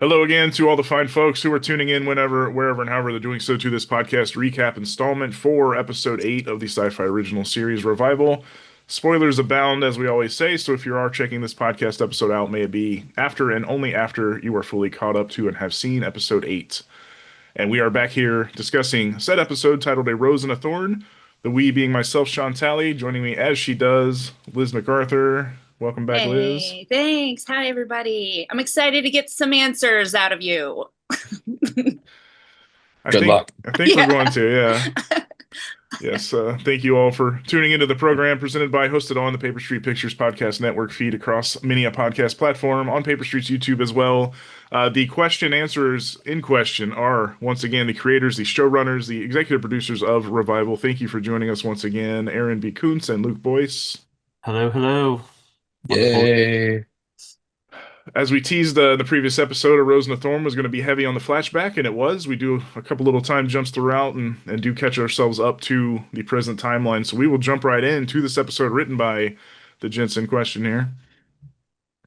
Hello again to all the fine folks who are tuning in whenever, wherever, and however they're doing so to this podcast recap installment for episode 8 of the sci-fi original series Revival. Spoilers abound, as we always say, so if you are checking this podcast episode out, may it be after and only after you are fully caught up to and have seen episode 8. And we are back here discussing said episode titled A Rose and a Thorn, the we being myself, Sean Talley, joining me as she does, Liz MacArthur. Welcome back, Liz. Hey, thanks. Hi, everybody. I'm excited to get some answers out of you. I Good think luck. I think we're going Yeah. to, yeah. Yes, thank you all for tuning into the program presented by, hosted on the Paper Street Pictures Podcast Network feed across many a podcast platform, on Paper Street's YouTube as well. The question answers in question are, once again, the creators, the showrunners, the executive producers of Revival. Thank you for joining us once again, Aaron B. Koontz and Luke Boyce. Hello, hello. Wonderful. Yay. As we teased the previous episode, A Rose and a Thorn was going to be heavy on the flashback, and it was. We do a couple little time jumps throughout and do catch ourselves up to the present timeline. So we will jump right into this episode written by the gents in question here.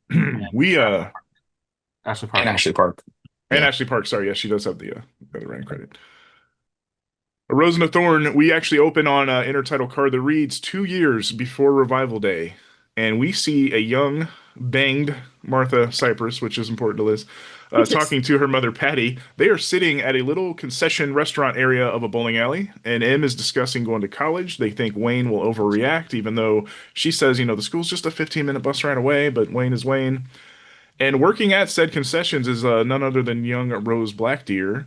And we Ashley And Park. Ashley Park. and Yeah. Ashley Park, sorry, yes, she does have the writing credit. A Rose and a Thorn, we actually open on an intertitle card that reads 2 years before Revival Day. And we see a young, banged Martha Cypress, which is important to Liz, Yes. talking to her mother Patty. They are sitting at a little concession restaurant area of a bowling alley, and Em is discussing going to college. They think Wayne will overreact, even though she says, the school's just a 15-minute bus ride away, but Wayne is Wayne. And working at said concessions is none other than young Rose Blackdeer.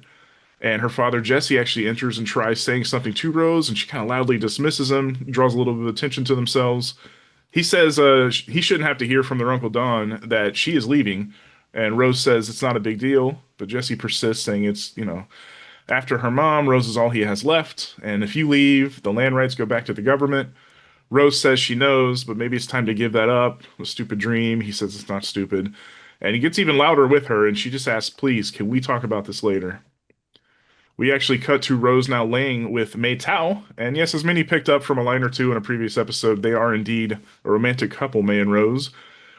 And her father, Jesse, actually enters and tries saying something to Rose, and she kind of loudly dismisses him, draws a little bit of attention to themselves. He says he shouldn't have to hear from their Uncle Don that she is leaving. And Rose says it's not a big deal, but Jesse persists, saying after her mom, Rose is all he has left. And if you leave, the land rights go back to the government. Rose says she knows, but maybe it's time to give that up. A stupid dream. He says it's not stupid. And he gets even louder with her, and she just asks, please, can we talk about this later? We actually cut to Rose now laying with May Tao, and yes, as many picked up from a line or two in a previous episode, they are indeed a romantic couple, May and Rose.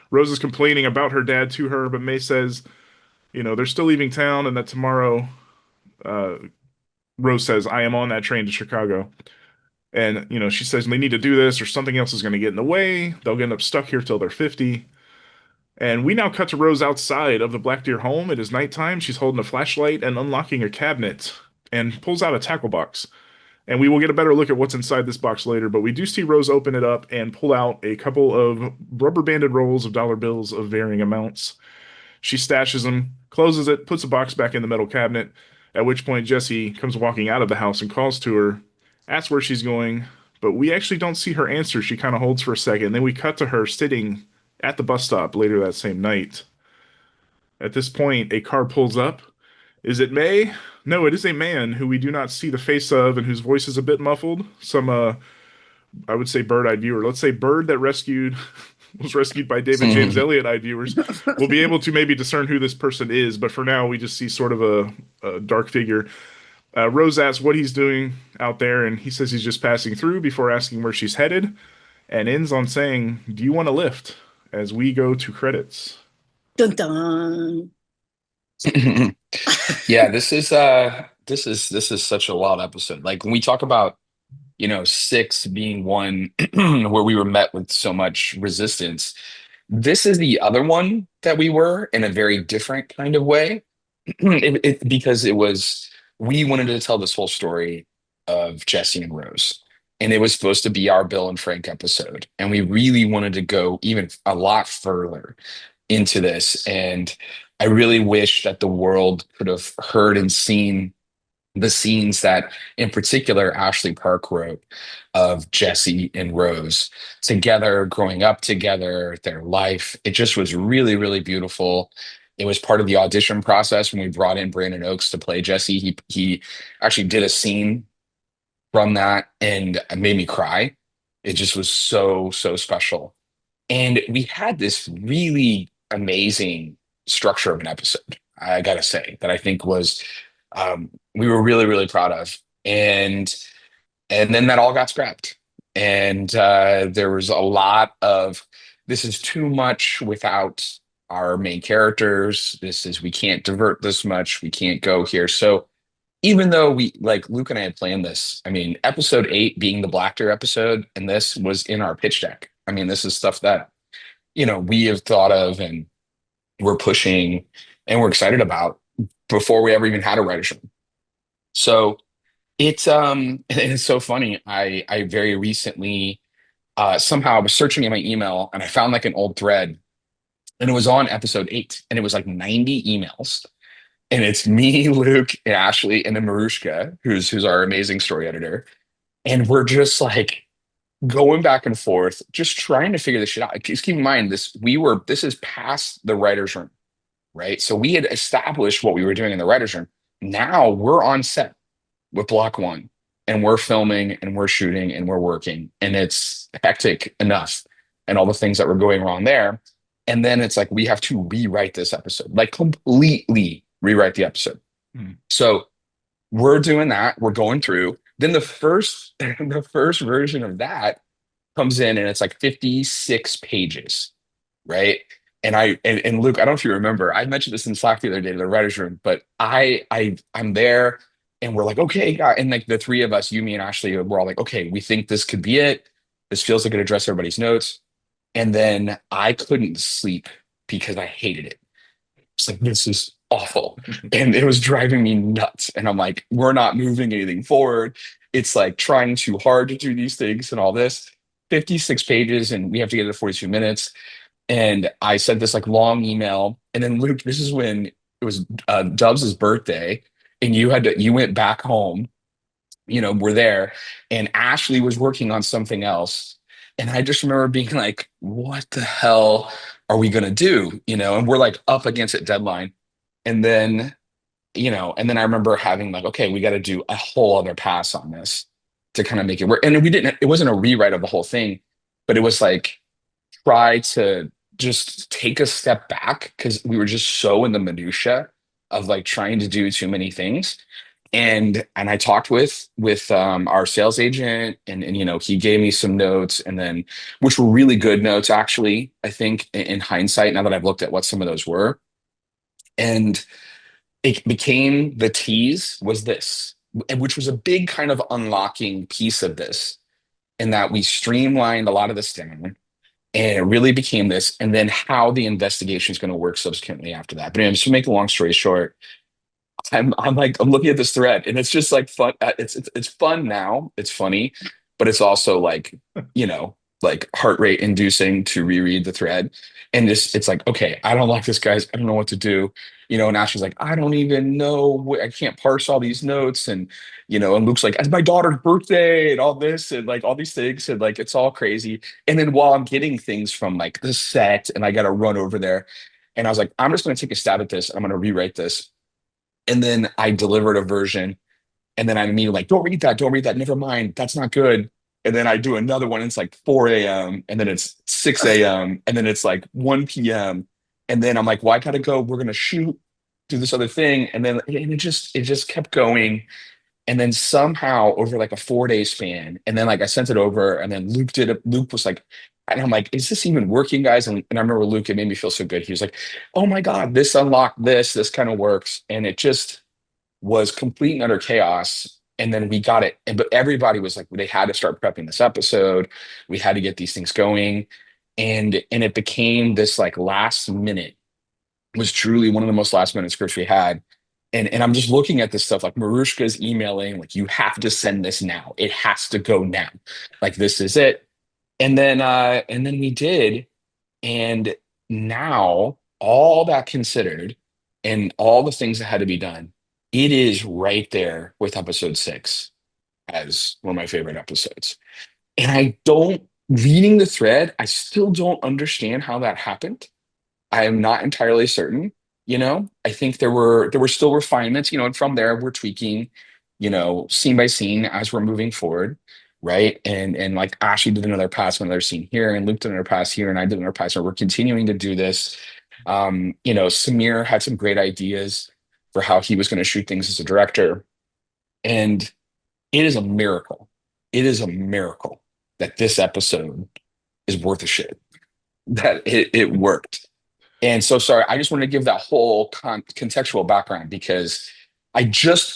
Rose is complaining about her dad to her, but May says, they're still leaving town, and that tomorrow, uh, Rose says, I am on that train to Chicago. And, she says they need to do this, or something else is going to get in the way. They'll end up stuck here till they're 50. And we now cut to Rose outside of the Blackdeer home. It is nighttime. She's holding a flashlight and unlocking a cabinet and pulls out a tackle box. And we will get a better look at what's inside this box later, but we do see Rose open it up and pull out a couple of rubber banded rolls of dollar bills of varying amounts. She stashes them, closes it, puts the box back in the metal cabinet, at which point Jesse comes walking out of the house and calls to her, asks where she's going, but we actually don't see her answer. She kind of holds for a second. Then we cut to her sitting at the bus stop later that same night. At this point, a car pulls up. Is it May? No, it is a man who we do not see the face of and whose voice is a bit muffled. Some, I would say bird-eyed viewer. Let's say bird that was rescued by David James Elliott-eyed viewers will be able to maybe discern who this person is. But for now, we just see sort of a dark figure. Rose asks what he's doing out there, and he says he's just passing through before asking where she's headed, and ends on saying, "Do you want a lift?" As we go to credits. Dun dun. Yeah, this is such a wild episode. Like when we talk about, six being one where we were met with so much resistance, this is the other one that we were in a very different kind of way. Because we wanted to tell this whole story of Jesse and Rose. And it was supposed to be our Bill and Frank episode. And we really wanted to go even a lot further into this. And I really wish that the world could have heard and seen the scenes that, in particular, Ashley Park wrote of Jesse and Rose together, growing up together, their life. It just was really, really beautiful. It was part of the audition process when we brought in Brandon Oakes to play Jesse. He actually did a scene from that and it made me cry. It just was so, so special. And we had this really amazing structure of an episode, I gotta say, that I think was we were really, really proud of. And then that all got scrapped. And there was a lot of this is too much without our main characters. This is, we can't divert this much. We can't go here. So even though we, like Luke and I had planned this, I mean, episode 8 being the Blackdeer episode, and this was in our pitch deck. I mean, this is stuff that, we have thought of and we're pushing and we're excited about before we ever even had a writer's room. So it's and it's so funny. I very recently somehow I was searching in my email and I found like an old thread, and it was on episode 8, and it was like 90 emails. And it's me, Luke, and Ashley, and then Marushka, who's our amazing story editor. And we're just like going back and forth, just trying to figure this shit out. Just keep in mind, this is past the writer's room, right? So we had established what we were doing in the writer's room. Now we're on set with block 1, and we're filming and we're shooting and we're working, and it's hectic enough, and all the things that were going wrong there. And then it's like we have to rewrite this episode, like completely rewrite the episode. So we're doing that. We're going through. Then the first version of that comes in, and it's like 56 pages, right? And Luke, I don't know if you remember, I mentioned this in Slack the other day to the writers' room, but I'm there, and we're like, okay, God, and like the three of us, you, me, and Ashley, we're all like, okay, we think this could be it. This feels like it addressed everybody's notes. And then I couldn't sleep because I hated it. It's like, this is awful. And it was driving me nuts. And I'm like, we're not moving anything forward. It's like trying too hard to do these things and all this. 56 pages, and we have to get it to 42 minutes. And I sent this like long email. And then Luke, this is when it was Dubs' birthday, and you went back home, we're there, and Ashley was working on something else. And I just remember being like, what the hell are we gonna do? And we're like up against a deadline. And then, and then I remember having like, okay, we got to do a whole other pass on this to kind of make it work. And it wasn't a rewrite of the whole thing, but it was like, try to just take a step back, because we were just so in the minutia of like trying to do too many things. And I talked with our sales agent, and he gave me some notes, and then, which were really good notes actually, I think, in hindsight, now that I've looked at what some of those were. And it became, the tease was this, which was a big kind of unlocking piece of this, in that we streamlined a lot of this down, and it really became this, and then how the investigation is going to work subsequently after that. But anyway, just to make a long story short, I'm looking at this thread, and it's just like fun. It's fun now. It's funny, but it's also like, like heart rate inducing to reread the thread. And it's like, okay, I don't like this, guys. I don't know what to do. And Ashley's like, I don't even know. I can't parse all these notes. And, and Luke's like, it's my daughter's birthday and all this, and like all these things. And like, it's all crazy. And then while I'm getting things from like the set, and I got to run over there, and I was like, I'm just going to take a stab at this. I'm going to rewrite this. And then I delivered a version, and then I'm immediately like, don't read that. Never mind. That's not good. And then I do another one. And it's like 4 a.m. and then it's 6 a.m. and then it's like 1 p.m. And then I'm like, well, I gotta go. We're gonna shoot, do this other thing. And it just kept going. And then somehow over like a 4-day span, and then like I sent it over, and then Luke did it. Luke was like, and I'm like, is this even working, guys? And I remember Luke, it made me feel so good. He was like, oh my God, this unlocked this. This kind of works. And it just was complete and utter chaos. And then we got it. But everybody was like, they had to start prepping this episode. We had to get these things going. And it became this like last minute, was truly one of the most last minute scripts we had. And I'm just looking at this stuff, like Marushka's emailing, like, you have to send this now. It has to go now. Like, this is it. And then we did. And now, all that considered, and all the things that had to be done, it is right there with episode 6 as one of my favorite episodes. And reading the thread, I still don't understand how that happened. I am not entirely certain. I think there were still refinements, and from there we're tweaking, scene by scene as we're moving forward. Right. And like Ashley did another pass on another scene here, and Luke did another pass here, and I did another pass. So we're continuing to do this. Samir had some great ideas for how he was going to shoot things as a director. And it is a miracle. It is a miracle that this episode is worth a shit, that it worked. And so sorry, I just wanted to give that whole contextual background because I just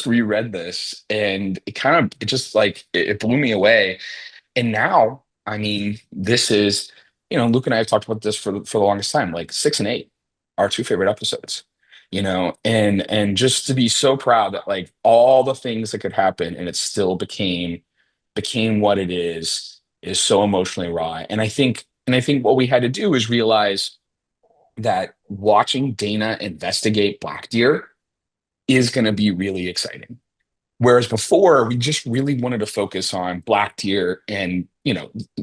reread this and it just like it blew me away. And now, I mean, this is, Luke and I have talked about this for the longest time. Like 6 and 8 are our two favorite episodes, and just to be so proud that like all the things that could happen and it still became what it is so emotionally raw. And I think what we had to do is realize that watching Dana investigate Blackdeer is going to be really exciting. Whereas before, we just really wanted to focus on Blackdeer and,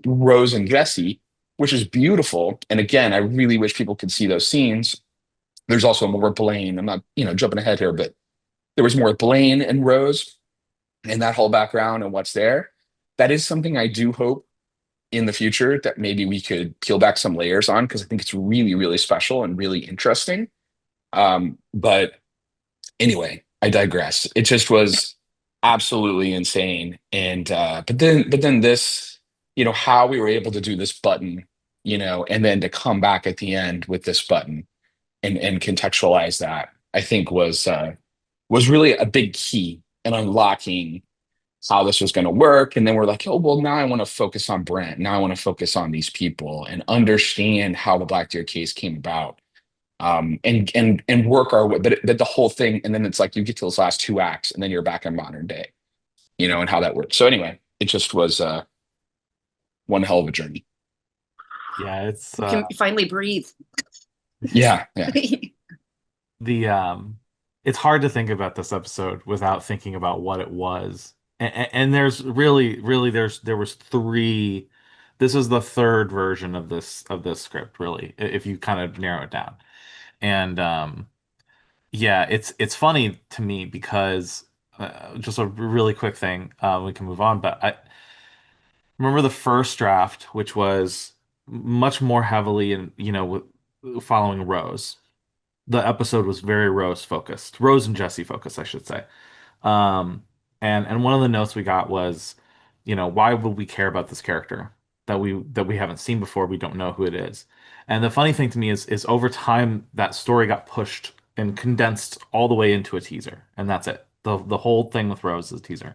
Rose and Jesse, which is beautiful. And again, I really wish people could see those scenes. There's also more Blaine. I'm not, jumping ahead here, but there was more Blaine and Rose and that whole background and what's there. That is something I do hope in the future that maybe we could peel back some layers on because I think it's really, really special and really interesting. But anyway, I digress. It just was absolutely insane. And but then this, how we were able to do this button, and then to come back at the end with this button and contextualize that, I think was really a big key in unlocking how this was going to work. And then we're like, oh, well, now I want to focus on Brent. Now I want to focus on these people and understand how the Black Deer case came about. And work our way, but the whole thing, and then it's like you get to those last 2 acts, and then you're back in modern day, and how that works. So anyway, it just was one hell of a journey. Yeah, it's You can finally breathe. Yeah, yeah. It's hard to think about this episode without thinking about what it was. And there's really there was three. This is the third version of this script, really, if you kind of narrow it down. And yeah, it's funny to me because just a really quick thing, we can move on, but I remember the first draft, which was much more heavily in, following Rose. The episode was very Rose focused, Rose and Jesse focused, I should say. Um, and one of the notes we got was, why would we care about this character that we haven't seen before? We don't know who it is. And the funny thing to me is over time that story got pushed and condensed all the way into a teaser, and that's it. The whole thing with Rose is a teaser.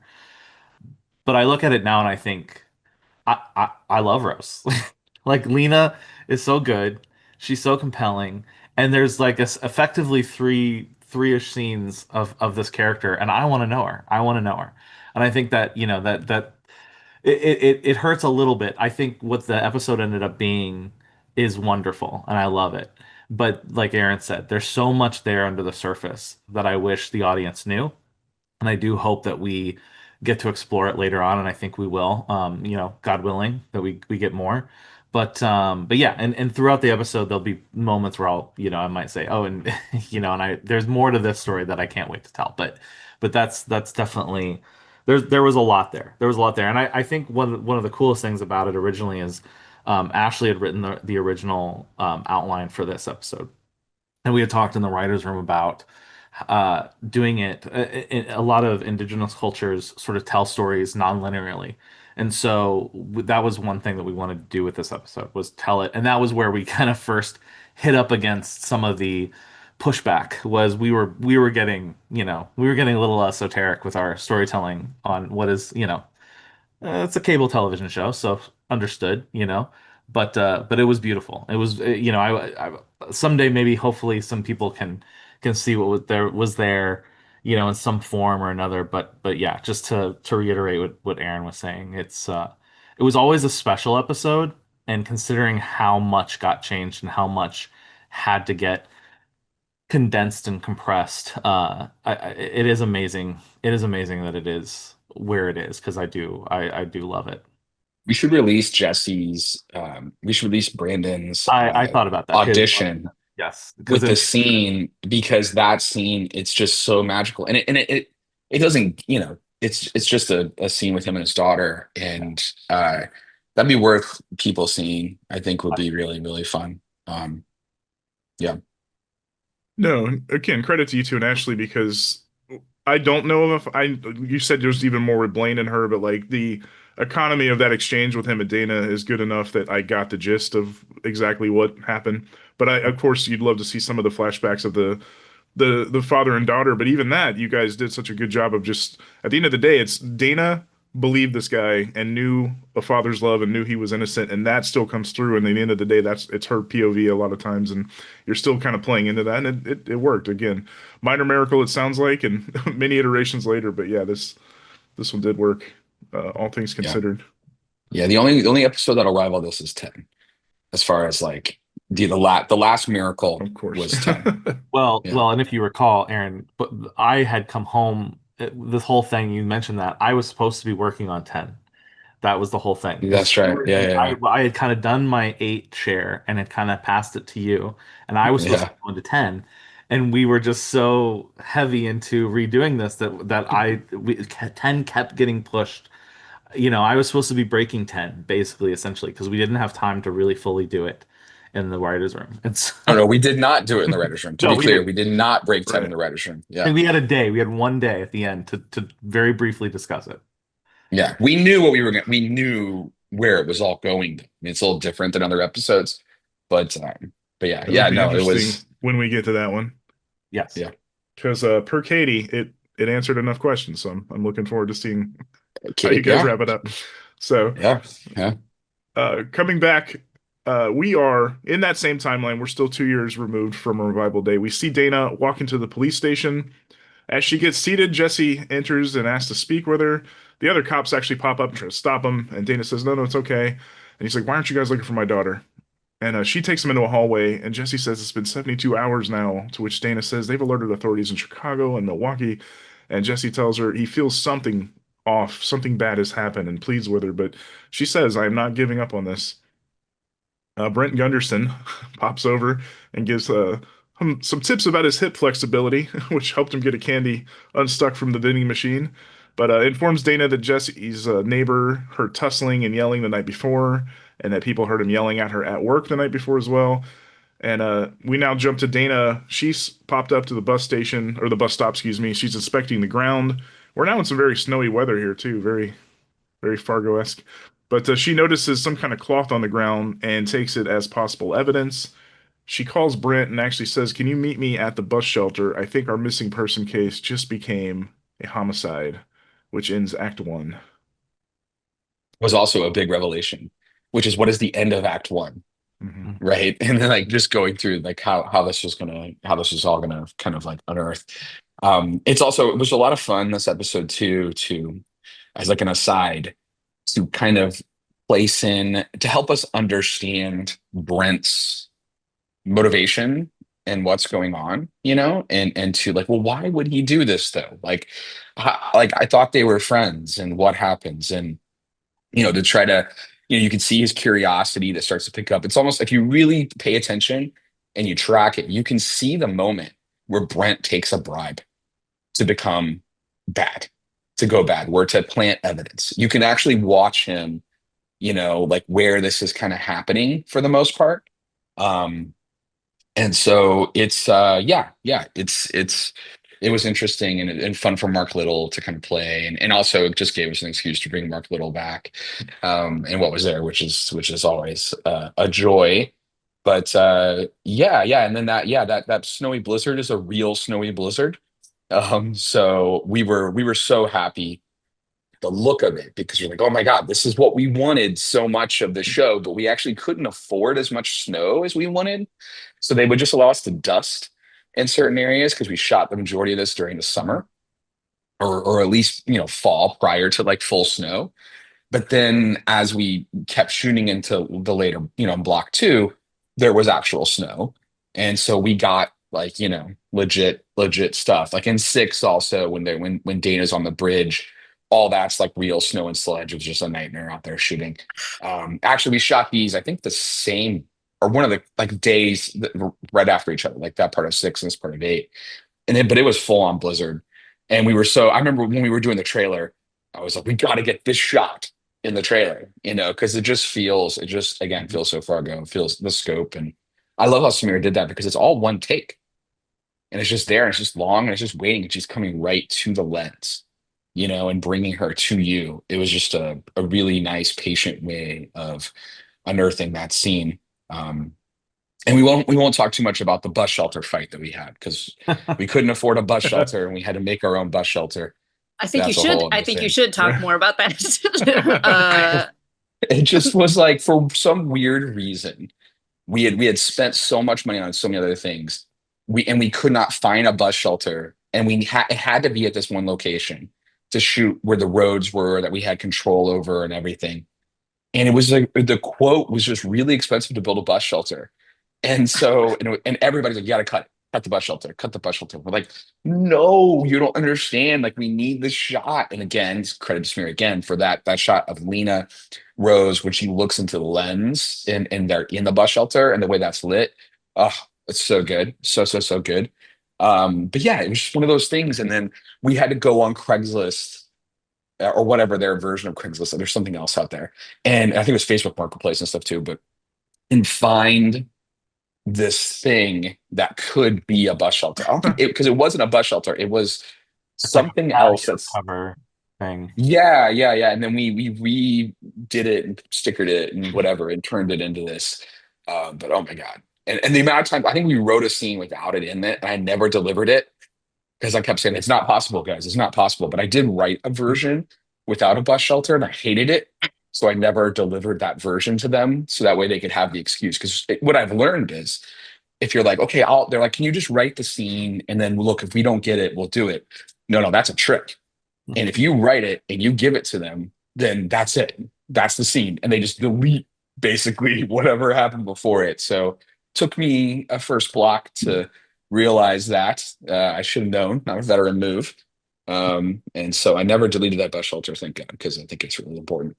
But I look at it now and I think I love Rose. Like Lena is so good. She's so compelling. And there's like effectively three-ish scenes of this character, and I want to know her. I want to know her. And I think that, that it hurts a little bit. I think what the episode ended up being is wonderful, and I love it. But like Aaron said, there's so much there under the surface that I wish the audience knew. And I do hope that we get to explore it later on, and I think we will. God willing, that we get more. But yeah, and throughout the episode, there'll be moments where I might say, oh, and and there's more to this story that I can't wait to tell. But that's definitely there was a lot there. There was a lot there, and I think one of the coolest things about it originally is Ashley had written the original outline for this episode, and we had talked in the writers' room about doing it. A lot of indigenous cultures sort of tell stories non-linearly, and so that was one thing that we wanted to do with this episode was tell it, and that was where we kind of first hit up against some of the pushback. Was we were getting a little esoteric with our storytelling on what is it's a cable television show, so understood, but it was beautiful. It was, I someday maybe hopefully some people can see what was there, in some form or another. But yeah, just to reiterate what Aaron was saying, it was always a special episode, and considering how much got changed and how much had to get condensed and compressed, it is amazing. It is amazing that it is where it is because I do love it. We should release Jesse's. We should release Brandon's I thought about that. audition Yes, because with the scene because that scene it's just so magical and it doesn't it's just a scene with him and his daughter and that'd be worth people seeing. I think would be really really fun. Yeah. No, again, credit to you two and Ashley because I don't know if you said there's even more with Blaine and her, but like economy of that exchange with him and Dana is good enough that I got the gist of exactly what happened. But of course, you'd love to see some of the flashbacks of the father and daughter. But even that, you guys did such a good job of just at the end of the day, it's Dana believed this guy and knew a father's love and knew he was innocent, and that still comes through. And at the end of the day, it's her POV a lot of times, and you're still kind of playing into that, and it worked. Again, minor miracle it sounds like, and many iterations later, but yeah, this one did work, all things Yeah. considered. Yeah, the only episode that'll rival this is 10, as far as like the last miracle Of course. was 10. Well, Yeah. well, and if you recall, Aaron, but I had come home. This whole thing, you mentioned that I was supposed to be working on 10. That was the whole thing. That's right. Yeah. I had kind of done my 8 share and had kind of passed it to you, and I was supposed Yeah. to go into 10. And we were just so heavy into redoing this that 10 kept getting pushed. I was supposed to be breaking 10, basically, essentially, because we didn't have time to really fully do it in the writer's room. And so, Oh no, we did not do it in the writer's room. To No, be we clear, didn't. we did not break 10 in Right. the writer's room. Yeah. and we had a day. We had one day at the end to very briefly discuss it. Yeah. We knew what we knew where it was all going. I mean, it's a little different than other episodes, but yeah, It'll yeah, be no, it interesting was when we get to that one, Yes. Yeah. because per Katie, it answered enough questions, so I'm looking forward to seeing how okay. you guys Yeah. wrap it up. So Yeah. coming back, we are in that same timeline. We're still 2 years removed from a revival day. We see Dana walk into the police station. As she gets seated, Jesse enters and asks to speak with her. The other cops actually pop up and try to stop him, and Dana says, "No, it's okay." And he's like, "Why aren't you guys looking for my daughter?" And she takes him into a hallway, and Jesse says it's been 72 hours now, to which Dana says they've alerted authorities in Chicago and Milwaukee. And Jesse tells her he feels something off, something bad has happened, and pleads with her. But she says, "I am not giving up on this." Brent Gunderson pops over and gives some tips about his hip flexibility, which helped him get a candy unstuck from the vending machine. But informs Dana that Jesse's neighbor heard tussling and yelling the night before, and that people heard him yelling at her at work the night before as well. And we now jump to Dana. She's popped up to the bus station, or the bus stop, excuse me. She's inspecting the ground. We're now in some very snowy weather here, too. Very, very Fargo-esque. But she notices some kind of cloth on the ground and takes it as possible evidence. She calls Brent and actually says, "Can you meet me at the bus shelter? I think our missing person case just became a homicide," which ends Act 1. Was also a big revelation, which is what is the end of Act 1, Mhm. right? And then like just going through like how this was all gonna kind of like unearth. It was a lot of fun this episode too, to as like an aside, to kind of place in to help us understand Brent's motivation and what's going on, and to like, well, why would he do this though? Like, like I thought they were friends, and what happens, and to try to, you can see his curiosity that starts to pick up. It's almost if you really pay attention and you track it, you can see the moment where Brent takes a bribe to become bad, to go bad, where to plant evidence. You can actually watch him, like where this is kind of happening for the most part. And so it's it was interesting and fun for Mark Little to kind of play, and also it just gave us an excuse to bring Mark Little back, and what was there, which is always a joy. But and then that snowy blizzard is a real snowy blizzard. So we were so happy the look of it, because you're like, oh my God, this is what we wanted so much of the show, but we actually couldn't afford as much snow as we wanted. So they would just allow us to dust in certain areas, because we shot the majority of this during the summer, or at least, fall prior to like full snow. But then as we kept shooting into the later, in block 2, there was actual snow. And so we got like, legit stuff. Like in 6 also, when Dana's on the bridge, all that's like real snow and sludge. It was just a nightmare out there shooting. Actually, we shot these, I think the same, or one of the like days right after each other, like that part of 6 and this part of 8. But it was full on blizzard. And I remember when we were doing the trailer, I was like, we got to get this shot in the trailer, because it just again feels so Fargo. It feels the scope. And I love how Samira did that, because it's all one take, and it's just there, and it's just long, and it's just waiting, and she's coming right to the lens. and bringing her to you. It was just a really nice, patient way of unearthing that scene. Um, and we won't talk too much about the bus shelter fight that we had because we couldn't afford a bus shelter and we had to make our own bus shelter. I think you That's a should. whole I other think you thing. should talk more about that. It just was like for some weird reason we had spent so much money on so many other things. We could not find a bus shelter, and it had to be at this one location to shoot where the roads were that we had control over and everything. And it was like the quote was just really expensive to build a bus shelter. And so, and everybody's like, you gotta cut the bus shelter, cut the bus shelter. We're like, no, you don't understand. Like, we need this shot. And again, credit to Smear again for that shot of Lena Rose when she looks into the lens and they're in the bus shelter and the way that's lit. Oh, it's so good. So good. But yeah, it was just one of those things. And then we had to go on Craigslist or whatever their version of Craigslist. There's something else out there. And I think it was Facebook Marketplace and stuff too, but and find this thing that could be a bus shelter. I don't think because it wasn't a bus shelter. It was It's like a something else patio that's cover thing. yeah. And then we did it and stickered it and whatever and turned it into this. But oh my God. And the amount of time I think we wrote a scene without it in it, and I never delivered it because I kept saying it's not possible, guys. It's not possible. But I did write a version without a bus shelter, and I hated it. So I never delivered that version to them, so that way they could have the excuse. Because what I've learned is, if you're like, okay, they're like, can you just write the scene and then look, if we don't get it, we'll do it. No, that's a trick. And if you write it and you give it to them, then that's it. That's the scene, and they just delete basically whatever happened before it. So took me a first block to realize that I should have known. Not a veteran move. And so I never deleted that bus shelter, thank God, because I think it's really important.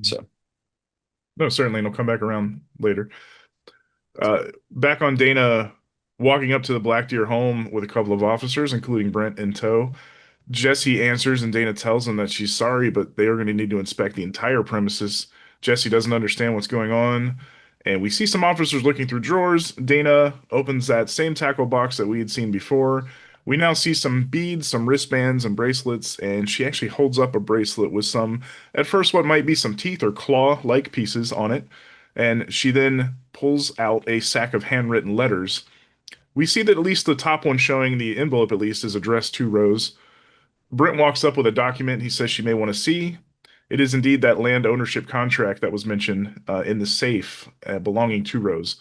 So No, certainly, and it'll come back around later. Back on Dana walking up to the Blackdeer home with a couple of officers, including Brent in tow. Jesse answers, and Dana tells him that she's sorry, but they are going to need to inspect the entire premises. Jesse doesn't understand what's going on, and we see some officers looking through drawers. Dana opens that same tackle box that we had seen before. We now see some beads, some wristbands, and bracelets, and she actually holds up a bracelet with some, at first, what might be some teeth or claw-like pieces on it. And she then pulls out a sack of handwritten letters. We see that at least the top one showing the envelope, at least, is addressed to Rose. Brent walks up with a document he says she may want to see. It is indeed that land ownership contract that was mentioned in the safe belonging to Rose.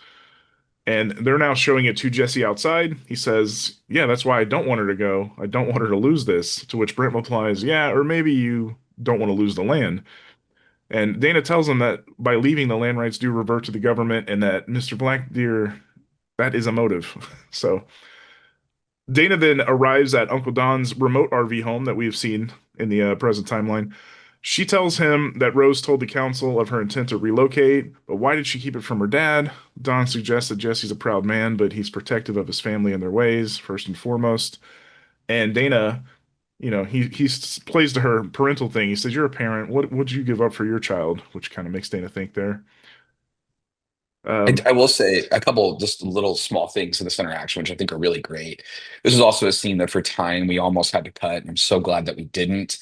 And they're now showing it to Jesse outside. He says, yeah, that's why I don't want her to go. I don't want her to lose this. To which Brent replies, yeah, or maybe you don't want to lose the land. And Dana tells him that by leaving, the land rights do revert to the government, and that Mr. Blackdeer, that is a motive. So Dana then arrives at Uncle Don's remote RV home that we have seen in the present timeline. She tells him that Rose told the council of her intent to relocate, but why did she keep it from her dad? Don suggests that Jesse's a proud man, but he's protective of his family and their ways, first and foremost. And Dana, he plays to her parental thing. He says, "You're a parent. What would you give up for your child?" Which kind of makes Dana think there. I will say a couple just little small things in this interaction, which I think are really great. This is also a scene that for time we almost had to cut, and I'm so glad that we didn't.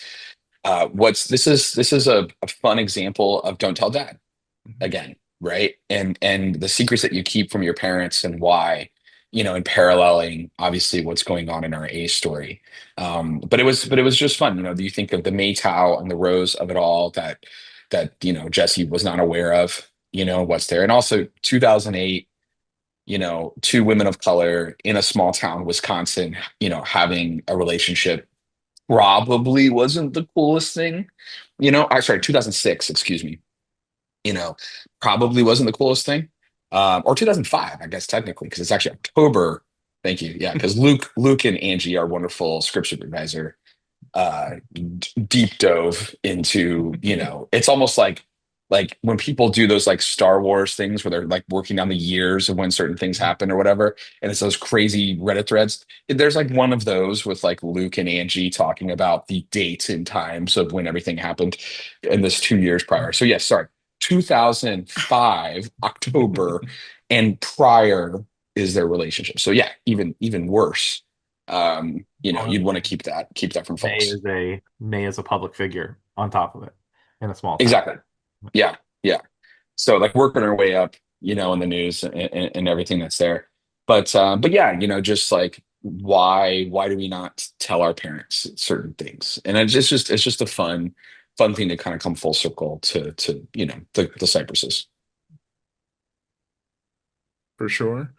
This is a fun example of don't tell dad again, right? And the secrets that you keep from your parents and why, and paralleling obviously what's going on in our A story. But it was just fun. Do you think of the May Tao and the Rose of it all that Jesse was not aware of, what's there. And also 2008, two women of color in a small town, Wisconsin, having a relationship probably wasn't the coolest thing. I sorry, 2006, excuse me. Probably wasn't the coolest thing. Or 2005, I guess technically, because it's actually October. Thank you. Yeah, because Luke and Angie, our wonderful script supervisor, deep dove into, it's almost like when people do those like Star Wars things where they're like working down the years of when certain things happen or whatever, and it's those crazy Reddit threads. There's like one of those with like Luke and Angie talking about the dates and times of when everything happened in this 2 years prior. So yes, sorry, 2005 October and prior is their relationship. So yeah, even worse. you'd want to keep that from folks. May is a public figure on top of it in a small town. Exactly. Yeah. Yeah. So like working our way up, in the news and everything that's there. But yeah, just like why do we not tell our parents certain things? And it's just a fun thing to kind of come full circle to the Cypresses. For sure.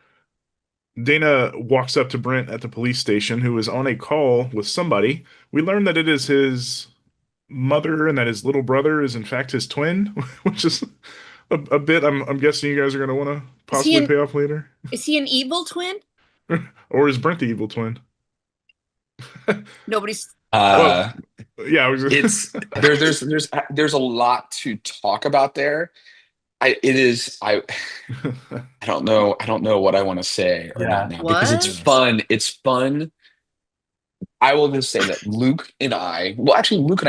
Dana walks up to Brent at the police station, who is on a call with somebody. We learn that it is his mother and that his little brother is in fact his twin, which is a bit I'm guessing you guys are going to want to possibly pay off later. Is he an evil twin? Or is Brent the evil twin? Nobody's. Well, yeah, it's there's a lot to talk about there. I don't know what I want to say or not now because it's fun. It's fun. I will just say that Luke and I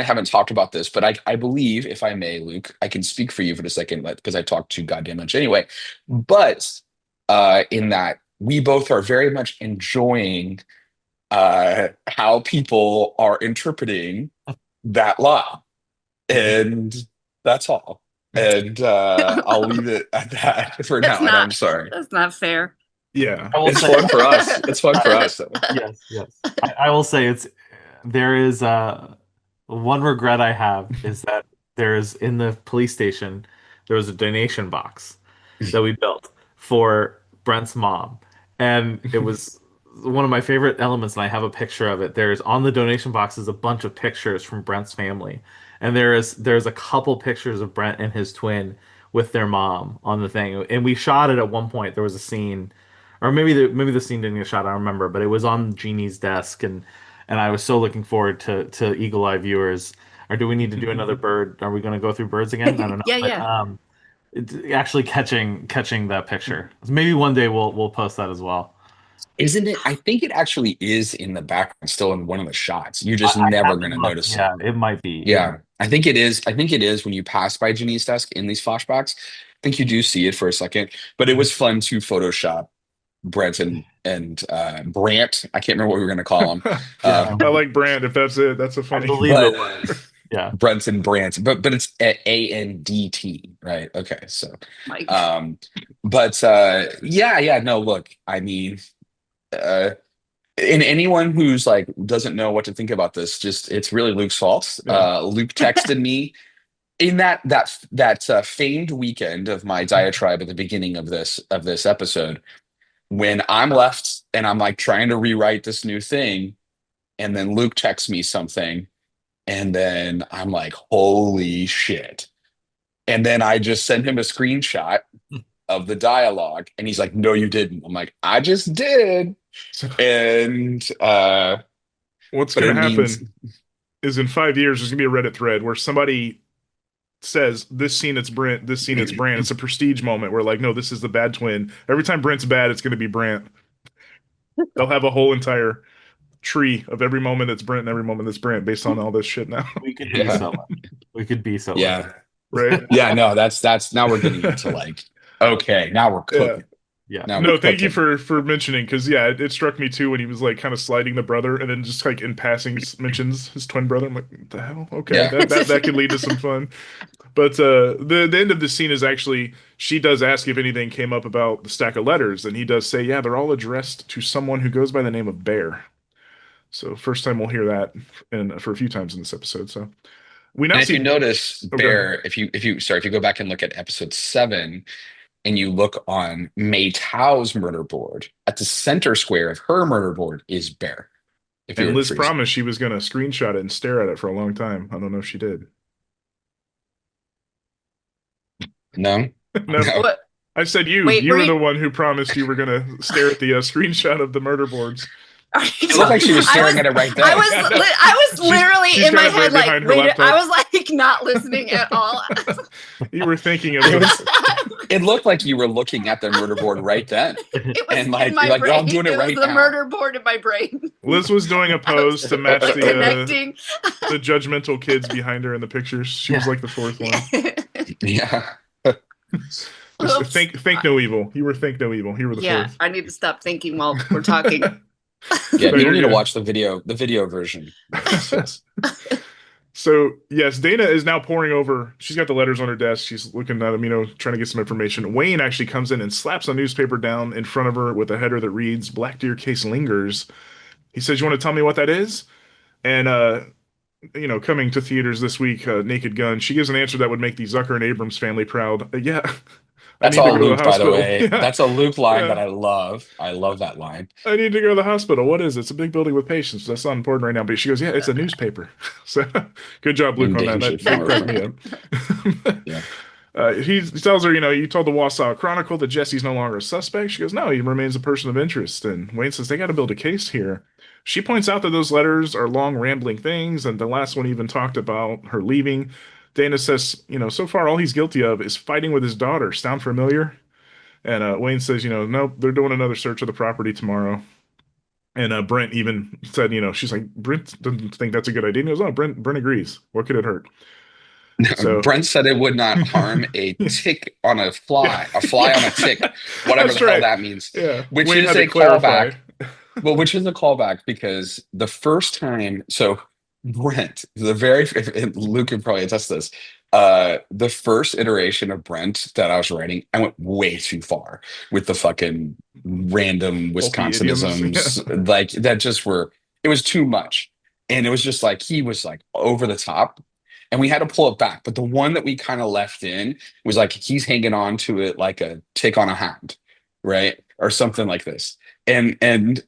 haven't talked about this, but I believe, if I may, Luke, I can speak for you for a second because I talk too goddamn much anyway. But in that we both are very much enjoying how people are interpreting that law, and that's all. And I'll leave it at that for now. And I'm sorry. That's not fair. Yeah, it's fun for us. It's fun for us. Though. Yes. I will say there is one regret I have is that there is in the police station there was a donation box that we built for Brent's mom, and it was one of my favorite elements, and I have a picture of it. There's on the donation box is a bunch of pictures from Brent's family, and there's a couple pictures of Brent and his twin with their mom on the thing, and we shot it at one point. There was a scene, or maybe the scene didn't get shot. I don't remember, but it was on Jeannie's desk, and I was so looking forward to Eagle Eye viewers. Or do we need to do another bird? Are we going to go through birds again? I don't know. Yeah. Actually catching that picture. Maybe one day we'll post that as well. Isn't it? I think it actually is in the background, still in one of the shots. You're just never going to notice it. It might be. Yeah, I think it is. I think it is when you pass by Janine's desk in these flashbacks. I think you do see it for a second. But it was fun to Photoshop Brent and Brant. I can't remember what we were going to call him. I like Brant. If that's it, that's a funny. I believe it was. Yeah, Brent and Brant, but it's ANDT, right? Okay, so, no. Look, I mean. And anyone who's like doesn't know what to think about this, it's really Luke's fault. Luke texted me in that famed weekend of my diatribe at the beginning of this episode, when I'm left and I'm like trying to rewrite this new thing, and then Luke texts me something, and then I'm like, holy shit. And then I just send him a screenshot of the dialogue, and he's like, no, you didn't. I'm like, I just did. And what's going to happen is in 5 years there's going to be a Reddit thread where somebody says this scene it's Brent, this scene it's Brant. It's a prestige moment where like, no, this is the bad twin. Every time Brent's bad, it's going to be Brant. They'll have a whole entire tree of every moment that's Brent and every moment that's Brant based on all this shit now. We could be so much. We could be so much. Right. Yeah, no, that's now we're getting into like, okay, now we're cooking. Yeah. No, thank you for mentioning, because it struck me too when he was like kind of sliding the brother and then just like in passing mentions his twin brother. I'm like, what the hell? Okay, that could lead to some fun. But the end of the scene is actually, she does ask if anything came up about the stack of letters, and he does say, yeah, they're all addressed to someone who goes by the name of Bear. So first time we'll hear that for a few times in this episode. So we now see. If you notice, Bear, if you go back and look at episode 7. And you look on May Tao's murder board, at the center square of her murder board is Bear. And Liz promised she was going to screenshot it and stare at it for a long time. I don't know if she did. No? No. What? I said you. Wait, you were the one who promised you were going to stare at the screenshot of the murder boards. It looked like she was staring at it right there. I was literally in my head like, wait, I was like not listening at all. You were thinking of it. It looked like you were looking at the murder board right then. It was in my brain. I'm doing it right now. The murder board in my brain. Liz was doing a pose to match the judgmental kids behind her in the pictures. She was like the fourth one. Yeah. Think no evil. You were think no evil. You were the fourth. I need to stop thinking while we're talking. Yeah, No, people you're need to good. watch the video version of this. Yes. So yes, Dana is now poring over. She's got the letters on her desk. She's looking at them, trying to get some information. Wayne actually comes in and slaps a newspaper down in front of her with a header that reads "Blackdeer case lingers." He says, "You want to tell me what that is?" And coming to theaters this week, Naked Gun. She gives an answer that would make the Zucker and Abrams family proud. Yeah, I That's need to all go to the Luke, by the hospital. way. Yeah, That's a Luke line yeah. that I love. I love that line. I need to go to the hospital. What is it? It's a big building with patients. That's not important right now. But she goes, yeah, it's a newspaper. So good job, Luke, In on that. danger That from her cracked me friend. up. Yeah. He tells her, you told the Wausau Chronicle that Jesse's no longer a suspect. She goes, no, he remains a person of interest. And Wayne says, they got to build a case here. She points out that those letters are long, rambling things, and the last one even talked about her leaving. Dana says, so far all he's guilty of is fighting with his daughter. Sound familiar? And Wayne says, nope, they're doing another search of the property tomorrow. And Brent even said, she's like, Brent doesn't think that's a good idea. And he goes, oh, Brent agrees. What could it hurt? So, Brent said it would not harm a tick on yeah, a fly on a yeah, tick, whatever that's the hell right. that means, Yeah, which Wayne is had to a clarify. callback. Well, which is a callback because the first time, so Brent, and Luke can probably attest to this. The first iteration of Brent that I was writing, I went way too far with the fucking random Bulky idioms. Yeah. Wisconsinisms, like that just were, it was too much. And it was just like he was like over the top. And we had to pull it back. But the one that we kind of left in was like he's hanging on to it like a tick on a hound, right? Or something like this. And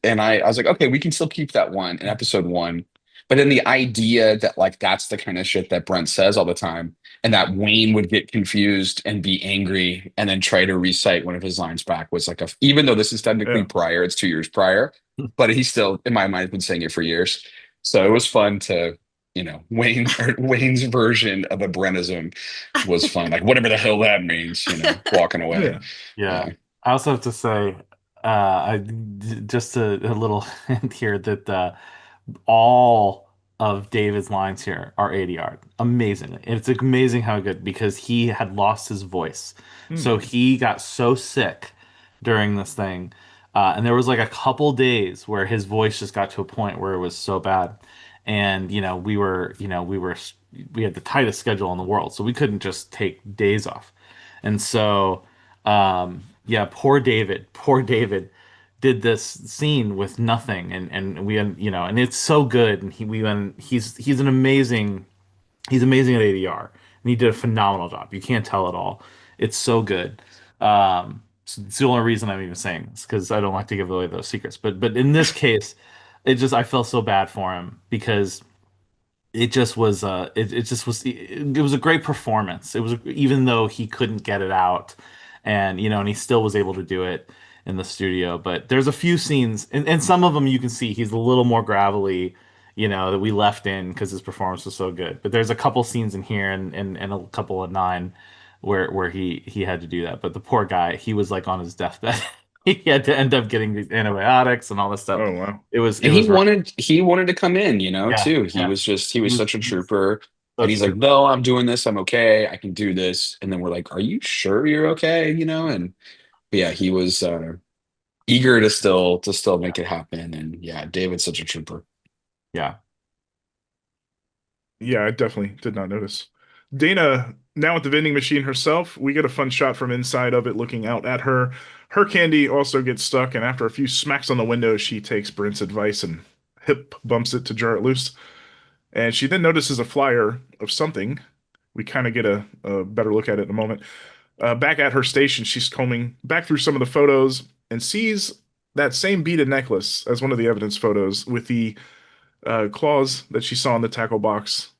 I was like, okay, we can still keep that one in episode one. But then the idea that like that's the kind of shit that Brent says all the time, and that Wayne would get confused and be angry and then try to recite one of his lines back was like even though this is technically Yeah. prior, it's 2 years prior, but he still, in my mind, has been saying it for years. So it was fun to, Wayne's version of a Brennism was fun. Like whatever the hell that means, walking away. Yeah. Yeah. Yeah. I also have to say, just a little hint here that all of David's lines here are ADR. Amazing. It's amazing how good because he had lost his voice. So Hmm. he got so sick during this thing. And there was like a couple days where his voice just got to a point where it was so bad. And we had the tightest schedule in the world, so we couldn't just take days off. And so yeah, poor David did this scene with nothing and we and it's so good and he's an amazing he's amazing at ADR and he did a phenomenal job. You can't tell at all. It's so good. So it's the only reason I'm even saying this because I don't like to give away those secrets. But in this case, I felt so bad for him because it was a great performance. It was even though he couldn't get it out and he still was able to do it in the studio. But there's a few scenes and some of them you can see he's a little more gravelly, that we left in because his performance was so good. But there's a couple scenes in here and a couple of nine where he had to do that. But the poor guy, he was like on his deathbed. He had to end up getting these antibiotics and all this stuff. Oh wow. And It was rough. he wanted to come in, Yeah, too. He yeah. was he He was was, such a he was trooper. so And he's like, true. no, I'm doing this. I'm okay. I can do this. And then we're like, are you sure you're okay? And but yeah, he was eager to still Yeah, make it happen. And yeah, David's such a trooper. yeah. Yeah, I definitely did not notice. Dana, now at the vending machine herself, we get a fun shot from inside of it looking out at her. Her candy also gets stuck, and after a few smacks on the window, she takes Brent's advice and hip bumps it to jar it loose. And she then notices a flyer of something. We kind of get a better look at it in a moment. Back at her station, she's combing back through some of the photos and sees that same beaded necklace as one of the evidence photos with the claws that she saw in the tackle box.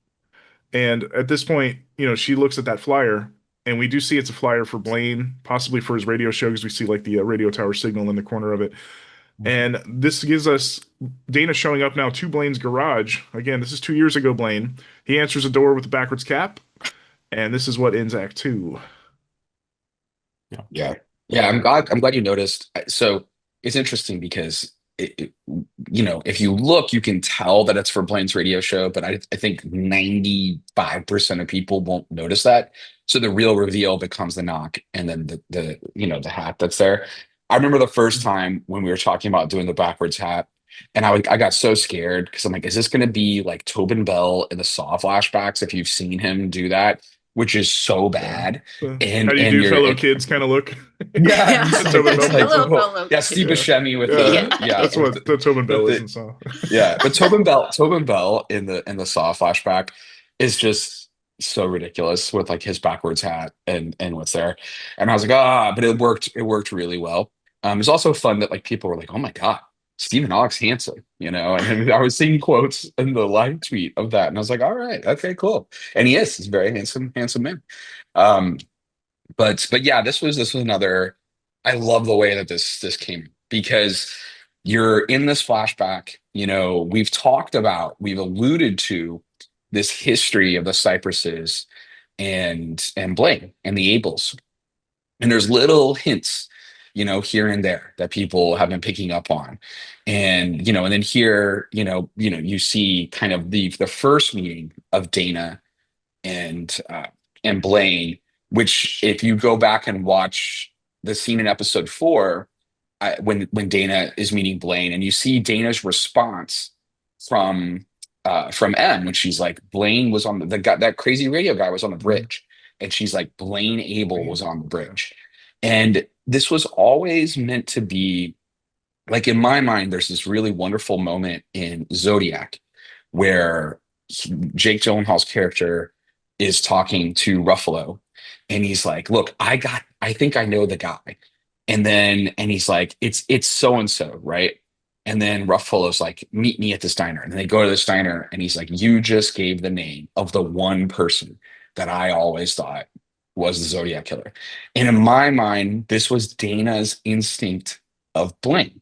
And at this point, she looks at that flyer, and we do see it's a flyer for Blaine, possibly for his radio show, because we see like the radio tower signal in the corner of it. And this gives us Dana showing up now to Blaine's garage. Again, this is 2 years ago, Blaine. He answers the door with a backwards cap, and this is what ends Act Two. Yeah. Yeah. Yeah, I'm glad you noticed. So it's interesting because if you look, you can tell that it's for Blaine's radio show, but I think 95% of people won't notice that. So the real reveal becomes the knock and then the hat that's there. I remember the first time when we were talking about doing the backwards hat, And I got so scared because I'm like, is this going to be like Tobin Bell in the Saw flashbacks if you've seen him do that, which is so Yeah. bad. How do you And do, you're fellow kids? Kind of look. yeah, Yeah. Tobin it's Bell like puts Hello, on. fellow yeah, Steve kids. Yeah, Buscemi with yeah. the yeah That's what the Tobin Bell is the and Saw. yeah, but Tobin Bell in the Saw flashback is just so ridiculous with like his backwards hat and what's there. And I was like, but it worked really well. It's also fun that like people were like, oh my God, Stephen Hawking's handsome, and then I was seeing quotes in the live tweet of that, and I was like, all right, okay, cool. And he's a very handsome man. Um, but yeah, this was another. I love the way that this came because you're in this flashback. We've alluded to this history of the Cypresses and Blaine and the Abels, and there's little hints, here and there that people have been picking up on, and then here, you see kind of the first meeting of Dana and Blaine, which if you go back and watch the scene in episode 4, when Dana is meeting Blaine, and you see Dana's response from from M when she's like, Blaine was on the guy, that crazy radio guy was on the bridge, and she's like, Blaine Abel was on the bridge, and this was always meant to be like, in my mind, there's this really wonderful moment in Zodiac where Jake Gyllenhaal's character is talking to Ruffalo, and he's like, "Look, I think I know the guy," and he's like, "It's so and so, right?" And then Ruffalo's like, "Meet me at this diner," and they go to this diner, and he's like, "You just gave the name of the one person that I always thought was the Zodiac killer," and in my mind, this was Dana's instinct of Blaine,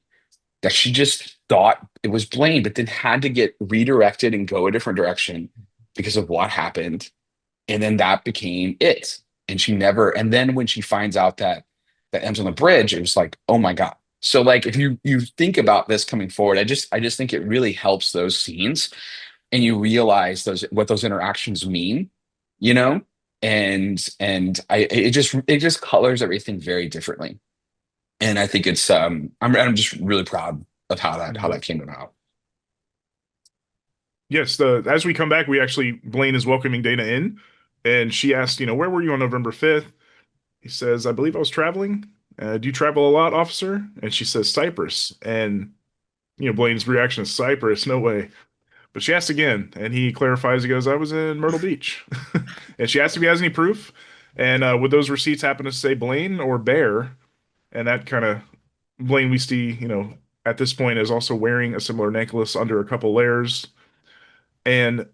that she just thought it was Blaine, but then had to get redirected and go a different direction because of what happened. And then that became it. And then when she finds out that M's on the bridge, it was like, oh my God. So like if you think about this coming forward, I just think it really helps those scenes, and you realize what those interactions mean, you know? It just colors everything very differently. And I think I'm just really proud of how that came about. Yes, as we come back, Blaine is welcoming Dana in, and she asks, where were you on November 5th? He says, I believe I was traveling. Do you travel a lot, officer? And she says, Cyprus. And, Blaine's reaction is, Cyprus, no way. But she asks again, and he clarifies, he goes, I was in Myrtle Beach. And she asks if he has any proof. And would those receipts happen to say Blaine or Bear? And that kind of, Blaine, we see, at this point is also wearing a similar necklace under a couple layers. And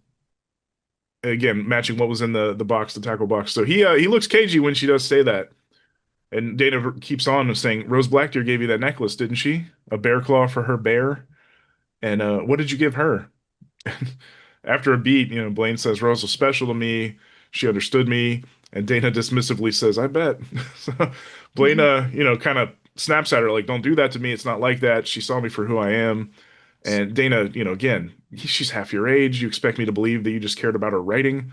again, matching what was in the box, the tackle box. So he looks cagey when she does say that. And Dana keeps on saying, Rose Blackdeer gave you that necklace, didn't she? A bear claw for her bear. And what did you give her? After a beat, Blaine says, Rose was special to me. She understood me. And Dana dismissively says, I bet. So Blaine, kind of snaps at her, like, don't do that to me. It's not like that. She saw me for who I am. And Dana, again, she's half your age. You expect me to believe that you just cared about her writing.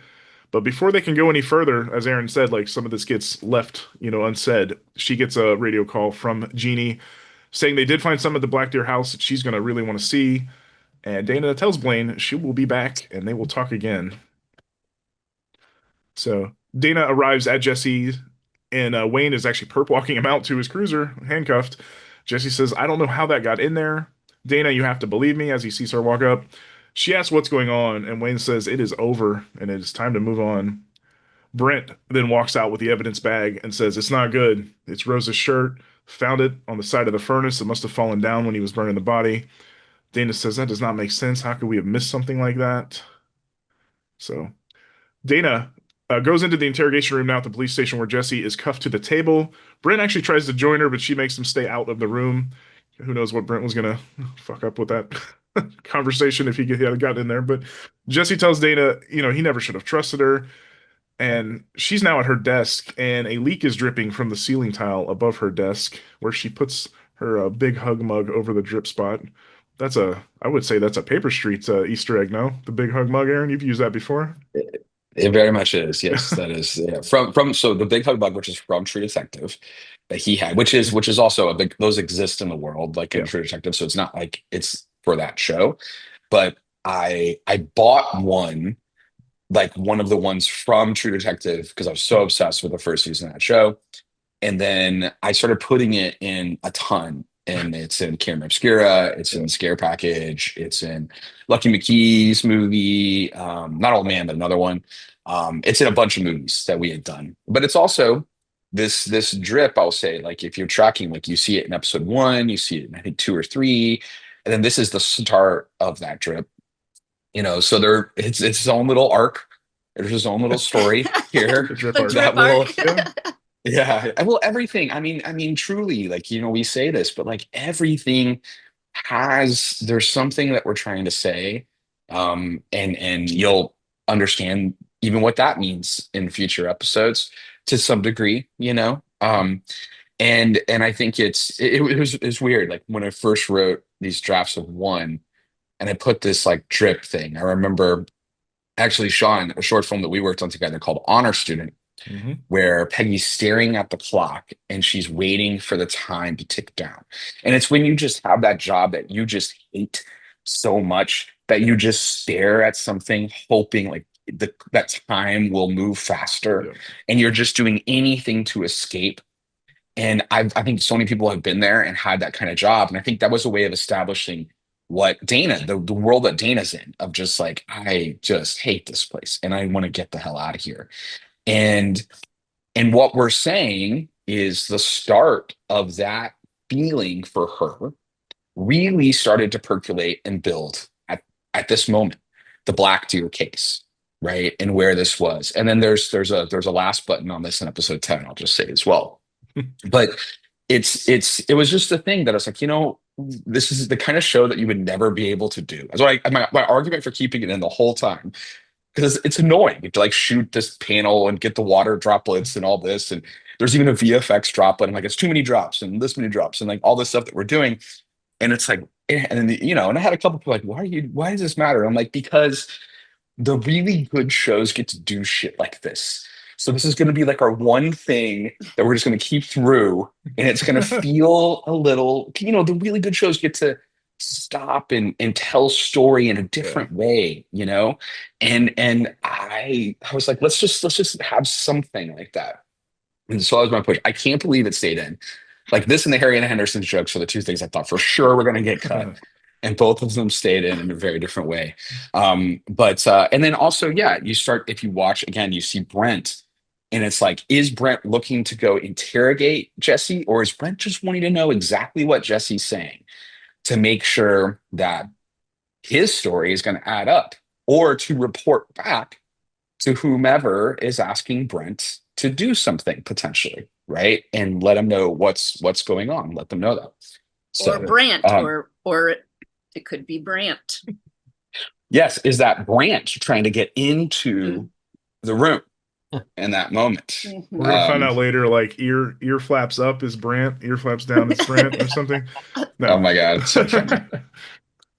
But before they can go any further, as Aaron said, like some of this gets left, unsaid. She gets a radio call from Jeannie saying they did find some at the Blackdeer house that she's going to really want to see. And Dana tells Blaine she will be back and they will talk again. So Dana arrives at Jesse, and Wayne is actually perp walking him out to his cruiser, handcuffed. Jesse says, I don't know how that got in there. Dana, you have to believe me, as he sees her walk up. She asks what's going on, and Wayne says it is over, and it is time to move on. Brent then walks out with the evidence bag and says, it's not good. It's Rose's shirt. Found it on the side of the furnace. It must have fallen down when he was burning the body. Dana says, that does not make sense. How could we have missed something like that? So Dana goes into the interrogation room now at the police station where Jesse is cuffed to the table. Brent actually tries to join her, but she makes him stay out of the room. Who knows what Brent was going to fuck up with that conversation if he had gotten in there. But Jesse tells Dana, he never should have trusted her. And she's now at her desk, and a leak is dripping from the ceiling tile above her desk where she puts her big hug mug over the drip spot. I would say that's a Paper Street Easter egg, no? The big hug mug, Aaron, you've used that before? It very much is. Yes, that is. Yeah. So the big hug bug, which is from True Detective, that he had, which is also those exist in the world, like in True Detective. So it's not like it's for that show. But I bought one, like one of the ones from True Detective, because I was so obsessed with the first season of that show. And then I started putting it in a ton. And it's in Camera Obscura, it's in Scare Package, it's in Lucky McKee's movie, not Old Man, but another one. It's in a bunch of movies that we had done. But it's also this drip, I'll say, like if you're tracking, like you see it in episode 1, you see it in I think 2 or 3, and then this is the start of that drip. So it's its own little arc. There's its own little story here. The drip The art. drip That will, arc. yeah. Well, everything. I mean, truly, like, we say this, but like everything there's something that we're trying to say. And you'll understand even what that means in future episodes to some degree. And I think it's weird. Like when I first wrote these drafts of one and I put this like drip thing, I remember actually Shawn, a short film that we worked on together called Honor Student, Mm-hmm. where Peggy's staring at the clock and she's waiting for the time to tick down. And it's when you just have that job that you just hate so much that you just stare at something hoping like that time will move faster, Yeah. and you're just doing anything to escape. And I think so many people have been there and had that kind of job. And I think that was a way of establishing what Dana, the world that Dana's in, of just like, I just hate this place and I want to get the hell out of here. And what we're saying is the start of that feeling for her really started to percolate and build at this moment, the Blackdeer case, right? And where this was. And then there's a last button on this in episode 10, I'll just say as well. But it was just a thing that I was like, this is the kind of show that you would never be able to do. That's why my argument for keeping it in the whole time, because it's annoying. You have to like shoot this panel and get the water droplets and all this. And there's even a VFX droplet. I'm like, it's too many drops and this many drops and like all this stuff that we're doing. And it's like, and and I had a couple people like, why does this matter? I'm like, because the really good shows get to do shit like this. So this is going to be like our one thing that we're just going to keep through. And it's going to feel a little, the really good shows get to stop and tell story in a different way, and I was like, let's just have something like that. And so that was my push. I can't believe it stayed in. Like this and the Harry and Henderson jokes are the two things I thought for sure were going to get cut, and both of them stayed in a very different way. But and then also, you start, if you watch again, you see Brent, and it's like, is Brent looking to go interrogate Jesse, or is Brent just wanting to know exactly what Jesse's saying to make sure that his story is going to add up, or to report back to whomever is asking Brent to do something potentially, right? And let them know what's going on. Let them know that. Or Brant, or it could be Brant. Yes, is that Brant trying to get into the room in that moment? We're gonna find out later, like ear flaps up is Brant, ear flaps down is Brant or something. No. Oh my God, so funny.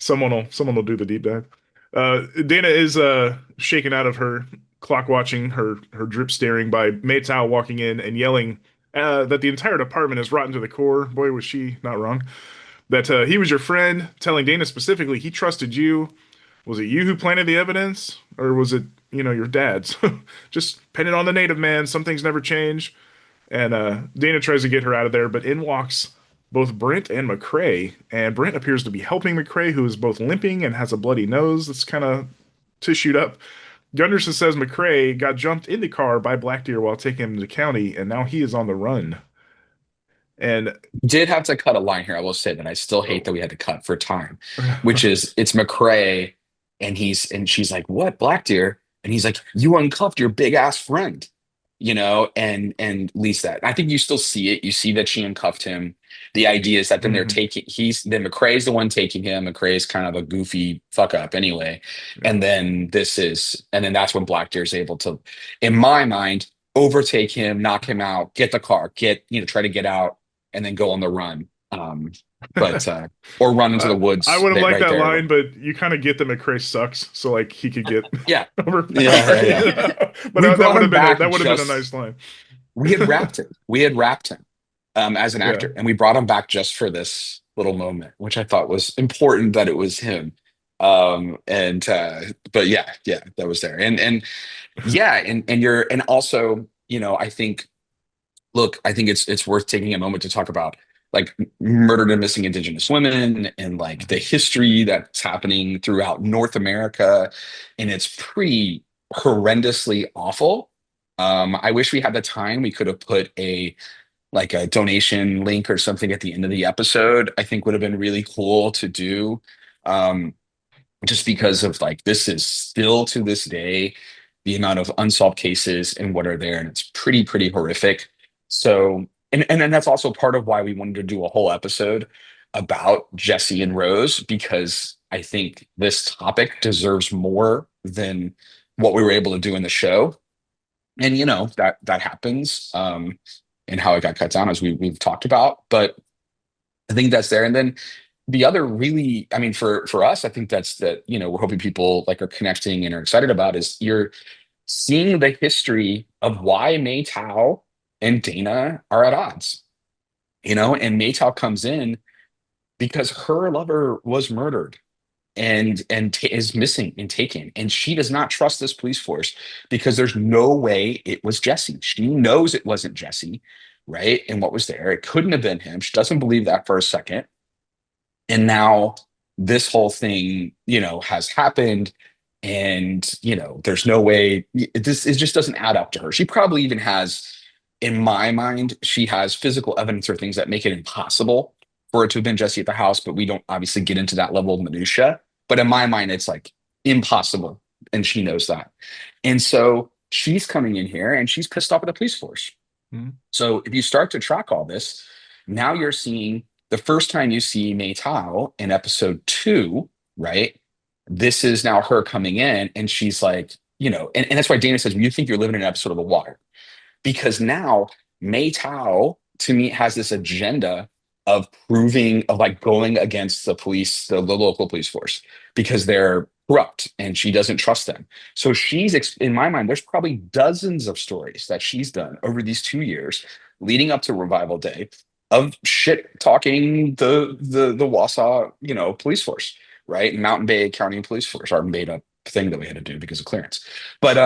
Someone will do the deep dive. Dana is shaken out of her clock watching, her drip staring, by May Tao walking in and yelling that the entire department is rotten to the core. Boy, was she not wrong. That he was your friend, telling Dana specifically he trusted you. Was it you who planted the evidence, or was it your dad's? Just pin it on the native man. Some things never change. And Dana tries to get her out of there, but in walks both Brent and McCrae. And Brent appears to be helping McCrae, who is both limping and has a bloody nose that's kind of tissued up. Gunderson says McCrae got jumped in the car by Blackdeer while taking him to county, and now he is on the run. And did have to cut a line here. I will say that I still hate that we had to cut for time, which is it's McCrae, and she's like, "What, Blackdeer?" And he's like, "You uncuffed your big ass friend," and at least that. I think you still see it. You see that she uncuffed him. The idea is that then they're taking, McCrae's the one taking him. McCrae's kind of a goofy fuck up anyway. And then that's when Blackdeer is able to, in my mind, overtake him, knock him out, get the car, try to get out, and then go on the run. Or run into the woods. I would have liked that line, but you kind of get that McCrae sucks, so like he could get over. Yeah. But that would have been a nice line. We had wrapped him. As an actor, and we brought him back just for this little moment, which I thought was important that it was him. And but yeah, that was there. And yeah, and you're and also, I think, look, I think it's worth taking a moment to talk about like murdered and missing Indigenous women and like the history that's happening throughout North America, and it's pretty horrendously awful. I wish we had the time. We could have put a donation link or something at the end of the episode. I think would have been really cool to do. Um, just because of like this is still to this day the amount of unsolved cases and what are there, and it's pretty horrific. So, and then that's also part of why we wanted to do a whole episode about Jesse and Rose, because I think this topic deserves more than what we were able to do in the show. And that happens, and how it got cut down, as we've talked about. But I think that's there. And then the other really, I mean, for us, I think that we're hoping people like are connecting and are excited about is you're seeing the history of why May Tao and Dana are at odds. And May Tao comes in because her lover was murdered and is missing and taken, and she does not trust this police force because there's no way it was Jesse. She knows it wasn't Jesse, right? And what was there, it couldn't have been him. She doesn't believe that for a second. And now this whole thing, has happened, and there's no way it just doesn't add up to her. She probably even has, in my mind, she has physical evidence or things that make it impossible for it to have been Jesse at the house, but we don't obviously get into that level of minutia. But in my mind, it's like impossible, and she knows that. And so she's coming in here and she's pissed off at the police force. Mhm. So if you start to track all this, now you're seeing the first time you see May Tao in episode 2, right? This is now her coming in, and she's like, and that's why Dana says, you think you're living in an episode of The Water. Because now May Tao, to me, has this agenda of like going against the police, the local police force, because they're corrupt and she doesn't trust them. So in my mind, there's probably dozens of stories that she's done over these 2 years leading up to Revival Day of shit talking the Wausau, police force, right? Mountain Bay County Police Force, our made up thing that we had to do because of clearance. But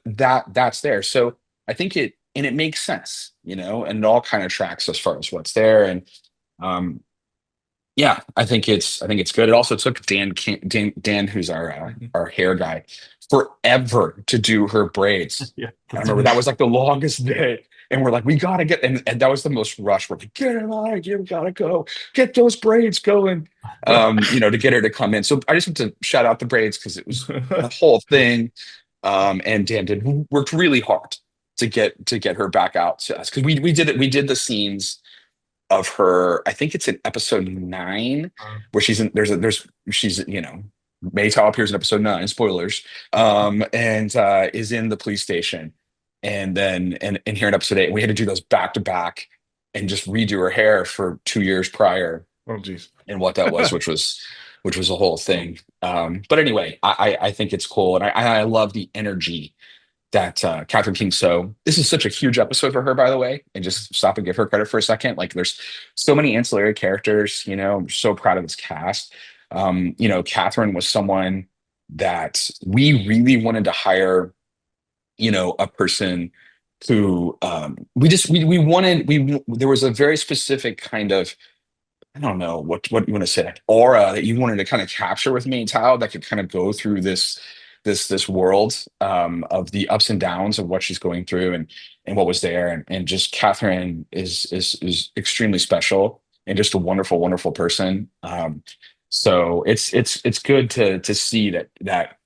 that's there. So I think it makes sense, and it all kind of tracks as far as what's there. And yeah, I think it's good. It also took Dan, who's our hair guy, forever to do her braids. Yeah, I remember that was like the longest day. And we're like, we gotta get, and that was the most rush. We're like, get her out, you gotta go, get those braids going, to get her to come in. So I just want to shout out the braids because it was a whole thing. And Dan worked really hard to get her back out to us, because we did the scenes of her. I think it's in episode 9 where she's in. She's May Tao appears in episode 9. Spoilers. And is in the police station, and then and here in episode 8, we had to do those back to back and just redo her hair for 2 years prior. Oh, geez. And what that was, which was a whole thing. But anyway, I think it's cool, and I love the energy that Catherine King. So this is such a huge episode for her, by the way, and just stop and give her credit for a second. Like, there's so many ancillary characters. I'm so proud of this cast. Catherine was someone that we really wanted to hire. A person who we wanted. There was a very specific kind of, I don't know what you want to say, like aura that you wanted to kind of capture with May Tao that could kind of go through this world, of the ups and downs of what she's going through and what was there, and just Catherine is extremely special and just a wonderful person. So it's good to see that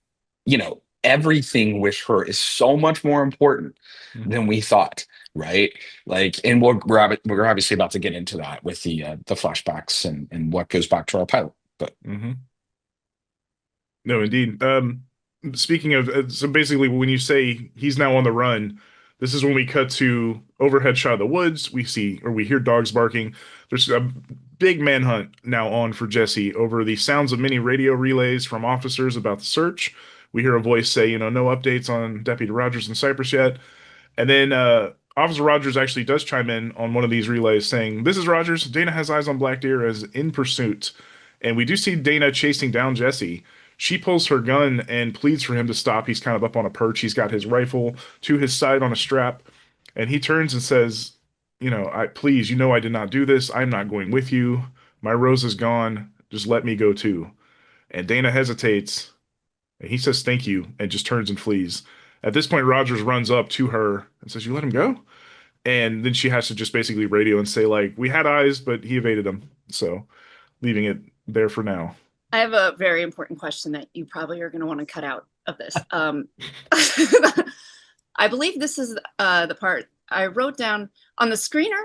everything with her is so much more important than we thought, right? Like, and we're obviously about to get into that with the flashbacks and what goes back to our pilot. But No, indeed. Speaking of, so basically, when you say he's now on the run, this is when we cut to overhead shot of the woods. We hear dogs barking. There's a big manhunt now on for Jesse over the sounds of many radio relays from officers about the search. We hear a voice say, no updates on Deputy Rogers in Cyprus yet. And then Officer Rogers actually does chime in on one of these relays saying, "This is Rogers. Dana has eyes on Blackdeer as in pursuit." And we do see Dana chasing down Jesse. She pulls her gun and pleads for him to stop. He's kind of up on a perch. He's got his rifle to his side on a strap. And he turns and says, I please, I did not do this. I'm not going with you. My Rose is gone. Just let me go too. And Dana hesitates. And he says, "Thank you," and just turns and flees. At this point, Rogers runs up to her and says, "You let him go?" And then she has to just basically radio and say, like, "We had eyes, but he evaded them." So leaving it there for now. I have a very important question that you probably are going to want to cut out of this. I believe this is the part I wrote down on the screener.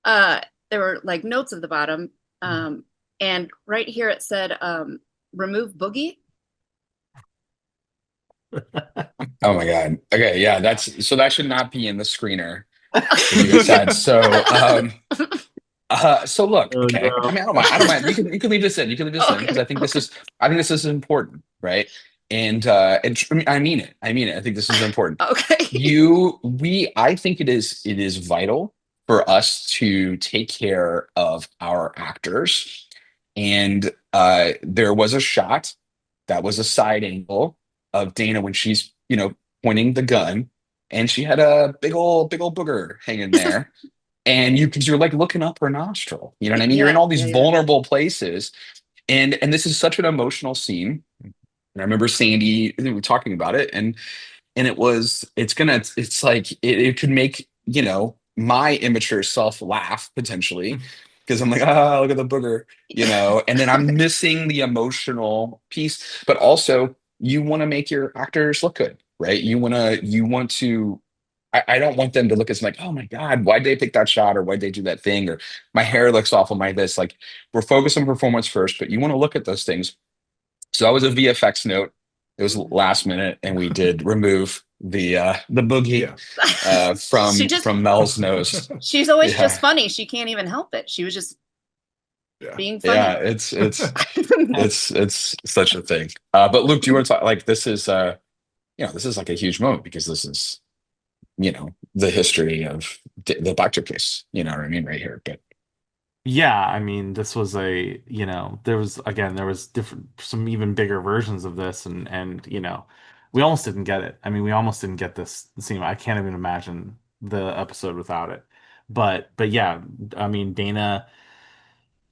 There were like notes at the bottom. And right here it said, remove Boogie. Oh my God. Okay, yeah, that should not be in the screener. You said so. So look, Oh, okay. no. I mean, I don't mind. You can leave this in. You can leave this in because I think this is important, right? And I mean it. I think this is important. Okay. I think it is vital for us to take care of our actors. And there was a shot that was a side angle of Dana when she's, pointing the gun, and she had a big old booger hanging there. And because you're like looking up her nostril, you know what I mean? You're in all these vulnerable places. And this is such an emotional scene. And I remember Sandy, we were talking about it, and it's like it could make, my immature self laugh potentially. Because I'm like, look at the booger, and then I'm missing the emotional piece. But also, you want to make your actors look good, right? You want to. I don't want them to look as like, oh my God, why'd they pick that shot, or why'd they do that thing, or my hair looks awful, my this. Like, we're focused on performance first, but you want to look at those things. So that was a VFX note. It was last minute, and we did remove the boogie from Mel's nose. She's always just funny. She can't even help it. She was just being funny. Yeah, it's it's such a thing. But Luke, do you want to talk? Like, this is this is like a huge moment because this is the history of the Blackdeer case. You know what I mean, right here. But yeah, I mean, this was there was some even bigger versions of this, and we almost didn't get it. I mean, we almost didn't get this scene. I can't even imagine the episode without it. But yeah, I mean, Dana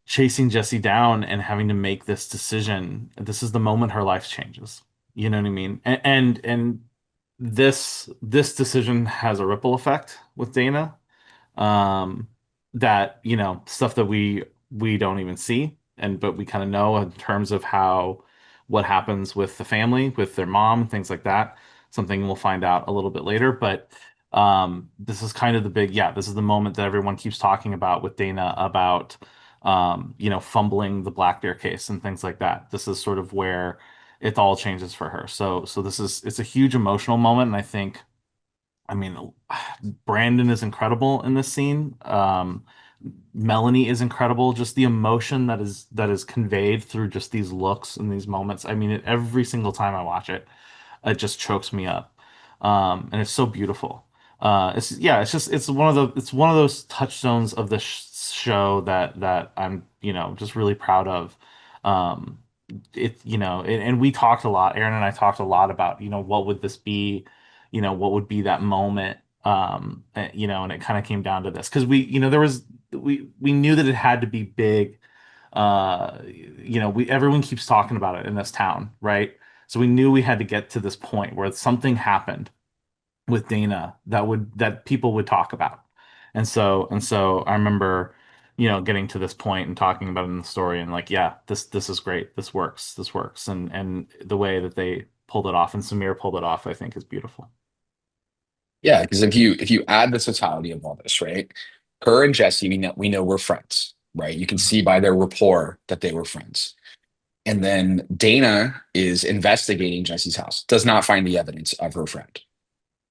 chasing Jesse down and having to make this decision. This is the moment her life changes. You know what I mean? And this decision has a ripple effect with Dana. That stuff that we don't even see, but we kind of know in terms of what happens with the family, with their mom, things like that. Something we'll find out a little bit later, but this is kind of this is the moment that everyone keeps talking about with Dana about fumbling the Blackdeer case and things like that. This is sort of where it all changes for her. So it's a huge emotional moment, and I mean, Brandon is incredible in this scene. Melanie is incredible. Just the emotion that is conveyed through just these looks and these moments. I mean, every single time I watch it, it just chokes me up. And it's so beautiful. It's one of those touchstones of the show that I'm just really proud of. And we talked a lot. Aaron and I talked a lot about what would this be, what would be that moment, and it kind of came down to this because we knew that it had to be big. Everyone keeps talking about it in this town, right? So we knew we had to get to this point where something happened with Dana that people would talk about. And so I remember, getting to this point and talking about it in the story and like, yeah, this is great. This works. And the way that they pulled it off and Samir pulled it off, I think is beautiful. yeah, because if you add the totality of all this, right? Her and Jesse, we know we're friends, right? You can see by their rapport that they were friends. And then Dana is investigating Jesse's house, does not find the evidence of her friend.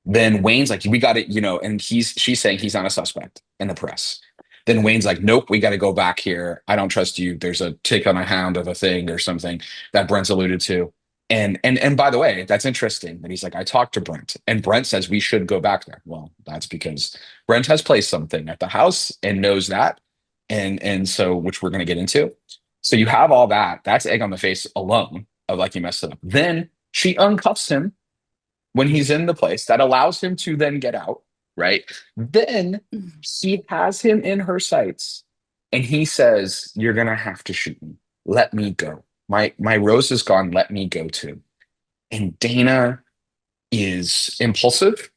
Then Wayne's like, we got it, and she's saying he's not a suspect in the press. Then Wayne's like, nope, we got to go back here. I don't trust you. There's a tick on a hound of a thing or something that Brent's alluded to. And by the way, that's interesting that he's like, I talked to Brent, and Brent says we should go back there. Well, that's because Brent has placed something at the house and knows that, and so which we're going to get into. So you have all that. That's egg on the face alone of like, you messed it up. Then she uncuffs him when he's in the place. That allows him to then get out, right? Then she has him in her sights, and he says, "You're gonna have to shoot me. Let me go. My Rose is gone. Let me go too." And Dana is impulsive.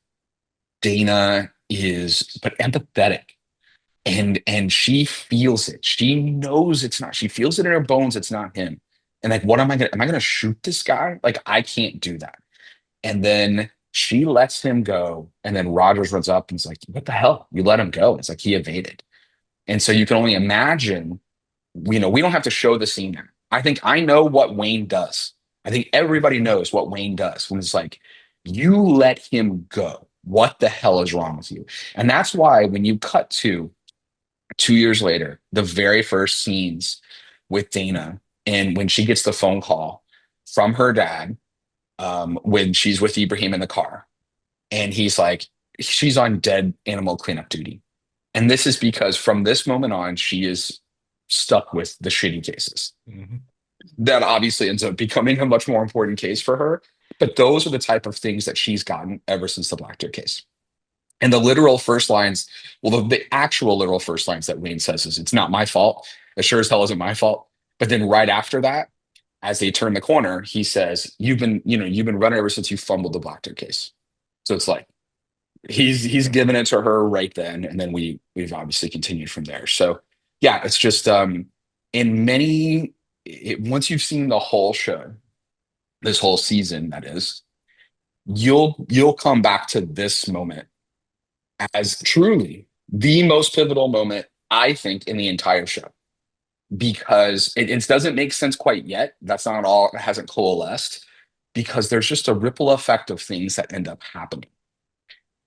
Dana is but empathetic. And she feels it. She knows it's not. She feels it in her bones. It's not him. And like, what am I gonna shoot this guy? Like, I can't do that. And then she lets him go. And then Rogers runs up and is like, what the hell? You let him go. It's like he evaded. And so you can only imagine, we don't have to show the scene now. I think I know what Wayne does. I think everybody knows what Wayne does when it's like, you let him go. What the hell is wrong with you? And that's why when you cut to 2 years later, the very first scenes with Dana, and when she gets the phone call from her dad, when she's with Ibrahim in the car, and he's like, she's on dead animal cleanup duty. And this is because from this moment on, she is stuck with the shitty cases. Mm-hmm. That obviously ends up becoming a much more important case for her. But those are the type of things that she's gotten ever since the Blackdeer case. And the literal first lines, well, the actual literal first lines that Wayne says is, "It's not my fault. It sure as hell isn't my fault." But then right after that, as they turn the corner, he says, you've been running ever since you fumbled the Blackdeer case. So it's like, he's given it to her right then. And then we've obviously continued from there. So yeah, it's just, once you've seen the whole show, this whole season, that is, you'll come back to this moment as truly the most pivotal moment, I think, in the entire show, because it doesn't make sense quite yet. That's not all. It hasn't coalesced, because there's just a ripple effect of things that end up happening.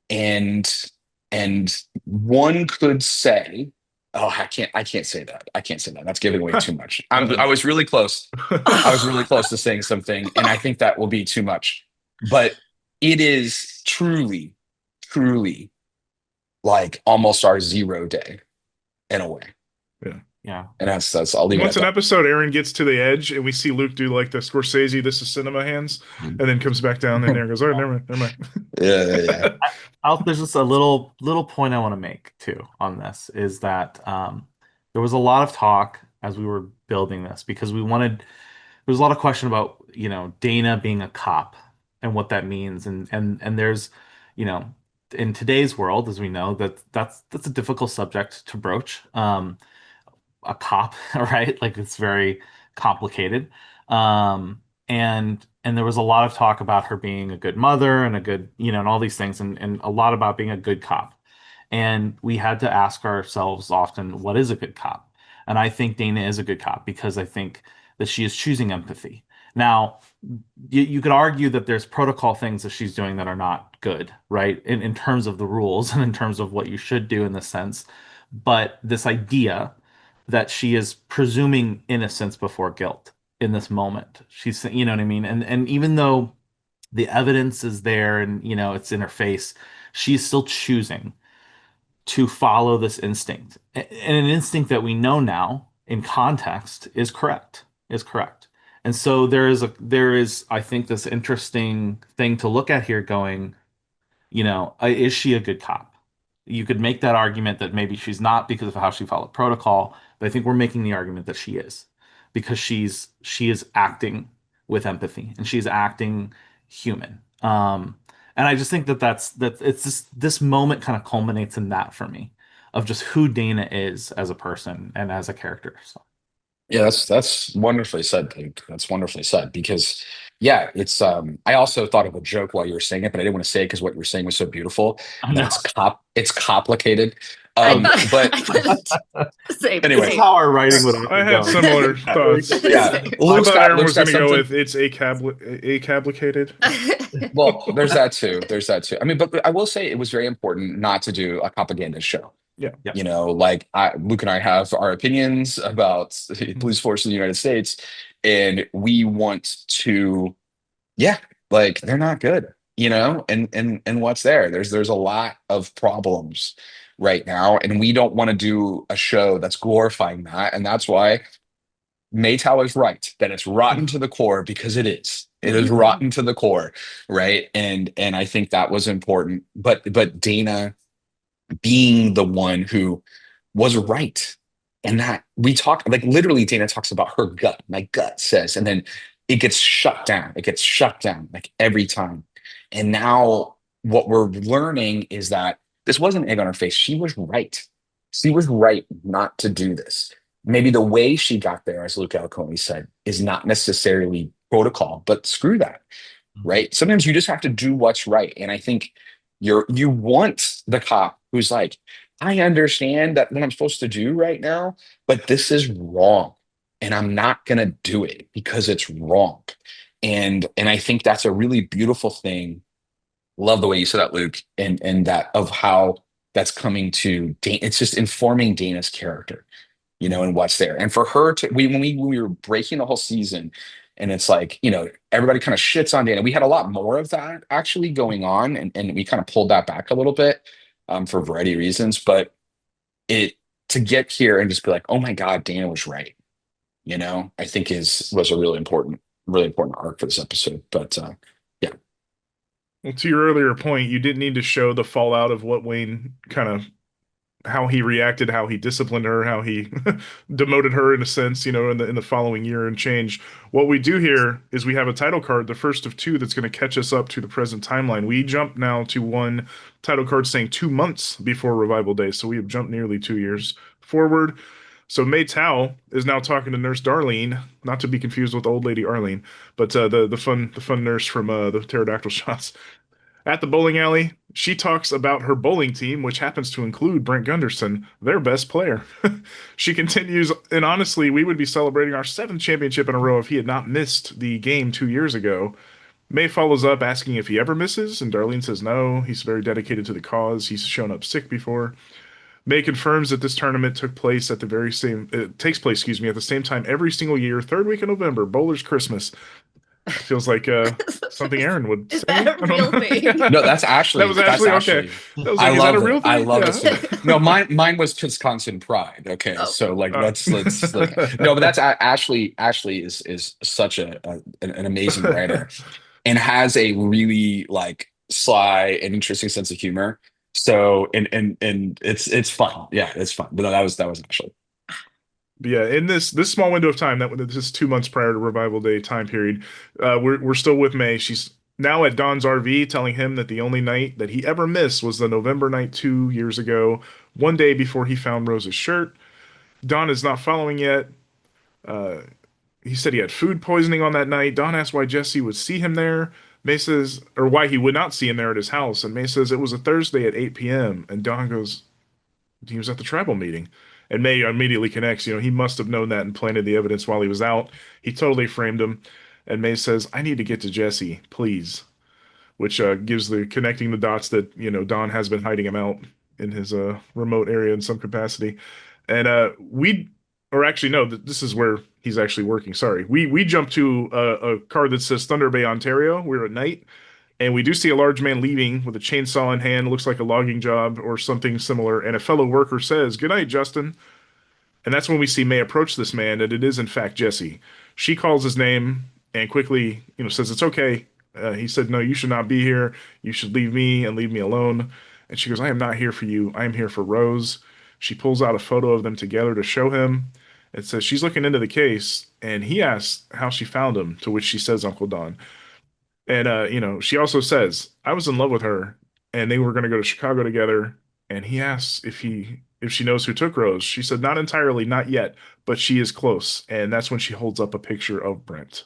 And one could say, oh, I can't say that. I can't say that. That's giving away too much. I was really close. I was really close to saying something, and I think that will be too much. But it is truly, truly like almost our 0 day in a way. Yeah. And that's I'll leave Once it an at that. episode, Aaron gets to the edge, and we see Luke do like the Scorsese, this is cinema hands, and then comes back down, and Aaron goes, all right, never mind. Yeah. There's just a little point I want to make too on this, is that there was a lot of talk as we were building this, because there was a lot of question about Dana being a cop and what that means, and there's in today's world, as we know, that's a difficult subject to broach. A cop, right? Like, it's very complicated. And there was a lot of talk about her being a good mother and a good, and all these things, and a lot about being a good cop. And we had to ask ourselves often, what is a good cop? And I think Dana is a good cop, because I think that she is choosing empathy. Now, you could argue that there's protocol things that she's doing that are not good, right? In terms of the rules and in terms of what you should do in this sense. But this idea that she is presuming innocence before guilt in this moment. She's, you know what I mean? And even though the evidence is there and, it's in her face, she's still choosing to follow this instinct. And an instinct that we know now in context is correct. And so there is, I think, this interesting thing to look at here going, is she a good cop? You could make that argument that maybe she's not because of how she followed protocol, but I think we're making the argument that she is, because she is acting with empathy and she's acting human. And I just think that it's this moment kind of culminates in that for me, of just who Dana is as a person and as a character. So. Yeah, that's wonderfully said, Pete. That's wonderfully said, because yeah, it's I also thought of a joke while you were saying it, but I didn't want to say it because what you were saying was so beautiful. It's complicated. But anyway, this is how our writing would. I had similar thoughts. Yeah, I thought Aaron was going to go with it's acablicated. Well, there's that too. I mean, but I will say it was very important not to do a propaganda show. Yeah. Like Luke and I have our opinions about the police force in the United States, and we want to Yeah, like they're not good, and what's there? There's a lot of problems right now, and we don't want to do a show that's glorifying that, and that's why May Tao is right that it's rotten to the core because it is. It is rotten to the core, right? And I think that was important. But Dana being the one who was right. And that we talk like literally Dana talks about her gut. My gut says, and then it gets shut down. It gets shut down like every time. And now what we're learning is that this wasn't egg on her face. She was right. She was right not to do this. Maybe the way she got there, as Luke Alcone said, is not necessarily protocol, but screw that, right? Sometimes you just have to do what's right. And I think you want the cop who's like, I understand that what I'm supposed to do right now, but this is wrong. And I'm not gonna do it because it's wrong. And I think that's a really beautiful thing. Love the way you said that, Luke, and that of how that's coming to Dana. It's just informing Dana's character, and what's there. And for her to when we were breaking the whole season, and it's like, everybody kind of shits on Dana. We had a lot more of that actually going on, and we kind of pulled that back a little bit for a variety of reasons. But it to get here and just be like, oh my God, Dana was right, I think was a really important arc for this episode. But yeah. Well, to your earlier point, you didn't need to show the fallout of what Wayne kind of how he reacted, how he disciplined her, how he demoted her in a sense, in the following year and change. What we do here is we have a title card, the first of two that's going to catch us up to the present timeline. We jump now to one title card saying 2 months before Revival Day, so we have jumped nearly 2 years forward. So May Tao is now talking to Nurse Darlene, not to be confused with old lady Arlene, but the fun nurse from the pterodactyl shots. At the bowling alley, she talks about her bowling team, which happens to include Brent Gunderson, their best player. She continues, and honestly, we would be celebrating our seventh championship in a row if he had not missed the game 2 years ago. May follows up asking if he ever misses, and Darlene says no, he's very dedicated to the cause. He's shown up sick before. May confirms that this tournament takes place, excuse me, at the same time every single year, third week of November, Bowler's Christmas. Feels like something Aaron would Is say. that a real thing? No, that's That was that's Ashley. Ashley. Okay, that was I like, is that a love real it. I thing? love Yeah. it. So, no, mine was Wisconsin Pride. Okay, Oh. so like Uh, let's like no, but that's Ashley. Ashley is such an amazing writer and has a really like sly and interesting sense of humor. So and it's fun. Yeah, it's fun. But no, that was Ashley. But yeah, in this small window of time, that this is 2 months prior to Revival Day time period, we're still with May. She's now at Don's RV, telling him that the only night that he ever missed was the November night 2 years ago, one day before he found Rose's shirt. Don is not following yet. Uh, he said he had food poisoning on that night. Don asks why Jesse would see him there. May says, or why he would not see him there at his house. And May says it was a Thursday at 8 p.m. And Don goes, he was at the tribal meeting. And May immediately connects, he must have known that and planted the evidence while he was out. He totally framed him. And May says, I need to get to Jesse, please. Which gives the connecting the dots that, Don has been hiding him out in his remote area in some capacity. And or actually, no, this is where he's actually working. Sorry. We jump to a car that says Thunder Bay, Ontario. We're at night. And we do see a large man leaving with a chainsaw in hand, looks like a logging job or something similar. And a fellow worker says, "Good night, Justin." And that's when we see May approach this man, and it is in fact Jesse. She calls his name and quickly, says it's okay. He said, "No, you should not be here. You should leave me and leave me alone." And she goes, "I am not here for you. I am here for Rose." She pulls out a photo of them together to show him. It says she's looking into the case, and he asks how she found him, to which she says Uncle Don. And she also says, I was in love with her and they were gonna go to Chicago together. And he asks if she knows who took Rose. She said, not entirely, not yet, but she is close. And that's when she holds up a picture of Brent.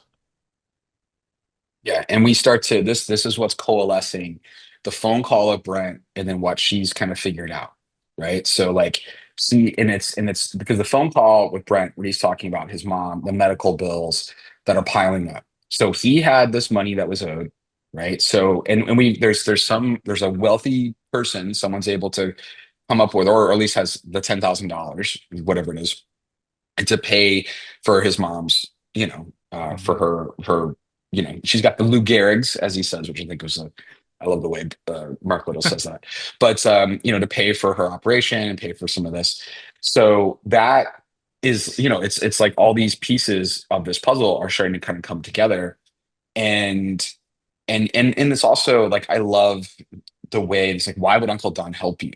Yeah, and we start to this is what's coalescing, the phone call of Brent and then what she's kind of figured out, right? So like see, and it's because the phone call with Brent when he's talking about his mom, the medical bills that are piling up. So he had this money that was owed, right? So and we there's a wealthy person, someone's able to come up with, or at least has the $10,000, whatever it is, to pay for his mom's, for her she's got the Lou Gehrig's, as he says, which I think was I love the way Mark Little says that. But to pay for her operation and pay for some of this. So that is, it's like all these pieces of this puzzle are starting to kind of come together. And and it's also like I love the way it's like, why would Uncle Don help you?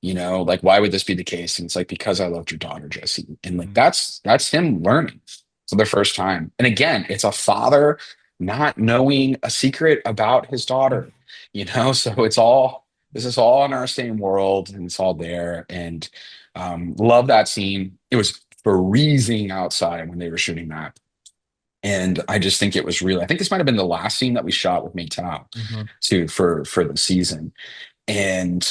Like why would this be the case? And it's like, because I loved your daughter, Jesse. And like that's him learning for the first time. And again, it's a father not knowing a secret about his daughter, so this is all in our same world and it's all there. And love that scene. It was freezing outside when they were shooting that. And I just think it was really, I think this might have been the last scene that we shot with May Tao too for the season. And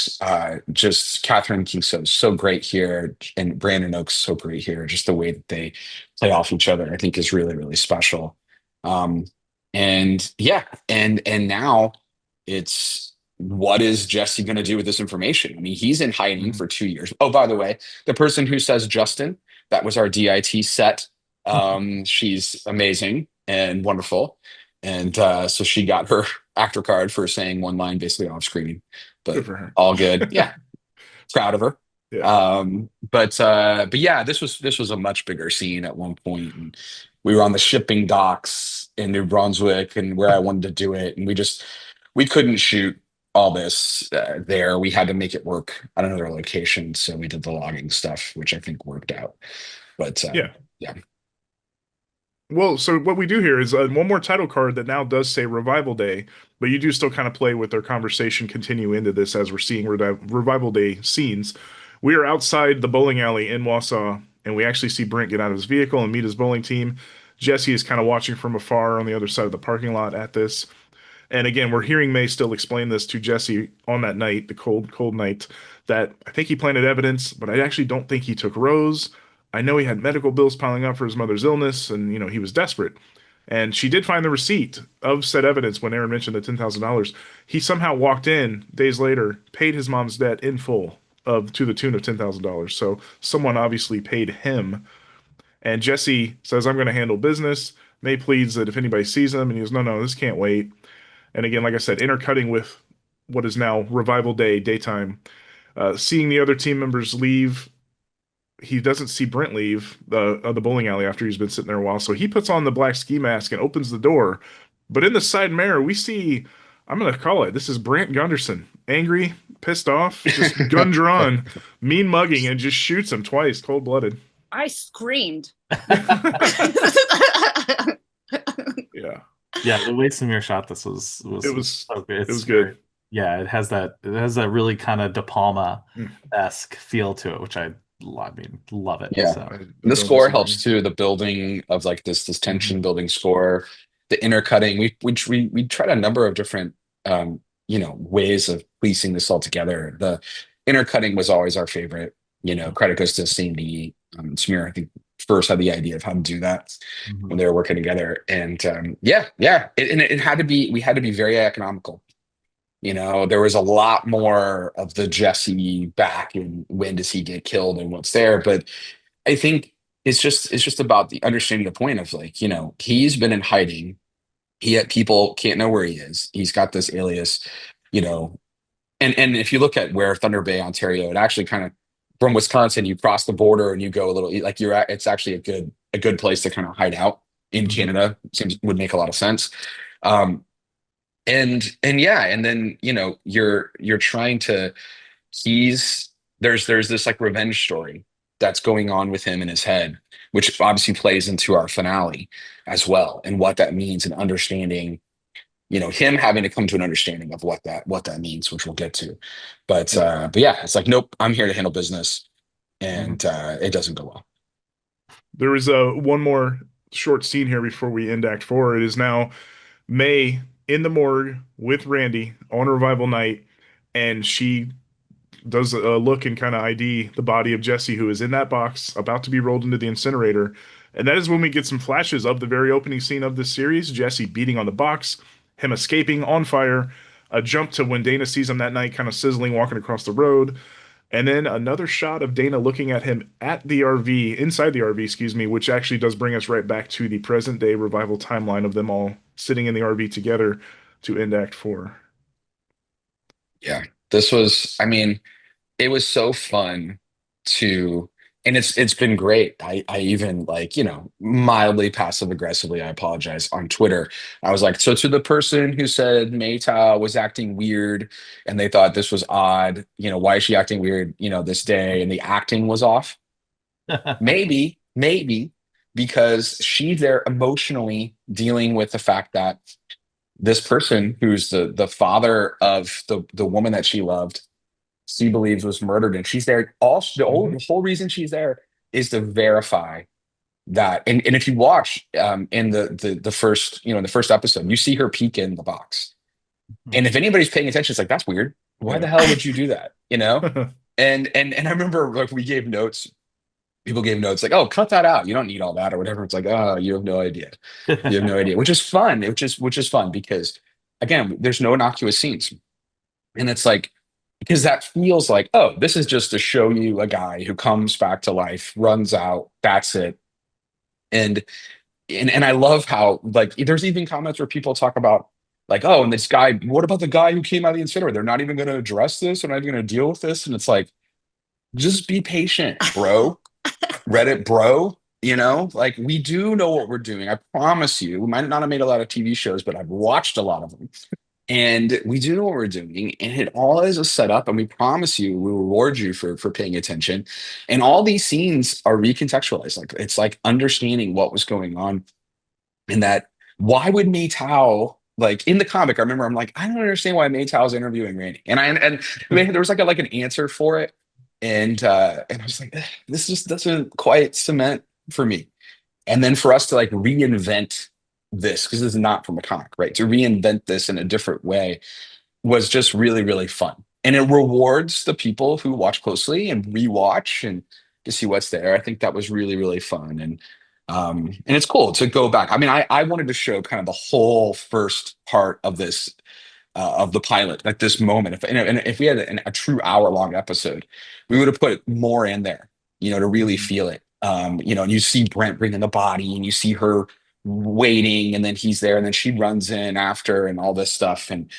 just Catherine King so great here, and Brandon Oakes so great here. Just the way that they play off each other, I think, is really, really special. And yeah, and now it's, what is Jesse going to do with this information? I mean, he's in hiding for 2 years. Oh, by the way, the person who says Justin, that was our DIT set. She's amazing and wonderful. And so she got her actor card for saying one line basically off screen, but Good for her. all good. Yeah. Proud of her. Yeah. But yeah, this was a much bigger scene at one point, and we were on the shipping docks in New Brunswick and where I wanted to do it, and we couldn't shoot all this there. We had to make it work at another location, so we did the logging stuff, which I think worked out. But Yeah. yeah. Well, so what we do here is one more title card that now does say Revival Day, but you do still kind of play with their conversation, continue into this as we're seeing Revival Day scenes. We are outside the bowling alley in Wausau, and we actually see Brent get out of his vehicle and meet his bowling team. Jesse is kind of watching from afar on the other side of the parking lot at this. And again, we're hearing May still explain this to Jesse on that night, the cold, cold night, that I think he planted evidence, but I actually don't think he took Rose. I know he had medical bills piling up for his mother's illness, and he was desperate. And she did find the receipt of said evidence when Aaron mentioned the $10,000. He somehow walked in days later, paid his mom's debt in full to the tune of $10,000. So someone obviously paid him. And Jesse says, "I'm going to handle business." May pleads that if anybody sees him, and he goes, "No, this can't wait." And again, like I said, intercutting with what is now Revival Day, daytime, seeing the other team members leave. He doesn't see Brent leave the bowling alley after he's been sitting there a while. So he puts on the black ski mask and opens the door. But in the side mirror, we see, I'm going to call it, this is Brant Gunderson. Angry, pissed off, just gun drawn, mean mugging, and just shoots him twice, cold blooded. I screamed. Yeah. Yeah, the way Samir shot this was so good. It was good. Yeah, it has that really kind of De Palma-esque feel to it, which I mean, love it. Yeah. So. The score helps too. The building of like this tension building score, the intercutting. We tried a number of different ways of piecing this all together. The intercutting was always our favorite. Credit goes to C&D. Samir, I think, first had the idea of how to do that when they were working together. And it had to be. We had to be very economical. There was a lot more of the Jesse back and when does he get killed and what's there. But I think it's just about the understanding the point of like, he's been in hiding. People can't know where he is. He's got this alias, and if you look at where Thunder Bay, Ontario, it actually kind of from Wisconsin, you cross the border and you go a little like it's actually a good place to kind of hide out in Canada. Would make a lot of sense. And then you're trying to there's this like revenge story that's going on with him in his head, which obviously plays into our finale as well, and what that means, and understanding him having to come to an understanding of what that means, which we'll get to. But yeah, it's like, nope, I'm here to handle business, and it doesn't go well. There is one more short scene here before we end Act 4. It is now May in the morgue with Randy on Revival Night, and she does a look and kind of ID the body of Jesse, who is in that box about to be rolled into the incinerator. And that is when we get some flashes of the very opening scene of this series, Jesse beating on the box, him escaping on fire, a jump to when Dana sees him that night kind of sizzling walking across the road. And then another shot of Dana looking at him at the RV, inside the RV, excuse me, which actually does bring us right back to the present day revival timeline of them all sitting in the RV together to end Act 4. Yeah, this was, I mean, it was so fun to, and it's been great. I even like, mildly passive aggressively, I apologize, on Twitter. I was like, so to the person who said May Tao was acting weird and they thought this was odd, why is she acting weird, this day, and the acting was off? Maybe because she's there emotionally dealing with the fact that this person who's the father of the woman that she loved, she believes was murdered, and she's there. Also, the whole reason she's there is to verify that. And if you watch in the first, in the first episode, you see her peek in the box. And if anybody's paying attention, it's like, that's weird. Why the hell would you do that? And I remember, like, we gave notes. People gave notes like, "Oh, cut that out. You don't need all that," or whatever. It's like, "Oh, you have no idea. You have no idea," which is fun. Which is fun because, again, there's no innocuous scenes, and it's like, because that feels like, oh, this is just to show you a guy who comes back to life, runs out, that's it. And I love how, like, there's even comments where people talk about, like, oh, and this guy, what about the guy who came out of the incinerator? They're not even going to address this. They're not even going to deal with this. And it's like, just be patient, bro. Reddit, bro. Like, we do know what we're doing. I promise you. We might not have made a lot of TV shows, but I've watched a lot of them. And we do know what we're doing. And it all is a setup. And we promise you, we reward you for paying attention. And all these scenes are recontextualized. Like, it's like understanding what was going on. And that, why would May Tao, like, in the comic, I remember I'm like, I don't understand why May Tao's interviewing Randy. And there was like an answer for it. And I was like, this just doesn't quite cement for me. And then for us to, like, reinvent this, because this is not from a comic, right? To reinvent this in a different way was just really, really fun. And it rewards the people who watch closely and rewatch and to see what's there. I think that was really, really fun. And it's cool to go back. I mean, I wanted to show kind of the whole first part of this of the pilot, like this moment. If we had a true hour-long episode, we would have put more in there, to really feel it. And you see Brent bringing the body, and you see her waiting, and then he's there, and then she runs in after, and all this stuff, and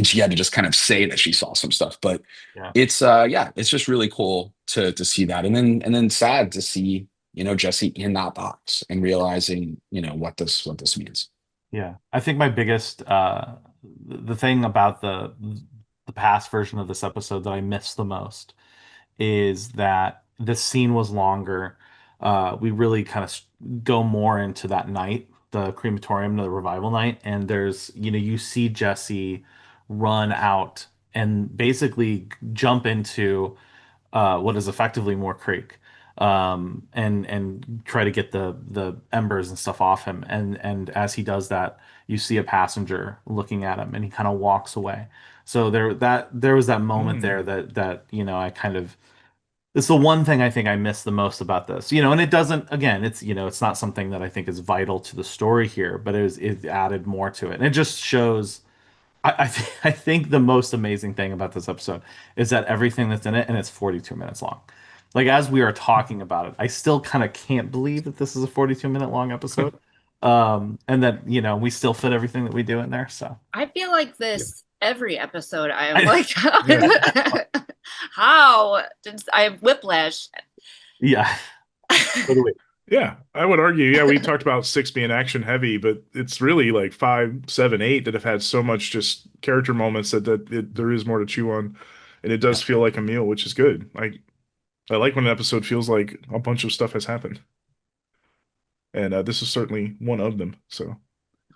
she had to just kind of say that she saw some stuff. But Yeah. it's just really cool to see that, and then sad to see Jesse in that box and realizing what this means. Yeah, I think my biggest the thing about the past version of this episode that I missed the most is that this scene was longer. We really kind of go more into that night, the crematorium, the revival night, and there's, you see Jesse run out and basically jump into what is effectively Moore Creek, and try to get the embers and stuff off him. And as he does that, you see a passenger looking at him, and he kind of walks away. So there was that moment there that I kind of, it's the one thing I think I miss the most about this, and it doesn't, again, it's not something that I think is vital to the story here, but it added more to it, and it just shows. I think the most amazing thing about this episode is that everything that's in it, and it's 42 minutes long. Like, as we are talking about it, I still kind of can't believe that this is a 42-minute long episode. And that, we still fit everything that we do in there. So I feel like this every episode. I'm like, how did I have whiplash? yeah. Yeah, I would argue. Yeah, we talked about 6 being action heavy, but it's really like 5, 7, 8 that have had so much just character moments that there is more to chew on, and it does feel like a meal, which is good. I like when an episode feels like a bunch of stuff has happened, and this is certainly one of them. So,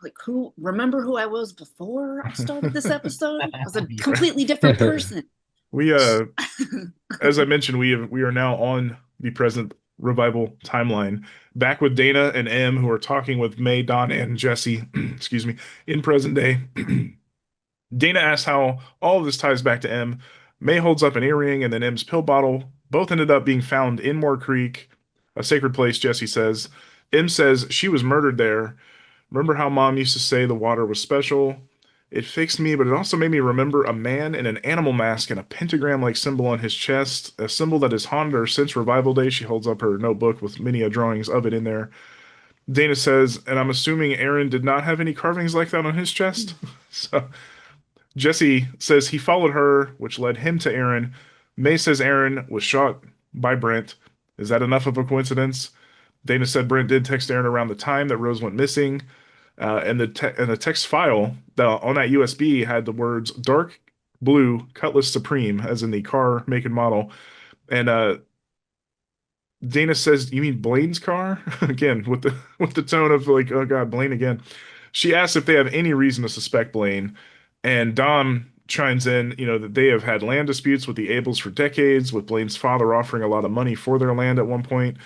Like, remember who I was before I started this episode? I was a completely different person. we as I mentioned, we are now on the present revival timeline, back with Dana and Em, who are talking with May, Don, and Jesse, excuse me, in present day. Dana asks how all of this ties back to Em. May holds up an earring and then Em's pill bottle. Both ended up being found in Moore Creek, a sacred place, Jesse says. Em says she was murdered there. Remember how Mom used to say the water was special? It fixed me, but it also made me remember a man in an animal mask and a pentagram-like symbol on his chest, a symbol that has haunted her since Revival Day. She holds up her notebook with many drawings of it in there. Dana says, and I'm assuming Aaron did not have any carvings like that on his chest. So Jesse says he followed her, which led him to Aaron. May says Aaron was shot by Brent. Is that enough of a coincidence? Dana said Brent did text Aaron around the time that Rose went missing. And the text file that on that USB had the words "dark blue Cutlass Supreme," as in the car make and model. And Dana says, "You mean Blaine's car?" Again, with the tone of like, "Oh God, Blaine again." She asks if they have any reason to suspect Blaine, and Dom chimes in, that they have had land disputes with the Abels for decades, with Blaine's father offering a lot of money for their land at one point.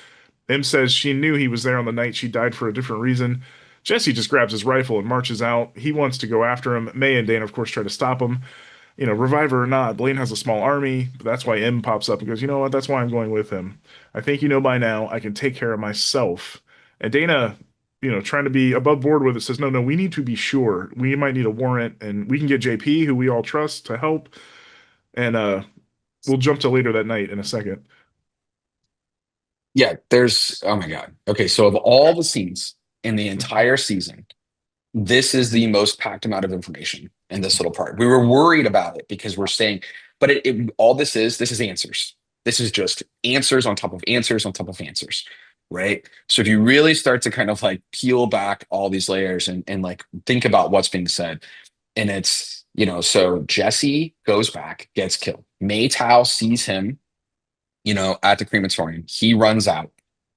Em says she knew he was there on the night she died for a different reason. Jesse just grabs his rifle and marches out. He wants to go after him. May and Dana, of course, try to stop him. Reviver or not, Blaine has a small army. But that's why M pops up and goes, "You know what? That's why I'm going with him. I think you know by now I can take care of myself." And Dana, trying to be above board with it, says, "No, no, we need to be sure. We might need a warrant, and we can get JP, who we all trust, to help." And we'll jump to later that night in a second. Yeah, oh my God. Okay, so of all the scenes in the entire season, this is the most packed amount of information in this little part. We were worried about it because we're saying, but all this is answers. This is just answers on top of answers on top of answers, right? So if you really start to kind of like peel back all these layers and like think about what's being said, and it's, so Jesse goes back, gets killed. May Tao sees him, at the crematorium. He runs out,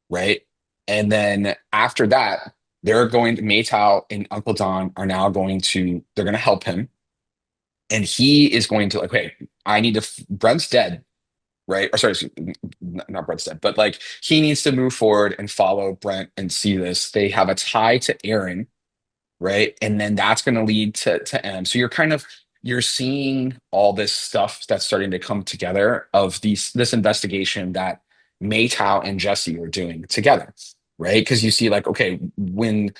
right? And then after that, May Tao and Uncle Don are now they're going to help him. And he is going to like, hey, Brent's dead, right? Or sorry, not Brent's dead, but like he needs to move forward and follow Brent and see this. They have a tie to Aaron, right? And then that's going to lead to M. So you're seeing all this stuff that's starting to come together of this investigation that May Tao and Jesse are doing together, right? Because you see like, okay, when,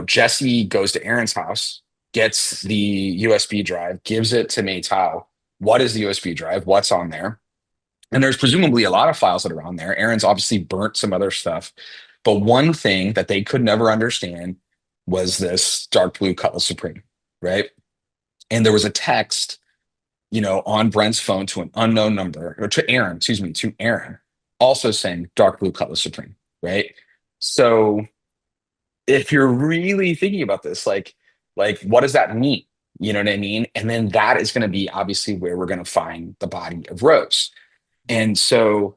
Jesse goes to Aaron's house, gets the USB drive, gives it to May Tao. What is the USB drive? What's on there? And there's presumably a lot of files that are on there. Aaron's obviously burnt some other stuff. But one thing that they could never understand was this dark blue Cutlass Supreme, right? And there was a text, on Brent's phone to an unknown number, or to Aaron, also saying dark blue Cutlass Supreme, right? So if you're really thinking about this, like what does that mean? You know what I mean? And then that is going to be obviously where we're going to find the body of Rose. And so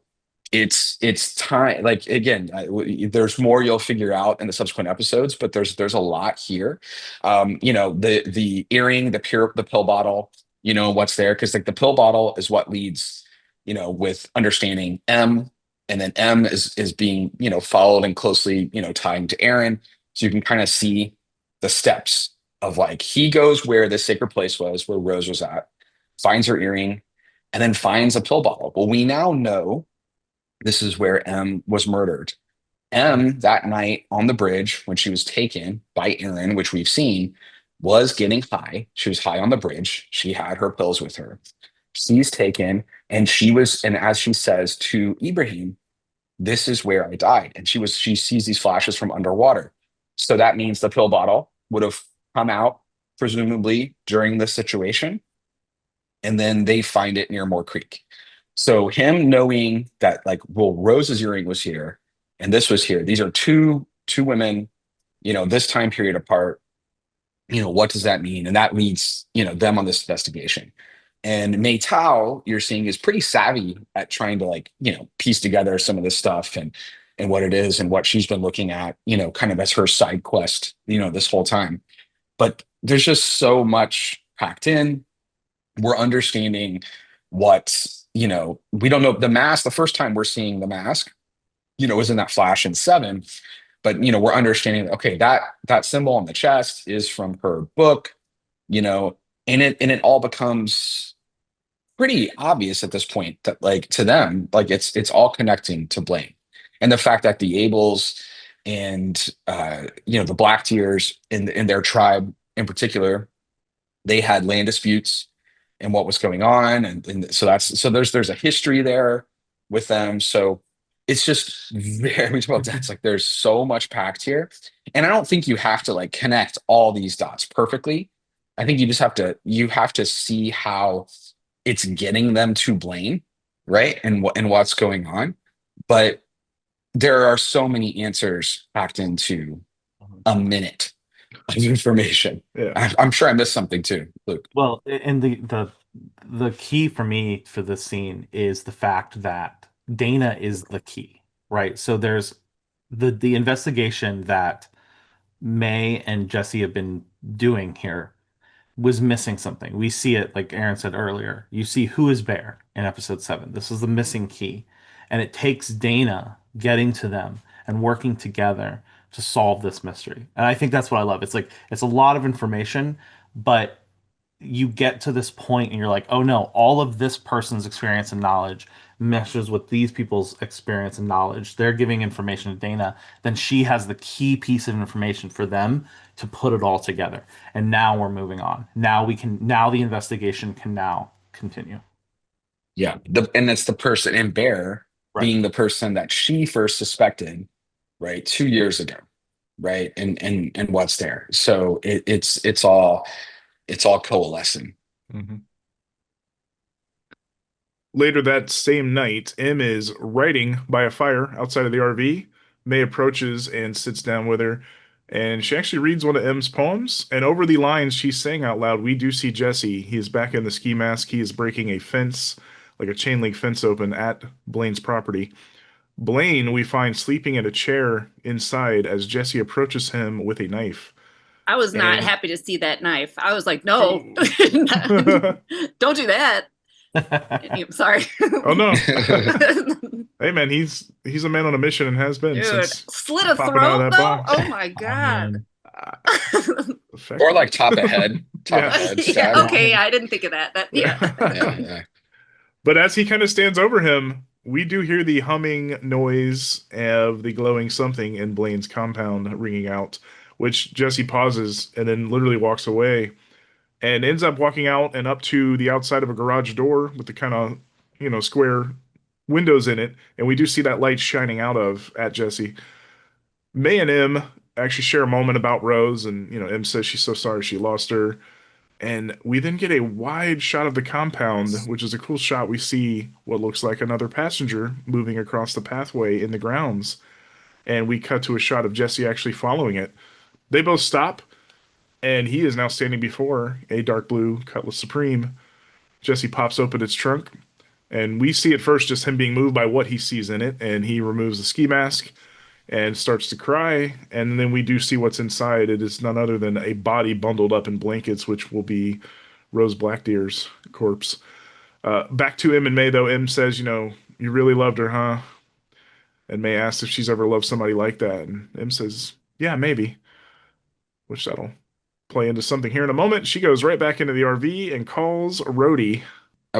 it's time, like again, there's more you'll figure out in the subsequent episodes, but there's a lot here. The earring, the pill bottle, what's there, because like the pill bottle is what leads, with understanding M, and then M is being followed and closely tying to Aaron, so you can kind of see the steps of like he goes where the sacred place was, where Rose was at, finds her earring, and then finds a pill bottle. Well, we now know this is where M was murdered. M, that night on the bridge when she was taken by Aaron, which we've seen, was getting high. She was high on the bridge. She had her pills with her. She's taken, and as she says to Ibrahim, "This is where I died." And she sees these flashes from underwater. So that means the pill bottle would have come out, presumably during this situation. And then they find it near Moore Creek. So him knowing that, like, well, Rose's earring was here and this was here. These are two women, this time period apart. What does that mean? And that leads, them on this investigation. And May Tao, you're seeing, is pretty savvy at trying to like, piece together some of this stuff and what it is and what she's been looking at, kind of as her side quest, this whole time. But there's just so much packed in. We're understanding what, we don't know the mask. The first time we're seeing the mask, was in that flash in 7. But, we're understanding, okay, that symbol on the chest is from her book, and it all becomes pretty obvious at this point that, like, to them, like it's all connecting to Blaine. And the fact that the Abels and, the Blackdeers in their tribe in particular, they had land disputes and what was going on, and so there's a history there with them. So it's just very much about that's like there's so much packed here, and I don't think you have to like connect all these dots perfectly. I think you have to see how it's getting them to Blaine, right? And what's going on. But there are so many answers packed into a minute of information. Yeah. I'm sure I missed something too, Luke. Well, and the key for me for this scene is the fact that Dana is the key, right? So there's the investigation that May and Jesse have been doing here was missing something. We see it, like Aaron said earlier. You see who is Bear in episode 7. This is the missing key. And it takes Dana getting to them and working together to solve this mystery. And I think that's what I love. It's like it's a lot of information, but you get to this point and you're like, oh no, all of this person's experience and knowledge meshes with these people's experience and knowledge. They're giving information to Dana. Then she has the key piece of information for them to put it all together. And now we're moving on. Now the investigation can now continue. Yeah. And that's the person, and Bear Right. being the person that she first suspected, right, 2 years ago. Right. And what's there. So it's all coalescing. Mm-hmm. Later that same night, M is writing by a fire outside of the RV. May approaches and sits down with her, and she actually reads one of M's poems. And over the lines she's saying out loud, we do see Jesse. He is back in the ski mask. He is breaking a fence, like a chain link fence open at Blaine's property. Blaine, we find sleeping in a chair inside as Jesse approaches him with a knife. I was not And- happy to see that knife. I was like, no, don't do that. I'm sorry. Oh no. Hey man, he's a man on a mission and has been Dude, since slit a popping out of throat that though? box. Oh my God. effective. Or like top of head. Yeah. Head Yeah, stab. okay, I didn't think of that. Yeah. Yeah. But as he kind of stands over him, we do hear the humming noise of the glowing something in Blaine's compound ringing out, which Jesse pauses and then literally walks away and ends up walking out and up to the outside of a garage door with the kind of, square windows in it. And we do see that light shining out of at Jesse. May and M actually share a moment about Rose, and, M says she's so sorry she lost her. And we then get a wide shot of the compound, which is a cool shot. We see what looks like another passenger moving across the pathway in the grounds. And we cut to a shot of Jesse actually following it. They both stop, and he is now standing before a dark blue Cutlass Supreme. Jesse pops open its trunk, and we see at first just him being moved by what he sees in it, and he removes the ski mask and starts to cry. And then we do see what's inside. It is none other than a body bundled up in blankets, which will be Rose Blackdeer's corpse. Back to M and May, though. M says, you really loved her, huh? And May asks if she's ever loved somebody like that. And M says, yeah, maybe. Which that'll play into something here in a moment. She goes right back into the RV and calls Rhodey.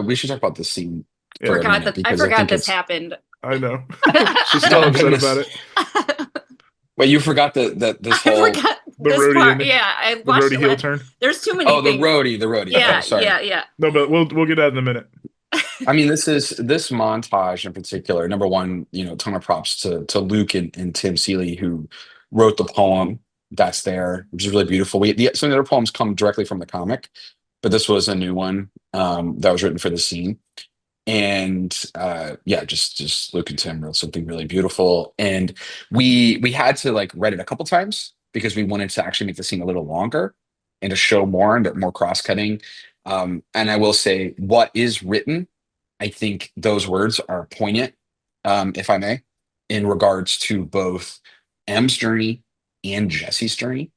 We should talk about this scene. Yeah. for a I minute, because forgot think this it's- happened. I know. She's still Oh, upset goodness. about it. Wait, you forgot this I whole forgot The this roadie part. ending. Yeah, I The watched Rhodey it. heel turn. There's too many the things. roadie. Yeah, Oh, sorry. yeah. No, but we'll get that in a minute. I mean, this montage in particular. Number one, ton of props to Luke and Tim Seeley, who wrote the poem that's there, which is really beautiful. Some of the other poems come directly from the comic, but this was a new one that was written for the scene. And just Luke and Tim wrote something really beautiful. And we had to like read it a couple times because we wanted to actually make the scene a little longer and to show more and more cross-cutting. And I will say, what is written, I think those words are poignant, if I may, in regards to both M's journey and Jesse's journey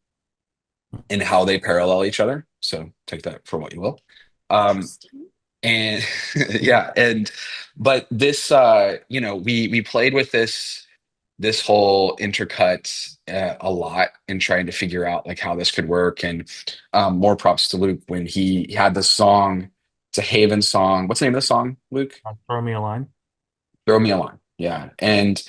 and how they parallel each other. So take that for what you will. And but this, we played with this whole intercut a lot in trying to figure out like how this could work. And more props to Luke when he had the song. It's a Haven song. What's the name of the song, Luke? Throw me a line. Throw Me a Line. Yeah. And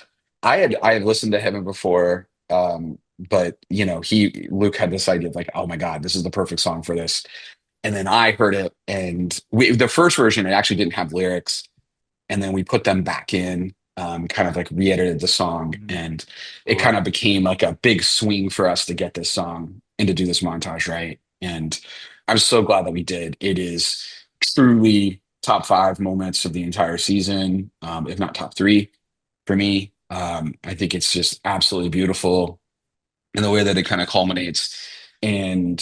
I had listened to Heaven before, but Luke had this idea of like, oh my God, this is the perfect song for this. And then I heard it, and the first version, it actually didn't have lyrics. And then we put them back in, kind of like re-edited the song, and it kind of became like a big swing for us to get this song and to do this montage right. And I'm so glad that we did. It is truly top 5 moments of the entire season, if not top 3 for me. I think it's just absolutely beautiful in the way that it kind of culminates. And,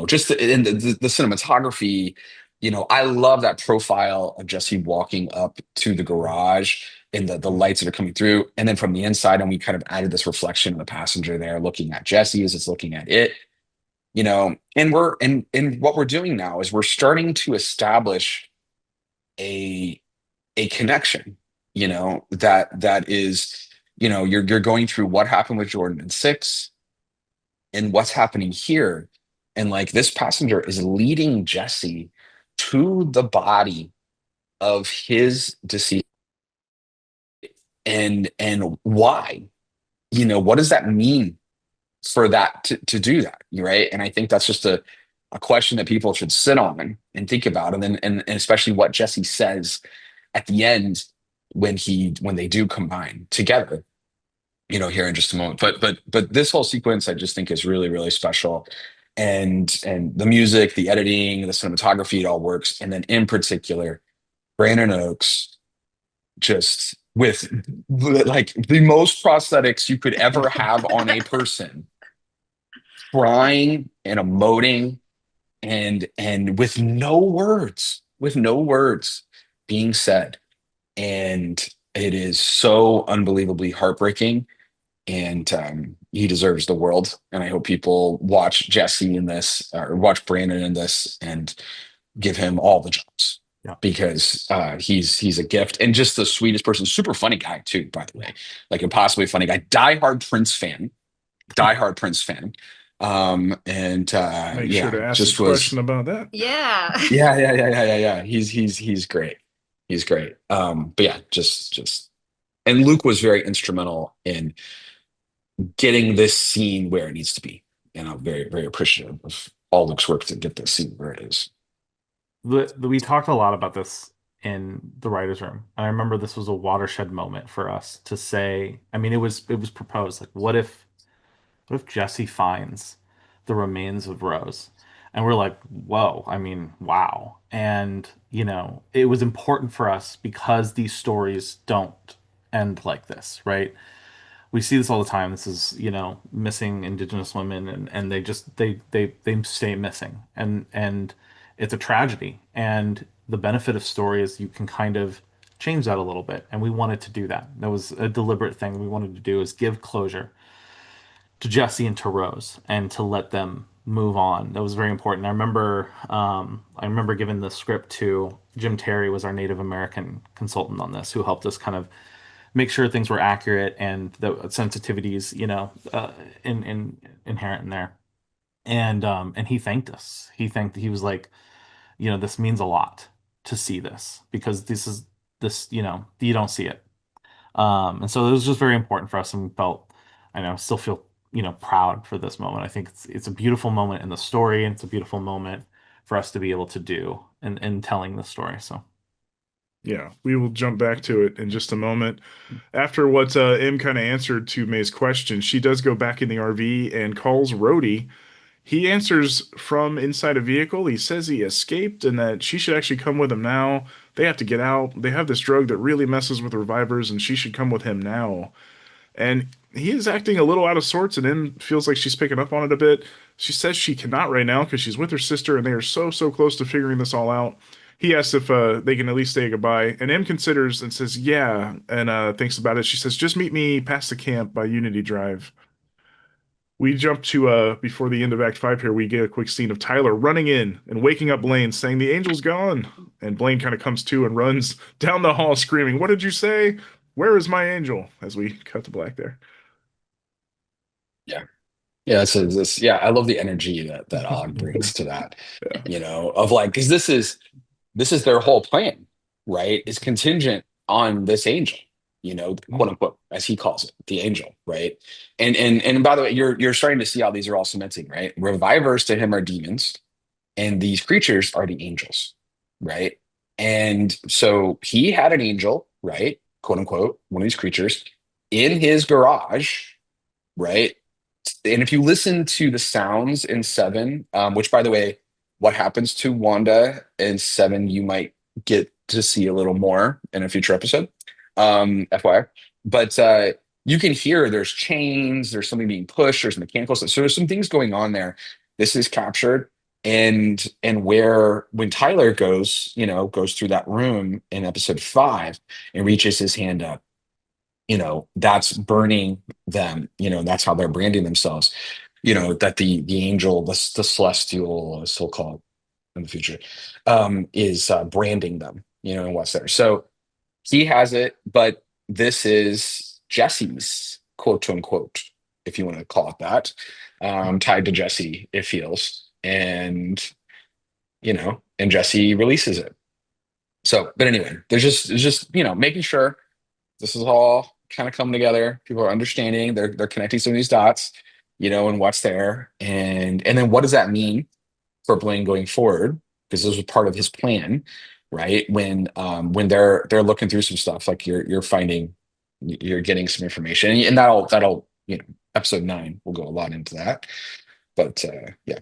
just the cinematography, I love that profile of Jesse walking up to the garage and the lights that are coming through. And then from the inside, and we kind of added this reflection of the passenger there looking at Jesse as it's looking at it, and and what we're doing now is we're starting to establish a connection, that is, you're going through what happened with Jordan in 6 and what's happening here. And like this passenger is leading Jesse to the body of his deceased. And why? What does that mean for that to do that? Right. And I think that's just a question that people should sit on and think about. And then and especially what Jesse says at the end when they do combine together, here in just a moment. But this whole sequence I just think is really, really special. And the music, the editing, the cinematography, it all works. And then in particular, Brandon Oaks, just with like the most prosthetics you could ever have on a person, crying and emoting and with no words being said. And it is so unbelievably heartbreaking. And he deserves the world. And I hope people watch Jesse in this, or watch Brandon in this, and give him all the jobs. Yeah. Because he's a gift, and just the sweetest person. Super funny guy too, by the way. Like impossibly funny guy. Diehard Prince fan. Make sure to ask just a question about that. Yeah. Yeah. He's great. He's great. But yeah, just and Luke was very instrumental in getting this scene where it needs to be. And I'm very, very appreciative of all Luke's work to get this scene where it is. We talked a lot about this in the writer's room. And I remember this was a watershed moment for us to say, I mean, it was proposed, like, what if Jesse finds the remains of Rose? And we're like, whoa, I mean, wow. And, it was important for us because these stories don't end like this, right? We see this all the time. This is, missing Indigenous women, and they stay missing. And it's a tragedy. And the benefit of story is you can kind of change that a little bit. And we wanted to do that. That was a deliberate thing we wanted to do, is give closure to Jesse and to Rose and to let them move on. That was very important. I remember giving the script to Jim Terry, was our Native American consultant on this, who helped us kind of make sure things were accurate and the sensitivities, inherent in there. And he thanked us. He was like, this means a lot to see this, because this, you don't see it. And so it was just very important for us, and we felt, still feel, proud for this moment. I think it's a beautiful moment in the story, and it's a beautiful moment for us to be able to do in telling the story. So Yeah, we will jump back to it in just a moment. After what M kind of answered to May's question, she does go back in the RV and calls Rhodey. He answers from inside a vehicle. He says he escaped and that she should actually come with him now. They have to get out. They have this drug that really messes with revivers, and she should come with him now. And he is acting a little out of sorts, and M feels like she's picking up on it a bit. She says she cannot right now because she's with her sister, and they are so close to figuring this all out. He asks if they can at least say goodbye, and M considers and says yeah, and thinks about it. She says, just meet me past the camp by Unity Drive. We jump to before the end of Act 5 here. We get a quick scene of Tyler running in and waking up Blaine, saying the angel's gone. And Blaine kind of comes to and runs down the hall screaming, what did you say? Where is my angel? As we cut to black there. Yeah, so I love the energy that Og brings to that, Yeah. of like, because this is their whole plan, right? Is contingent on this angel, quote unquote, as he calls it, the angel, right? And by the way, you're starting to see how these are all cementing, right? Revivers to him are demons, and these creatures are the angels, right? And so he had an angel, right? Quote unquote, one of these creatures in his garage, right? And if you listen to the sounds in Seven, which by the way, what happens to Wanda in Seven, you might get to see a little more in a future episode, FYI. But you can hear there's chains, there's something being pushed, there's mechanical stuff. So there's some things going on there. This is captured, and where when Tyler goes, goes through that room in episode 5 and reaches his hand up, that's burning them. That's how they're branding themselves. That the angel, the celestial, so called in the future, is branding them. And what's there. So he has it, but this is Jesse's, quote unquote, if you want to call it that, tied to Jesse. It feels, and Jesse releases it. So, but anyway, there's just making sure this is all kind of coming together. People are understanding. They're connecting some of these dots, and what's there, and then what does that mean for Blaine going forward? Because this was part of his plan, right? When they're looking through some stuff, like you're finding, you're getting some information, and that'll episode 9 will go a lot into that. But yeah,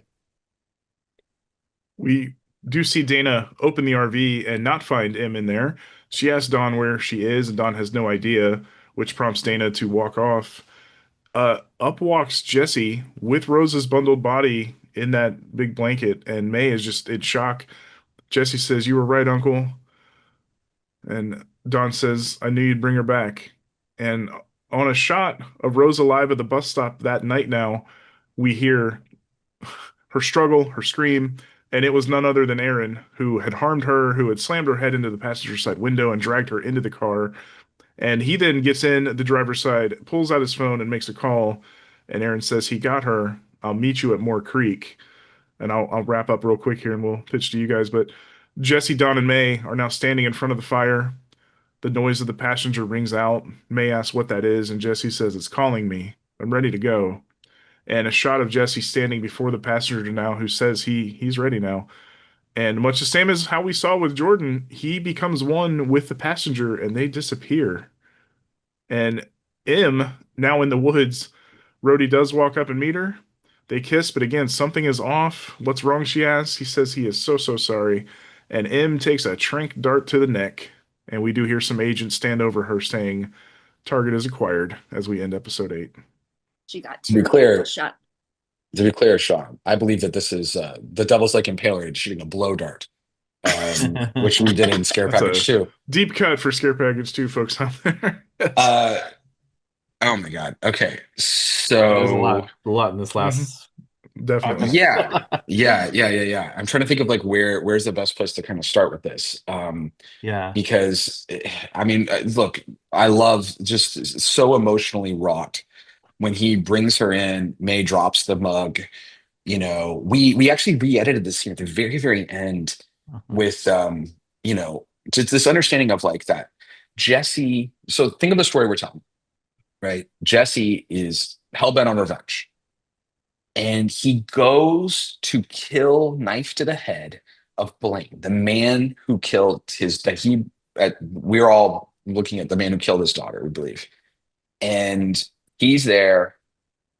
We do see Dana open the RV and not find M in there. She asks Dawn where she is, and Dawn has no idea, which prompts Dana to walk off. Up walks Jesse with Rose's bundled body in that big blanket, and May is just in shock. Jesse says, "You were right, Uncle." And Dawn says, "I knew you'd bring her back." And on a shot of Rose alive at the bus stop that night now, we hear her struggle, her scream, and it was none other than Aaron, who had harmed her, who had slammed her head into the passenger side window and dragged her into the car. And he then gets in the driver's side, pulls out his phone, and makes a call. And Aaron says, "He got her. I'll meet you at Moore Creek." And I'll wrap up real quick here and we'll pitch to you guys. But Jesse, Dawn, and May are now standing in front of the fire. The noise of the passenger rings out. May asks what that is, and Jesse says, "It's calling me. I'm ready to go." And a shot of Jesse standing before the passenger now, who says he's ready now. And much the same as how we saw with Jordan, he becomes one with the passenger and they disappear. And M, now in the woods, Rhodey does walk up and meet her. They kiss, but again, something is off. "What's wrong?" she asks. He says he is so sorry. And M takes a trank dart to the neck. And we do hear some agents stand over her saying, "Target is acquired," as we end episode 8. She got To be two clear, shot. Sean, I believe that this is the Devil's Lake Impaler shooting a blow dart, which we did in Scare That's Package 2. Deep cut for Scare Package 2, folks out there. Oh my God. Okay. There's a So lot in this last. Definitely. yeah. I'm trying to think of like where's the best place to kind of start with this. Yeah. Because I mean, look, I love just so emotionally wrought when he brings her in. May drops the mug. We actually re-edited this here at the very, very end with just this understanding of like that Jesse. So think of the story we're telling, right? Jesse is hell-bent on revenge. And he goes to kill, knife to the head of Blaine, the man who killed we're all looking at the man who killed his daughter, we believe. And he's there,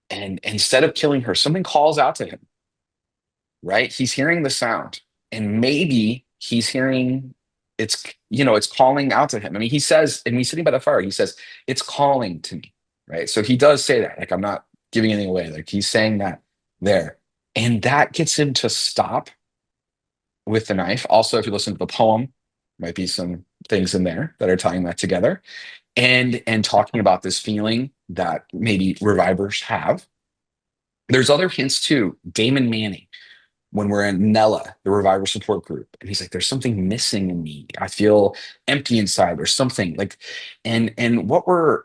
and instead of killing her, something calls out to him, right? He's hearing the sound, and maybe he's hearing it's calling out to him. I mean, he says, and he's sitting by the fire, he says, "It's calling to me," right? So he does say that, like, I'm not giving anything away. Like, he's saying that there. And that gets him to stop with the knife. Also, if you listen to the poem, might be some things in there that are tying that together. And talking about this feeling that maybe revivers have. There's other hints too. Damon Manning, when we're in Nella, the reviver support group, and he's like, "There's something missing in me. I feel empty inside," or something like. And what we're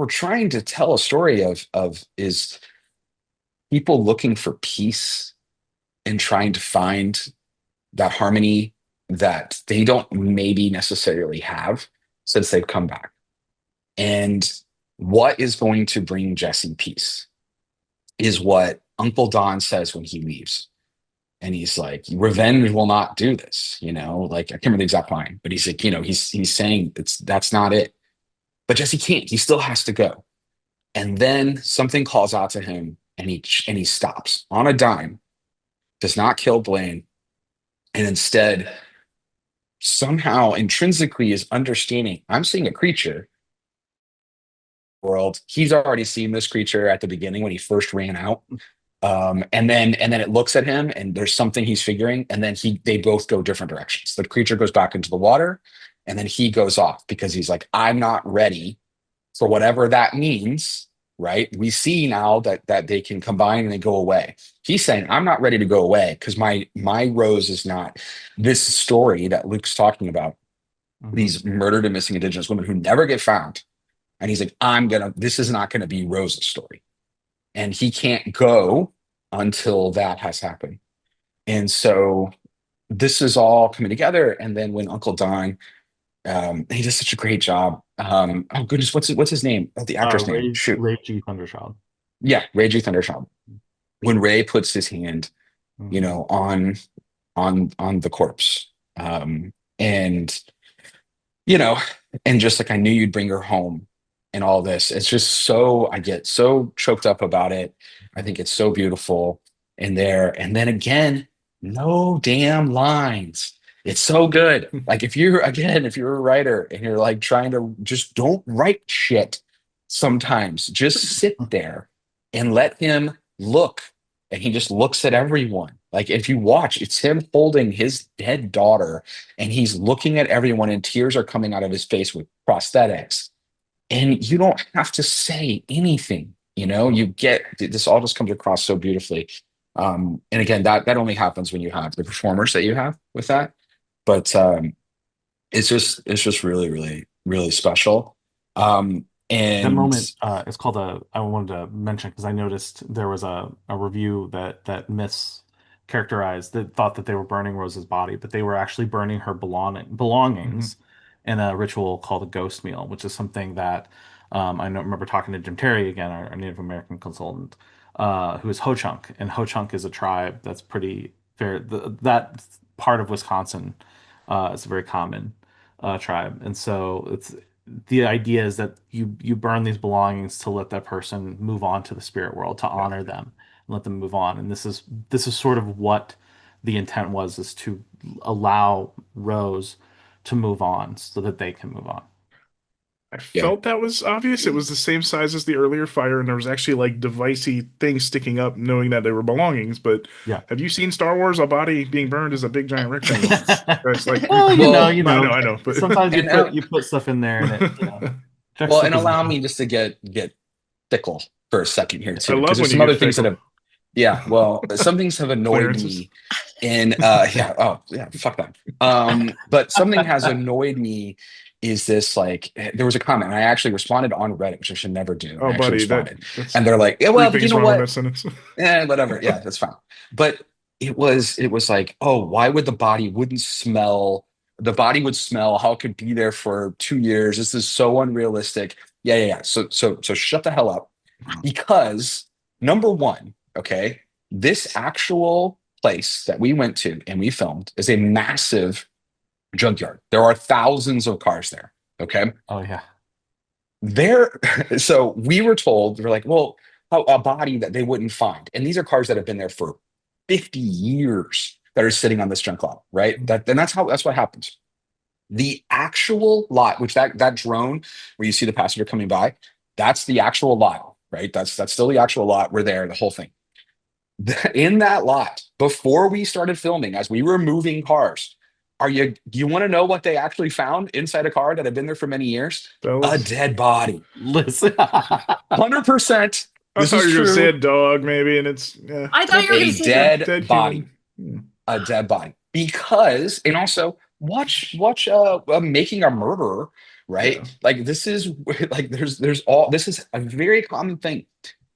trying to tell a story of is people looking for peace and trying to find that harmony that they don't maybe necessarily have since they've come back. And what is going to bring Jesse peace is what Uncle Don says when he leaves. And he's like, revenge will not do this, you know, like I can't remember the exact line, but he's like, you know, he's saying that's not it. But Jesse can't. He still has to go. And then something calls out to him, and he stops on a dime, does not kill Blaine, and instead somehow intrinsically is understanding, I'm seeing a creature world. He's already seen this creature at the beginning when he first ran out. And then it looks at him, and there's something he's figuring, and then they both go different directions. The creature goes back into the water, and then he goes off because he's like, I'm not ready for whatever that means, right? We see now that they can combine and they go away. He's saying, I'm not ready to go away because my Rose is not this story that Luke's talking about, these murdered and missing Indigenous women who never get found. And he's like, this is not gonna be Rose's story. And he can't go until that has happened. And so this is all coming together. And then when Uncle Don, he does such a great job. Oh goodness, what's his name? Oh, the actor's name. Shoot. Ray G. Thunderchild. Yeah, Ray G. Thunderchild. When Ray puts his hand, you know, on the corpse, and you know, and just like I knew you'd bring her home, and all this, it's just I get so choked up about it. I think it's so beautiful in there. And then again, no damn lines. It's so good. Like if you're a writer and you're like trying to just don't write shit sometimes, just sit there and let him look. And he just looks at everyone. Like if you watch, it's him holding his dead daughter, and he's looking at everyone, and tears are coming out of his face with prosthetics. And you don't have to say anything, you know, you get this all just comes across so beautifully. And again, that only happens when you have the performers that you have with that. But it's just really, really, really special. And that moment, it's called I wanted to mention because I noticed there was a review that mischaracterized, that thought that they were burning Rose's body, but they were actually burning her belongings in a ritual called a ghost meal, which is something that remember talking to Jim Terry again, our Native American consultant, who is Ho-Chunk, and Ho-Chunk is a tribe that's pretty fair. That part of Wisconsin is a very common tribe, and so the idea is that you burn these belongings to let that person move on to the spirit world, to honor them and let them move on. And this is sort of what the intent was, is to allow Rose to move on so that they can move on. I felt that was obvious. It was the same size as the earlier fire, and there was actually like devicey things sticking up, knowing that they were belongings. But have you seen Star Wars? A body being burned is a big giant rectangle. It's like, you know. I know. But sometimes you put stuff in there, and it, you know. Well, and allow me just to get fickle for a second here too, because there's some other things that have. Well, some things have annoyed me. And fuck that. But something has annoyed me. Is this like, there was a comment, and I actually responded on Reddit, which I should never do. Oh, buddy, and they're like, yeah, well, you know what? Whatever. Yeah, that's fine. But it was like, oh, why would the body wouldn't smell? The body would smell. How it could be there for 2 years? This is so unrealistic. Yeah. So shut the hell up. Because number one, okay, this actual place that we went to and we filmed is a massive junkyard. There are thousands of cars there. Okay. Oh yeah. So we were told, we're like, well, a body that they wouldn't find. And these are cars that have been there for 50 years that are sitting on this junk lot, right? That's what happens. The actual lot, which that drone where you see the passenger coming by, that's the actual lot, right? That's still the actual lot. We're there, the whole thing. In that lot, before we started filming, as we were moving cars, do you want to know what they actually found inside a car that had been there for many years? A dead body. Listen, 100%. I thought you were going to say a dog, maybe, and it's. Yeah. I thought you were going to say a dead body. A dead body. Because, and also watch Making a Murderer, right? Yeah. Like this is like this is a very common thing,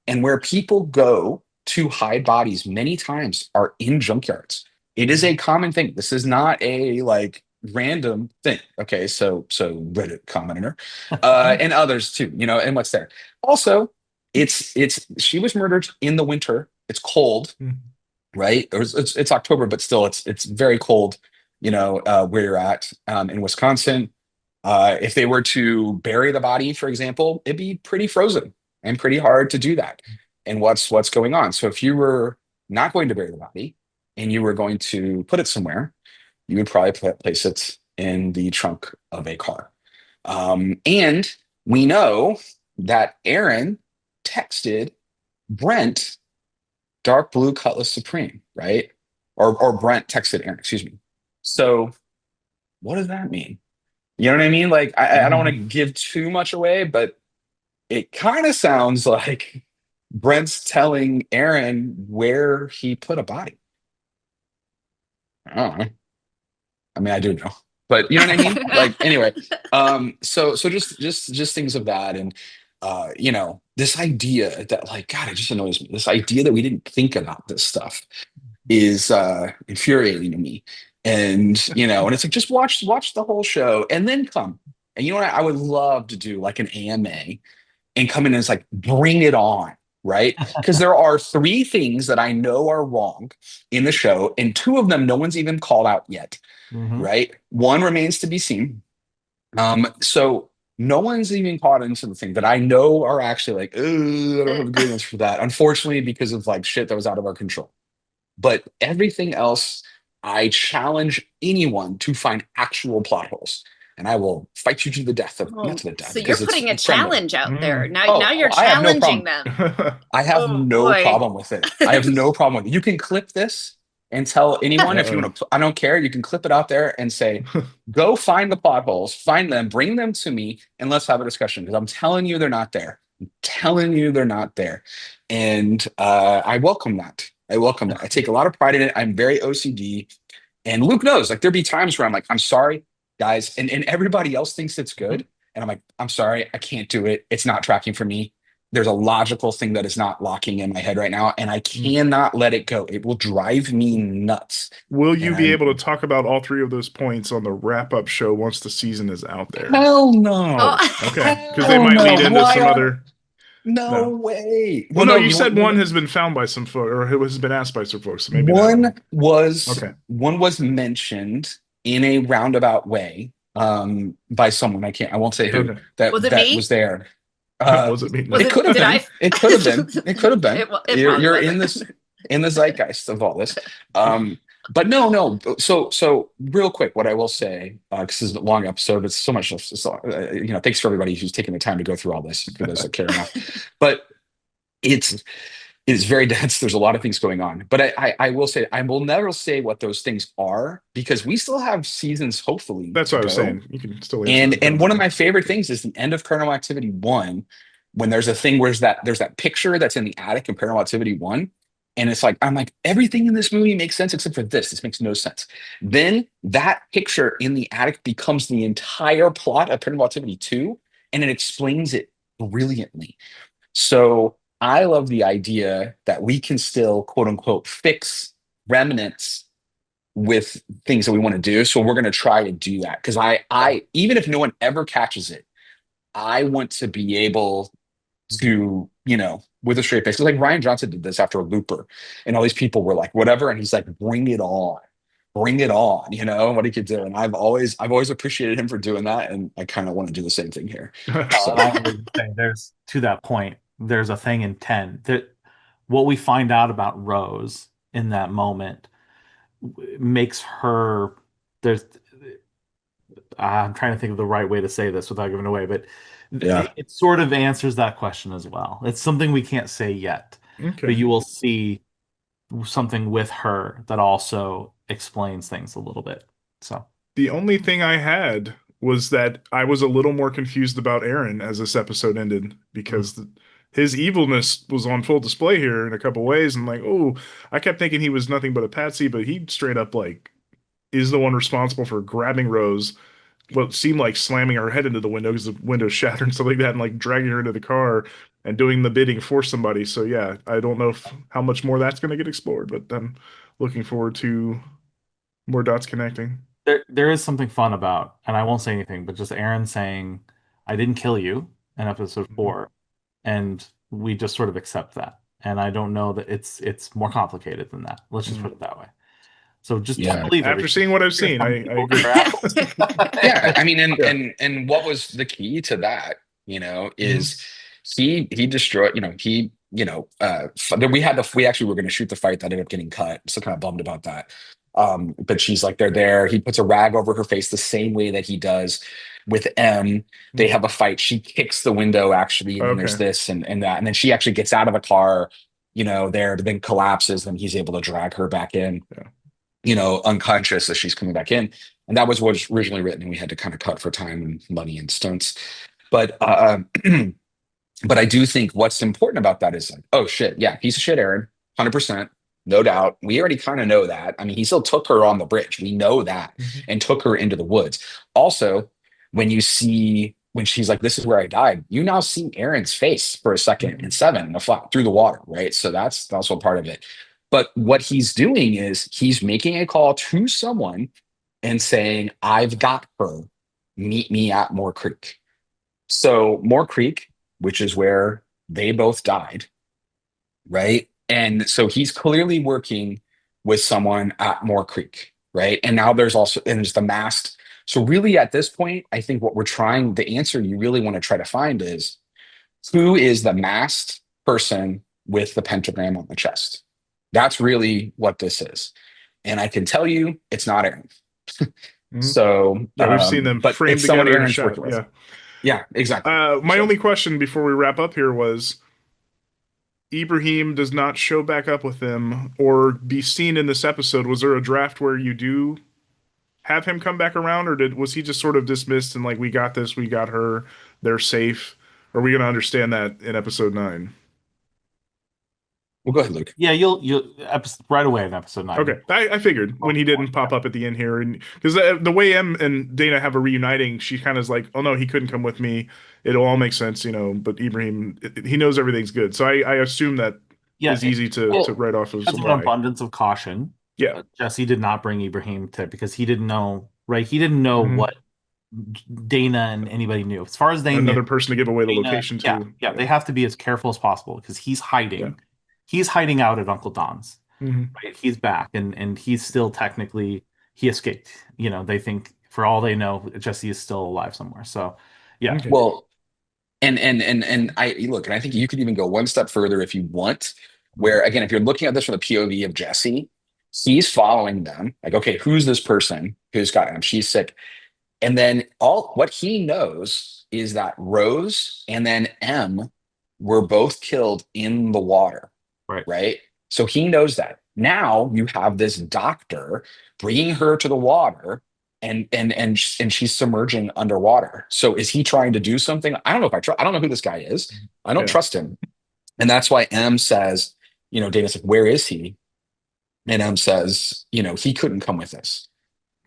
and where people go to hide bodies many times are in junkyards. It is a common thing. This is not a like random thing. Okay, so Reddit commenter and others too, you know, and what's there. Also, it's she was murdered in the winter. It's cold. right? It's October, but still it's very cold, where you're at in Wisconsin. If they were to bury the body, for example, it'd be pretty frozen and pretty hard to do that. And what's going on? So if you were not going to bury the body and you were going to put it somewhere, you would probably place it in the trunk of a car. And we know that Aaron texted Brent dark blue Cutlass Supreme, right? Or Brent texted Aaron, excuse me. So what does that mean? You know what I mean? Like, I don't want to give too much away, but it kind of sounds like Brent's telling Aaron where he put a body. I don't know. I mean, I do know, but you know what I mean? Like, anyway, so just things of that. And, this idea that, like, God, it just annoys me. This idea that we didn't think about this stuff is infuriating to me. And and it's like, just watch the whole show and then come. And you know what? I would love to do like an AMA and come in and it's like, bring it on, right? Because there are 3 things that I know are wrong in the show, and 2 of them no one's even called out yet, right? One remains to be seen. So no one's even caught into the thing that I know are actually like, oh, I don't have a good answer for that. Unfortunately, because of like shit that was out of our control. But everything else, I challenge anyone to find actual plot holes, and I will fight you to the death not to the death. So you're putting a challenge out there. Now you're I have no challenging problem. them. I have no problem with it. I have no problem with it. You can clip this and tell anyone if you want to. I don't care. You can clip it out there and say, go find the plot holes, find them, bring them to me, and let's have a discussion. Because I'm telling you, they're not there. I'm telling you, they're not there. And I welcome that. I take a lot of pride in it. I'm very OCD. And Luke knows, like, there'd be times where I'm like, I'm sorry, guys. And everybody else thinks it's good. And I'm like, I'm sorry, I can't do it. It's not tracking for me. There's a logical thing that is not locking in my head right now. And I cannot let it go. It will drive me nuts. Will you be able to talk about all 3 of those points on the wrap-up show once the season is out there? Hell no. Oh. Okay, because they might lead into some other... No way. Well, no, you said one has been found by some folks, or it has been asked by some folks. So maybe one was mentioned in a roundabout way by someone. I won't say who. That was it me? Was there. Was it me? It could have been. It could have been. It could have been. You're in the zeitgeist of all this. But no. So real quick, what I will say, because this is a long episode, it's so much. Thanks for everybody who's taking the time to go through all this, for those that care enough. But it's very dense. There's a lot of things going on. But I will say, I will never say what those things are, because we still have seasons, hopefully. That's what I was saying. You can still and one of my favorite things is the end of Paranormal Activity 1, when there's a thing where there's that picture that's in the attic in Paranormal Activity 1. And it's like, I'm like, everything in this movie makes sense except for this. This makes no sense. Then that picture in the attic becomes the entire plot of Paranormal Activity 2, and it explains it brilliantly. So I love the idea that we can still, quote unquote, fix remnants with things that we want to do. So we're going to try to do that. Because I even if no one ever catches it, I want to be able to, with a straight face. Like Ryan Johnson did this after a Looper, and all these people were like, whatever. And he's like, bring it on, what he could do. And I've always appreciated him for doing that. And I kind of want to do the same thing here. So there's, to that point, there's a thing in 10 that what we find out about Rose in that moment makes her, I'm trying to think of the right way to say this without giving away, but it sort of answers that question as well. It's something we can't say yet, but you will see something with her that also explains things a little bit. So the only thing I had was that I was a little more confused about Aaron as this episode ended, because his evilness was on full display here in a couple ways. And like, I kept thinking he was nothing but a patsy, but he straight up like is the one responsible for grabbing Rose, what seemed like slamming her head into the window because the window shattered and stuff like that, and like dragging her into the car and doing the bidding for somebody. So yeah, I don't know how much more that's going to get explored, but I'm looking forward to more dots connecting. There is something fun about, and I won't say anything, but just Aaron saying, "I didn't kill you" in episode 4, and we just sort of accept that. and I don't know that it's more complicated than that. Let's just put it that way. So just don't Yeah. believe After everything. seeing what I've seen, I agree. Yeah, I mean, Yeah. and what was the key to that, is he destroyed, we actually were going to shoot the fight that ended up getting cut. So kind of bummed about that. But she's like, they're there. He puts a rag over her face the same way that he does with M. They have a fight. She kicks the window actually, and then there's Okay. this and that, and then she actually gets out of the car, there, but then collapses, and he's able to drag her back in. Yeah. Unconscious as she's coming back in. And that was what was originally written, and we had to kind of cut for time and money and stunts. But but I do think what's important about that is like, oh shit, yeah, piece of shit, Aaron, 100%, no doubt. We already kind of know that. I mean, he still took her on the bridge. We know that, and took her into the woods. Also, when she's like, this is where I died, you now see Aaron's face for a second in 7 in the flat through the water, right? So that's also part of it. But what he's doing is he's making a call to someone and saying, I've got her. Meet me at Moore Creek. So Moore Creek, which is where they both died, right? And so he's clearly working with someone at Moore Creek, right? And now there's the masked. So really at this point, I think the answer you really want to try to find is, who is the masked person with the pentagram on the chest? That's really what this is. And I can tell you it's not Aaron. So yeah, we've seen them but framed it's someone together in a Aaron's shot. working with. Yeah. Yeah, exactly. My only question before we wrap up here was, Ibrahim does not show back up with them or be seen in this episode. Was there a draft where you do have him come back around, or was he just sort of dismissed and like, we got this, we got her, they're safe? Are we going to understand that in episode 9? Well, go ahead, Luke. Yeah, you'll right away in episode 9. Okay, I figured when he didn't pop up at the end here, and because the way M and Dana have a reuniting, she kind of is like, oh no, he couldn't come with me. It'll all make sense, But Ibrahim, he knows everything's good, so I assume that is easy to write off as an abundance of caution. Yeah, Jesse did not bring Ibrahim because he didn't know, right? He didn't know what Dana and anybody knew. As far as they knew, another person to give away the Dana, location to. Yeah, they have to be as careful as possible because he's hiding. Yeah. He's hiding out at Uncle Don's. Right? He's back, and he's still technically, he escaped. They think, for all they know, Jesse is still alive somewhere. So, yeah. Okay. Well, and I look, and I think you could even go one step further if you want. Where again, if you're looking at this from the POV of Jesse, he's following them. Like, okay, who's this person who's got him? She's sick, and then what he knows is that Rose and then M were both killed in the water. Right. So he knows that. Now you have this doctor bringing her to the water, and she's submerging underwater. So is he trying to do something? I don't know I don't know who this guy is. I don't trust him. And that's why M says, Dana's like, where is he? And M says, he couldn't come with us.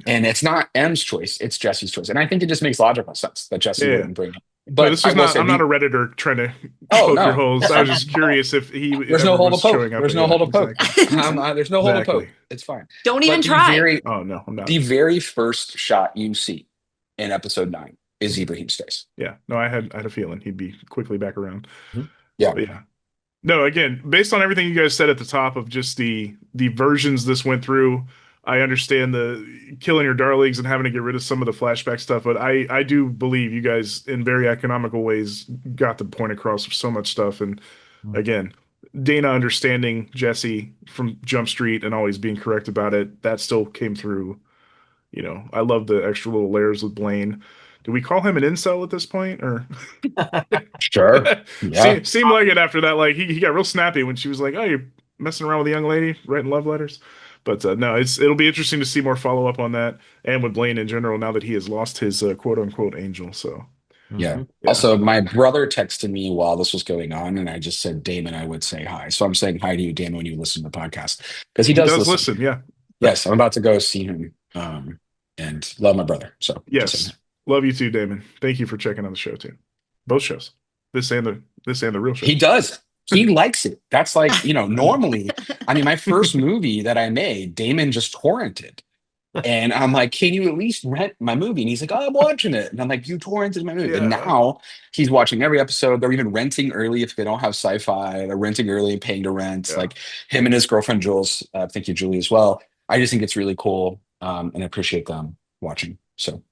And it's not M's choice, it's Jesse's choice. And I think it just makes logical sense that Jesse wouldn't bring him. But no, this is I'm not a Redditor trying to poke your holes. I was just curious if he there's no hole to poke. There's no hole to poke. There's no hole to poke. It's fine. Don't even try. Oh no, I'm not. The very first shot you see in episode 9 is Ibrahim's face. Yeah. No, I had a feeling he'd be quickly back around. Yeah. So, yeah. No, again, based on everything you guys said at the top of just the versions this went through, I understand the killing your darlings and having to get rid of some of the flashback stuff, but I do believe you guys, in very economical ways, got the point across of so much stuff. And again, Dana understanding Jesse from Jump Street and always being correct about it, that still came through. I love the extra little layers with Blaine. Do we call him an incel at this point, or? Sure. Yeah. Seemed like it after that. Like he got real snappy when she was like, "Oh, you're messing around with a young lady, writing love letters." But no, it'll be interesting to see more follow up on that, and with Blaine in general now that he has lost his quote unquote angel. So yeah. Also, my brother texted me while this was going on, and I just said, Damon, I would say hi. So I'm saying hi to you, Damon, when you listen to the podcast, because he does listen. Yeah. Yes, I'm about to go see him, and love my brother. So yes. Love you too, Damon. Thank you for checking on the show too. Both shows. This and the real show. He does. He likes it. That's like, normally, I mean, my first movie that I made, Damon just torrented. And I'm like, can you at least rent my movie? And he's like, oh, I'm watching it. And I'm like, you torrented my movie. And Yeah. now he's watching every episode. They're even renting early if they don't have sci-fi. They're renting early and paying to rent. Yeah. Like him and his girlfriend, Jules. Thank you, Julie, as well. I just think it's really cool. And I appreciate them watching. So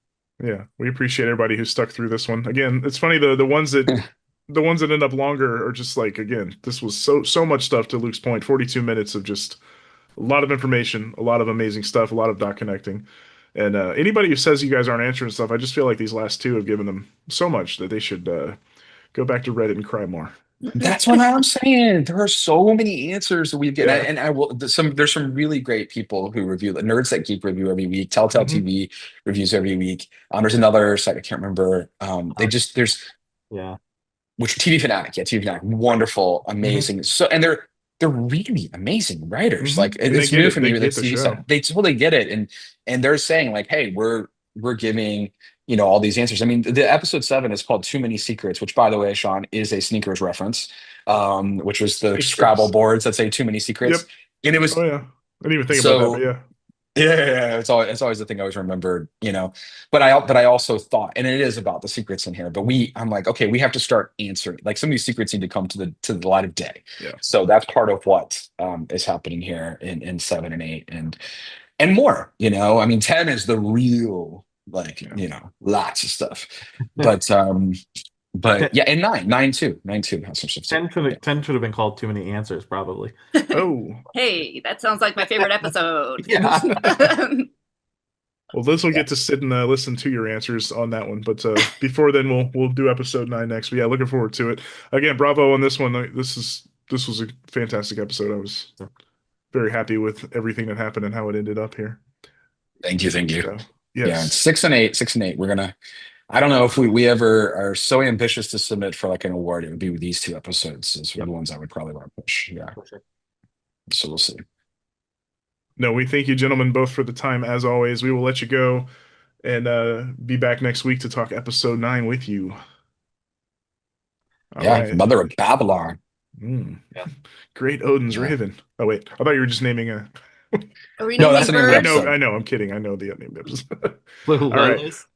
Yeah, we appreciate everybody who stuck through this one. Again, it's funny the ones that end up longer are just like, again, this was so much stuff, to Luke's point, 42 minutes of just a lot of information, a lot of amazing stuff, a lot of dot connecting. And anybody who says you guys aren't answering stuff, I just feel like these last two have given them so much that they should go back to Reddit and cry more. that's what I'm saying. There are so many answers that we've get, Yeah. and I will. There's some really great people who review. The Nerds That Geek review every week. Telltale Mhm. TV reviews every week. There's another site I can't remember. There's Yeah. which TV Fanatic. Yeah, TV Fanatic. Wonderful, amazing. So and they're really amazing writers. Mhm. Like And they it's get new it. for They me. get That the TV show. stuff. They totally get it, and they're saying like, hey, we're giving all these answers. I mean, the episode 7 is called Too Many Secrets, which by the way, Shawn, is a sneakers reference. Which was the Makes Scrabble sense. boards that say Too Many Secrets. Yep. And it was Oh yeah, I didn't even think So- about that, but yeah. yeah, it's always the thing I always remembered, But I also thought, and it is about the secrets in here, but I'm like, okay, we have to start answering. Like some of these secrets need to come to the light of day. Yeah. So that's part of what is happening here in 7 and 8 and more. I mean, 10 is the real lots of stuff. But yeah, and 9 too. 9 too has some stuff. 10 should have been called Too Many Answers, probably. Oh, Hey, that sounds like my favorite episode. Yeah. well, Liz will get to sit and listen to your answers on that one. But before then, we'll do episode 9 next. But yeah, looking forward to it. Again, bravo on this one. This was a fantastic episode. I was very happy with everything that happened and how it ended up here. Thank you. So, Yeah, yes. 6 and 8. We're gonna. I don't know if we ever are so ambitious to submit for like an award. It would be with these 2 episodes. Is the ones I would probably want to push. Yeah. For sure. So we'll see. No, we thank you, gentlemen, both for the time as always. We will let you go and be back next week to talk episode 9 with you. All Yeah, right. Mother of Babylon. Yeah. Great Odin's Yeah. Raven. Oh wait, I thought you were just naming a. Are we No, naming that's the name of the birds? episode. I know. I'm kidding. I know the name of the episode. Little All right. Lolas?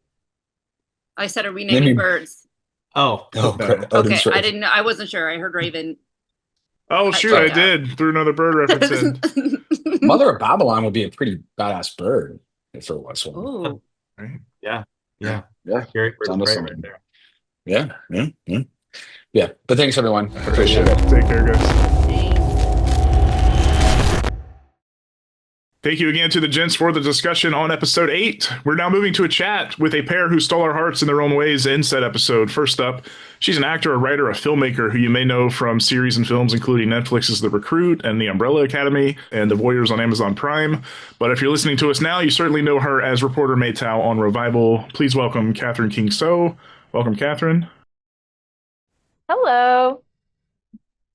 I said, are we Naming- naming birds? Oh, Oh, No. great. Okay, Odin's I Raven. didn't know. I wasn't sure. I heard Raven. Oh shoot, I Yeah. did. Threw another bird reference in. Mother of Babylon would be a pretty badass bird if there was one. Ooh. Right? yeah. Yeah. Gary Bird Sound of right something. there. Yeah. But thanks everyone. Appreciate it. Take care, guys. Thanks. Thank you again to the gents for the discussion on episode 8. We're now moving to a chat with a pair who stole our hearts in their own ways in said episode. First up, she's an actor, a writer, a filmmaker who you may know from series and films including Netflix's The Recruit and The Umbrella Academy and The Voyeurs on Amazon Prime. But if you're listening to us now, you certainly know her as reporter May Tao on Revival. Please welcome Katharine King-So. Welcome, Katharine. Hello.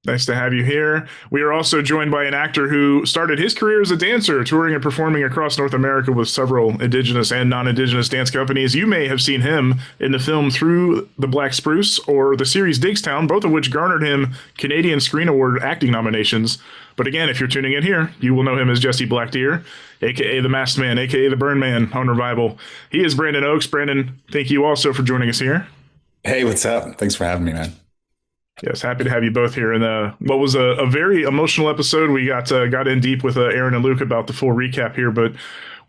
Nice to have you here. We are also joined by an actor who started his career as a dancer, touring and performing across North America with several indigenous and non-indigenous dance companies. You may have seen him in the film Through the Black Spruce or the series Digstown, both of which garnered him Canadian Screen Award acting nominations. But again, if you're tuning in here, you will know him as Jesse Blackdeer, aka the Masked Man, aka the Burn Man on Revival. He is Brandon Oakes. Brandon, thank you also for joining us here. Hey, what's up? Thanks for having me, man. Yes, happy to have you both here. And what was a very emotional episode. We got in deep with Aaron and Luke about the full recap here. But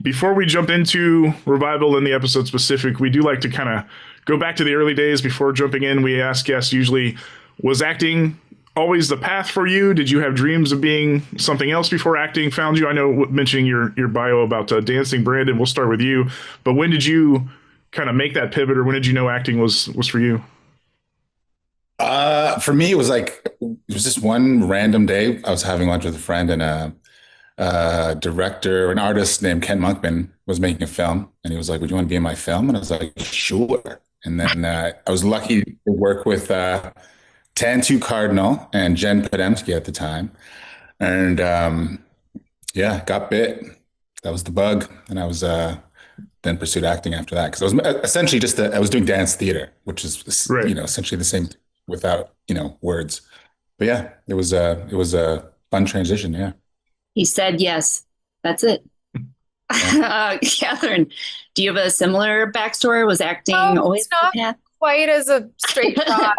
before we jump into Revival and the episode specific, we do like to kind of go back to the early days before jumping in. We ask guests usually, was acting always the path for you? Did you have dreams of being something else before acting found you? I know mentioning your bio about dancing, Brandon, we'll start with you. But when did you kind of make that pivot, or when did you know acting was for you? For me, it was just one random day. I was having lunch with a friend, and a director, an artist named Ken Monkman was making a film, and he was like, "Would you want to be in my film?" And I was like, "Sure." And then I was lucky to work with Tantu Cardinal and Jen Podemsky at the time, and yeah, got bit. That was the bug, and I was then pursued acting after that because I was essentially I was doing dance theater, which is Right. essentially the same without words. But yeah, it was a fun transition. Yeah. He said yes. That's it. Catherine, do you have a similar backstory? Was acting always it's not the path? quite as a straight shot.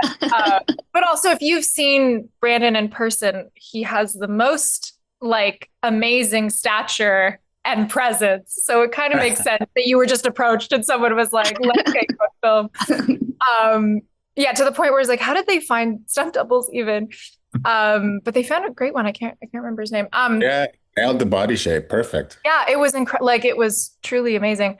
But also, if you've seen Brandon in person, he has the most like amazing stature and presence. So it kind of makes sense that you were just approached and someone was like, let's get you a film. Yeah, to the point where it's like, how did they find stunt doubles even? But they found a great one. I can't remember his name. Yeah, nailed the body shape. Perfect. Yeah, it was like it was truly amazing.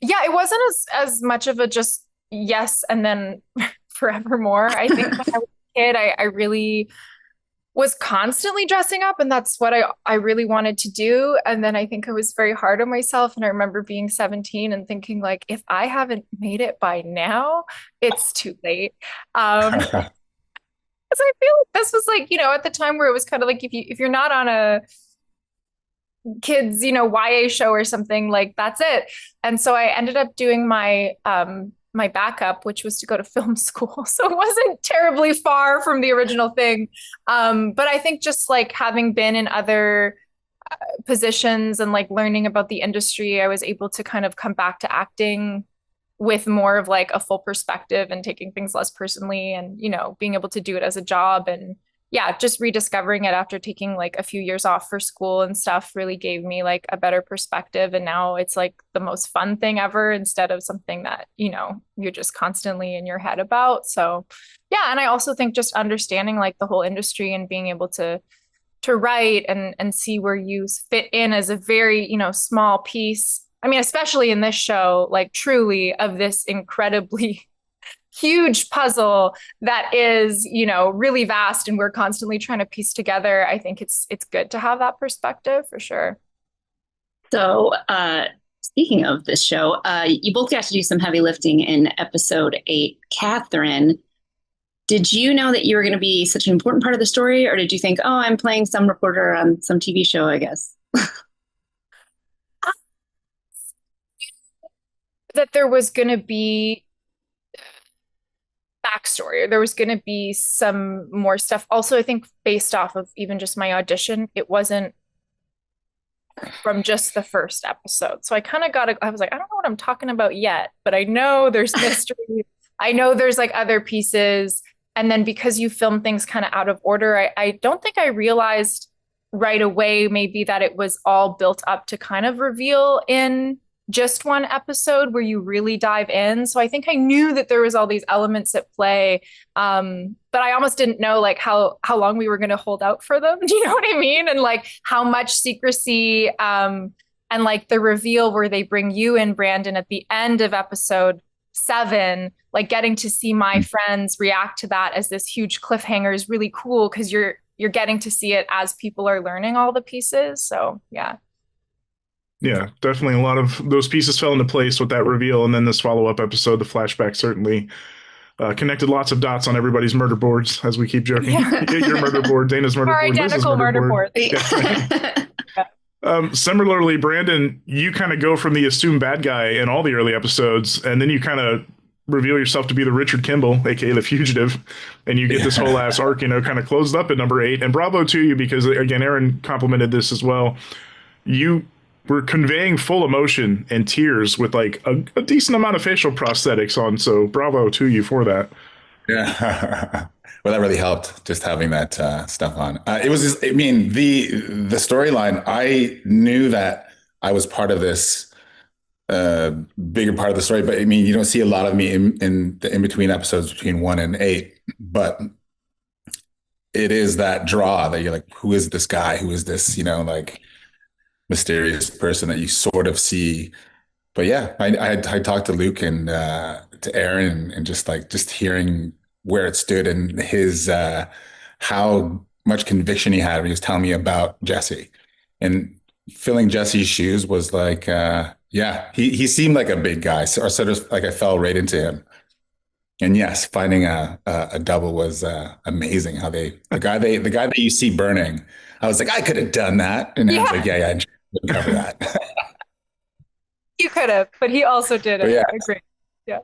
Yeah, it wasn't as much of a just yes and then forevermore. I think when I was a kid, I really was constantly dressing up, and that's what I really wanted to do. And then I think I was very hard on myself. And I remember being 17 and thinking, like, if I haven't made it by now, it's too late. Because I feel like this was like, at the time where it was kind of like if you're not on a kids, YA show or something, like that's it. And so I ended up doing my my backup, which was to go to film school. So it wasn't terribly far from the original thing. But I think just like having been in other positions and like learning about the industry, I was able to kind of come back to acting with more of like a full perspective and taking things less personally and, being able to do it as a job. And yeah, just rediscovering it after taking like a few years off for school and stuff really gave me like a better perspective. And now it's like the most fun thing ever instead of something that, you're just constantly in your head about. So yeah. And I also think just understanding like the whole industry and being able to write and see where you fit in as a very, small piece. I mean, especially in this show, like truly of this incredibly huge puzzle that is, really vast and we're constantly trying to piece together. I think it's good to have that perspective for sure. So, speaking of this show, you both got to do some heavy lifting in episode 8. Katharine, did you know that you were going to be such an important part of the story, or did you think, oh, I'm playing some reporter on some TV show, I guess? That there was going to be backstory, or there was going to be some more stuff. Also, I think based off of even just my audition, it wasn't from just the first episode. So I kind of I was like, I don't know what I'm talking about yet, but I know there's mystery. I know there's like other pieces. And then because you film things kind of out of order, I don't think I realized right away maybe that it was all built up to kind of reveal in just one episode where you really dive in. So I think I knew that there was all these elements at play. But I almost didn't know like how long we were going to hold out for them. Do you know what I mean? And like how much secrecy, and like the reveal where they bring you in, Brandon, at the end of episode 7, like getting to see my friends react to that as this huge cliffhanger is really cool because you're getting to see it as people are learning all the pieces. So yeah. Yeah, definitely a lot of those pieces fell into place with that reveal. And then this follow-up episode, the flashback, certainly connected lots of dots on everybody's murder boards, as we keep joking. Yeah. Your murder board, Dana's murder Our board, Liz's identical murder board. Yeah. Similarly, Brandon, you kind of go from the assumed bad guy in all the early episodes, and then you kind of reveal yourself to be the Richard Kimball, aka the fugitive, and you get this whole ass arc, kind of closed up at number 8. And bravo to you, because again, Aaron complimented this as well. You were conveying full emotion and tears with like a decent amount of facial prosthetics on. So bravo to you for that. Yeah. Well, that really helped, just having that stuff on. It was just, I mean, the storyline, I knew that I was part of this bigger part of the story, but I mean, you don't see a lot of me in the in-between episodes between 1 and 8, but it is that draw that you're like, who is this guy? Who is this, like mysterious person that you sort of see? But yeah, I talked to Luke and to Aaron and just hearing where it stood and his how much conviction he had when he was telling me about Jesse, and filling Jesse's shoes was like yeah, he seemed like a big guy, or sort of like I fell right into him. And yes, finding a double was amazing. How the guy that you see burning, I was like, I could have done that, and I was like, yeah, cover that. You could have, but he also did it. Yeah. I agree. Yeah.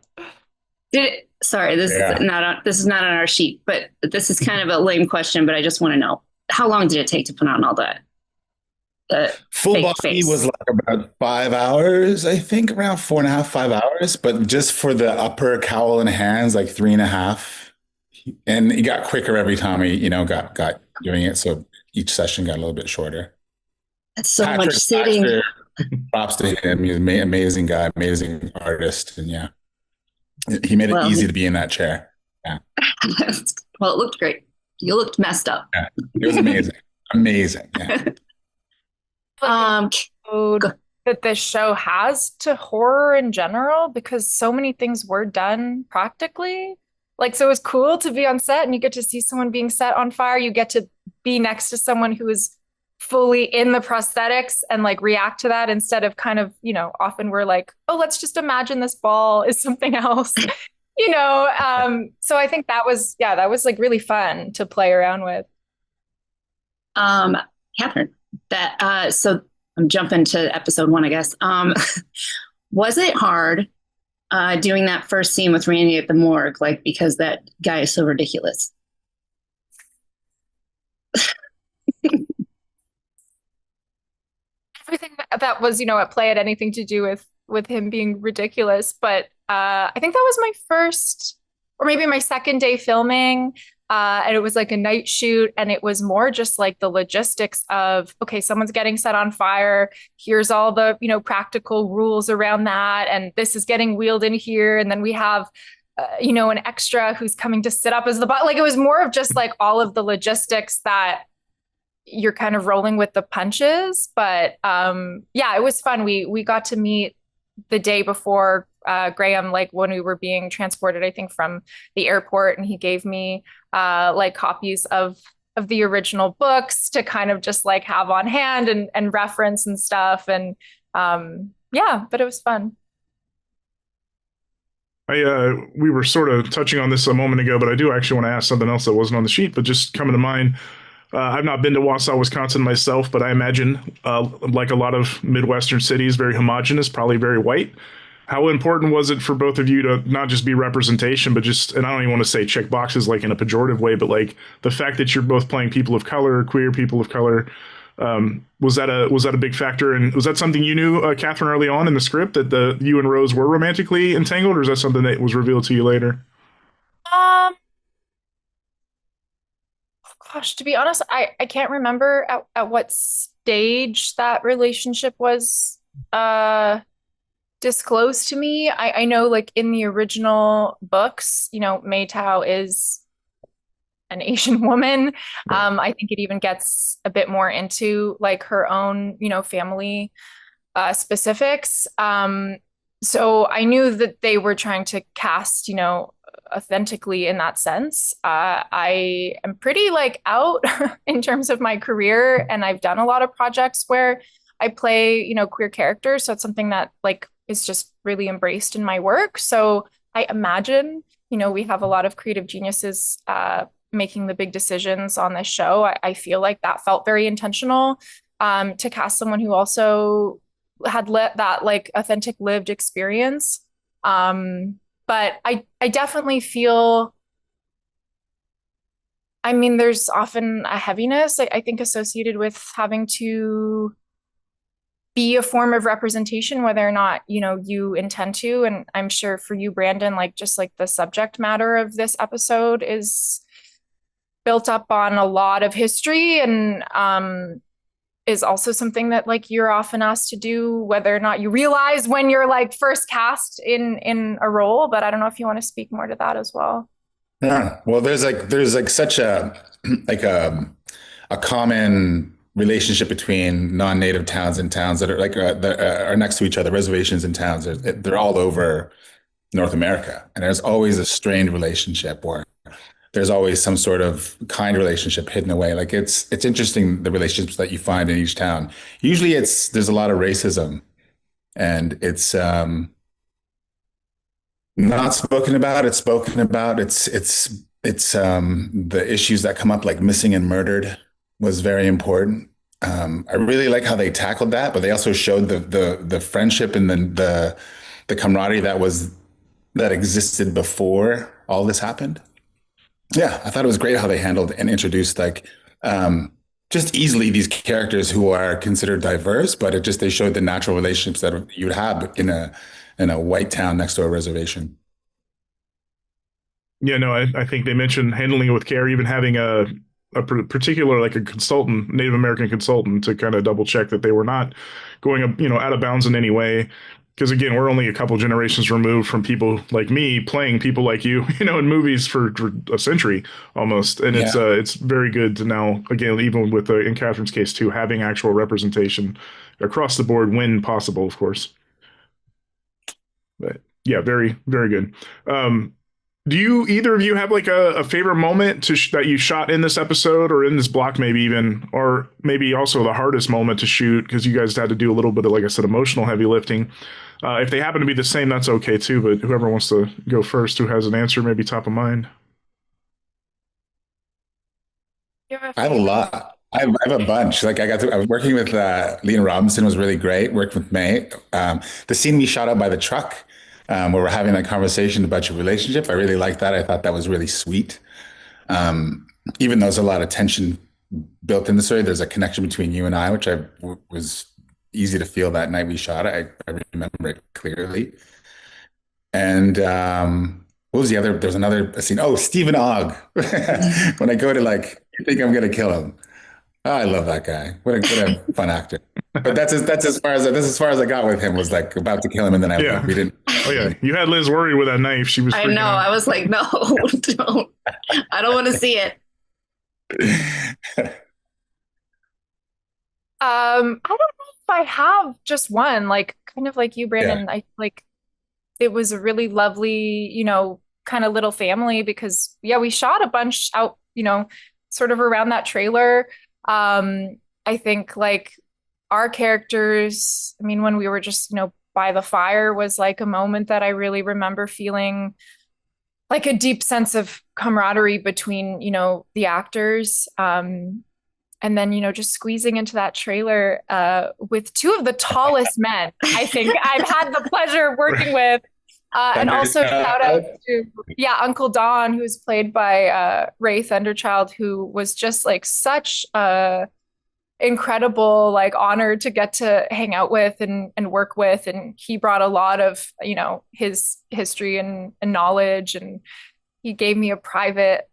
Sorry, this is not on our sheet, but this is kind of a lame question, but I just want to know, how long did it take to put on all that? The Full fake body face. was like about 5 hours, I think, around 4.5, 5 hours. But just for the upper cowl and hands, like 3.5. And he got quicker every time he, got doing it. So each session got a little bit shorter. That's so much sitting. Baxter, props to him. He's an amazing guy, amazing artist. And yeah, he made it easy to be in that chair. Yeah. Well, it looked great. You looked messed up. Yeah. It was amazing. Amazing. Yeah. That this show has to horror in general, because so many things were done practically. Like, so it was cool to be on set and you get to see someone being set on fire. You get to be next to someone who is fully in the prosthetics and like react to that, instead of kind of, often we're like, oh, let's just imagine this ball is something else. So I think that was like really fun to play around with. Katharine, so I'm jumping to episode 1, I guess. Was it hard doing that first scene with Randy at the morgue, like, because that guy is so ridiculous? Everything that was, at play had anything to do with him being ridiculous. But I think that was my first, or maybe my second day filming. And it was like a night shoot, and it was more just like the logistics of, okay, someone's getting set on fire. Here's all the, practical rules around that. And this is getting wheeled in here. And then we have, an extra who's coming to sit up as the bot. Like, it was more of just like all of the logistics that you're kind of rolling with the punches. But yeah, it was fun. We got to meet the day before Graham, like when we were being transported, I think, from the airport, and he gave me like copies of the original books to kind of just like have on hand and reference and stuff. And yeah, but it was fun. We were sort of touching on this a moment ago, but I do actually want to ask something else that wasn't on the sheet, but just coming to mind. I've not been to Wausau, Wisconsin myself, but I imagine, like a lot of Midwestern cities, very homogenous, probably very white. How important was it for both of you to not just be representation, but just, and I don't even want to say check boxes like in a pejorative way, but like the fact that you're both playing people of color, queer people of color, was that a big factor? And was that something you knew, Katharine, early on in the script, that you and Rose were romantically entangled, or is that something that was revealed to you later? Gosh, to be honest, I can't remember at what stage that relationship was disclosed to me. I know, like, in the original books, May Tao is an Asian woman. I think it even gets a bit more into like her own, family specifics. So I knew that they were trying to cast, authentically in that sense. I am pretty like out in terms of my career, and I've done a lot of projects where I play, queer characters. So it's something that like is just really embraced in my work. So I imagine, we have a lot of creative geniuses making the big decisions on this show. I feel like that felt very intentional, to cast someone who also had that like authentic lived experience. But I definitely feel, I mean, there's often a heaviness, I think, associated with having to be a form of representation, whether or not, you intend to. And I'm sure for you, Brandon, like just like the subject matter of this episode is built up on a lot of history, and is also something that like you're often asked to do, whether or not you realize when you're like first cast in a role. But I don't know if you want to speak more to that as well. Yeah. Well, there's like such a like a common relationship between non-native towns and towns that are like that are next to each other, reservations and towns. They're all over North America, and there's always a strained relationship where there's always some sort of kind relationship hidden away. Like it's interesting, the relationships that you find in each town. Usually there's a lot of racism, and it's not spoken about. It's spoken about. It's the issues that come up, like missing and murdered, was very important. I really like how they tackled that, but they also showed the friendship and the camaraderie that existed before all this happened. Yeah, I thought it was great how they handled and introduced like just easily these characters who are considered diverse, but they showed the natural relationships that you'd have in a white town next to a reservation. Yeah, no, I think they mentioned handling it with care, even having particular, like a consultant, Native American consultant, to kind of double check that they were not going, out of bounds in any way. Because again, we're only a couple generations removed from people like me playing people like you, in movies for a century almost, and Yeah. it's very good to now, again, even with in Catherine's case too, having actual representation across the board when possible, of course. But yeah, very very good. Do you either of you have like a favorite moment that you shot in this episode or in this block, maybe even, or maybe also the hardest moment to shoot because you guys had to do a little bit of, like I said, emotional heavy lifting? If they happen to be the same, that's okay too. But whoever wants to go first, who has an answer, maybe top of mind. I have a lot. I have a bunch. Like I was working with Leon Robinson was really great. Worked with May. The scene we shot out by the truck, where we're having a conversation about your relationship. I really liked that. I thought that was really sweet. Even though there's a lot of tension built in the story, there's a connection between you and I, which was easy to feel that night we shot it. I remember it clearly. And what was the other? There was another scene. Oh, Stephen Ogg. When I go to like, I think I'm gonna kill him. Oh, I love that guy. What a fun actor. But that's as far as I got with him, was like about to kill him, and then we didn't. Oh yeah, you had Liz worried with that knife. She was. I know. Out. I was like, no, don't. I don't want to see it. I don't know if I have just one, like kind of like you, Brandon. Yeah. I like it was a really lovely, kind of little family because we shot a bunch out, sort of around that trailer. I think like our characters, I mean, when we were just, by the fire was like a moment that I really remember feeling like a deep sense of camaraderie between, the actors. And then, just squeezing into that trailer with two of the tallest men I think I've had the pleasure of working with. And also shout out to, Uncle Don, who's played by Ray Thunderchild, who was just like such a incredible like honor to get to hang out with and work with. And he brought a lot of, his history and knowledge. And he gave me a private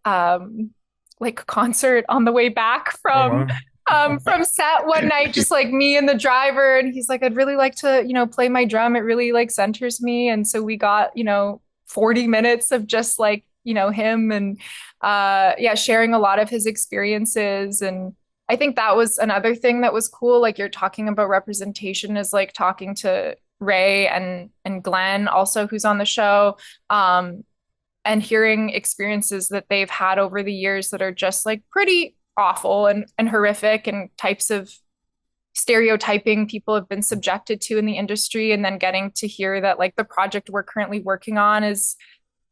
like concert on the way back from set one night, just like me and the driver. And he's like, I'd really like to, play my drum. It really like centers me. And so we got, 40 minutes of just like, him and sharing a lot of his experiences. And I think that was another thing that was cool. Like you're talking about representation, is like talking to Ray and Glenn also, who's on the show. And hearing experiences that they've had over the years that are just like pretty awful and horrific, and types of stereotyping people have been subjected to in the industry. And then getting to hear that like the project we're currently working on is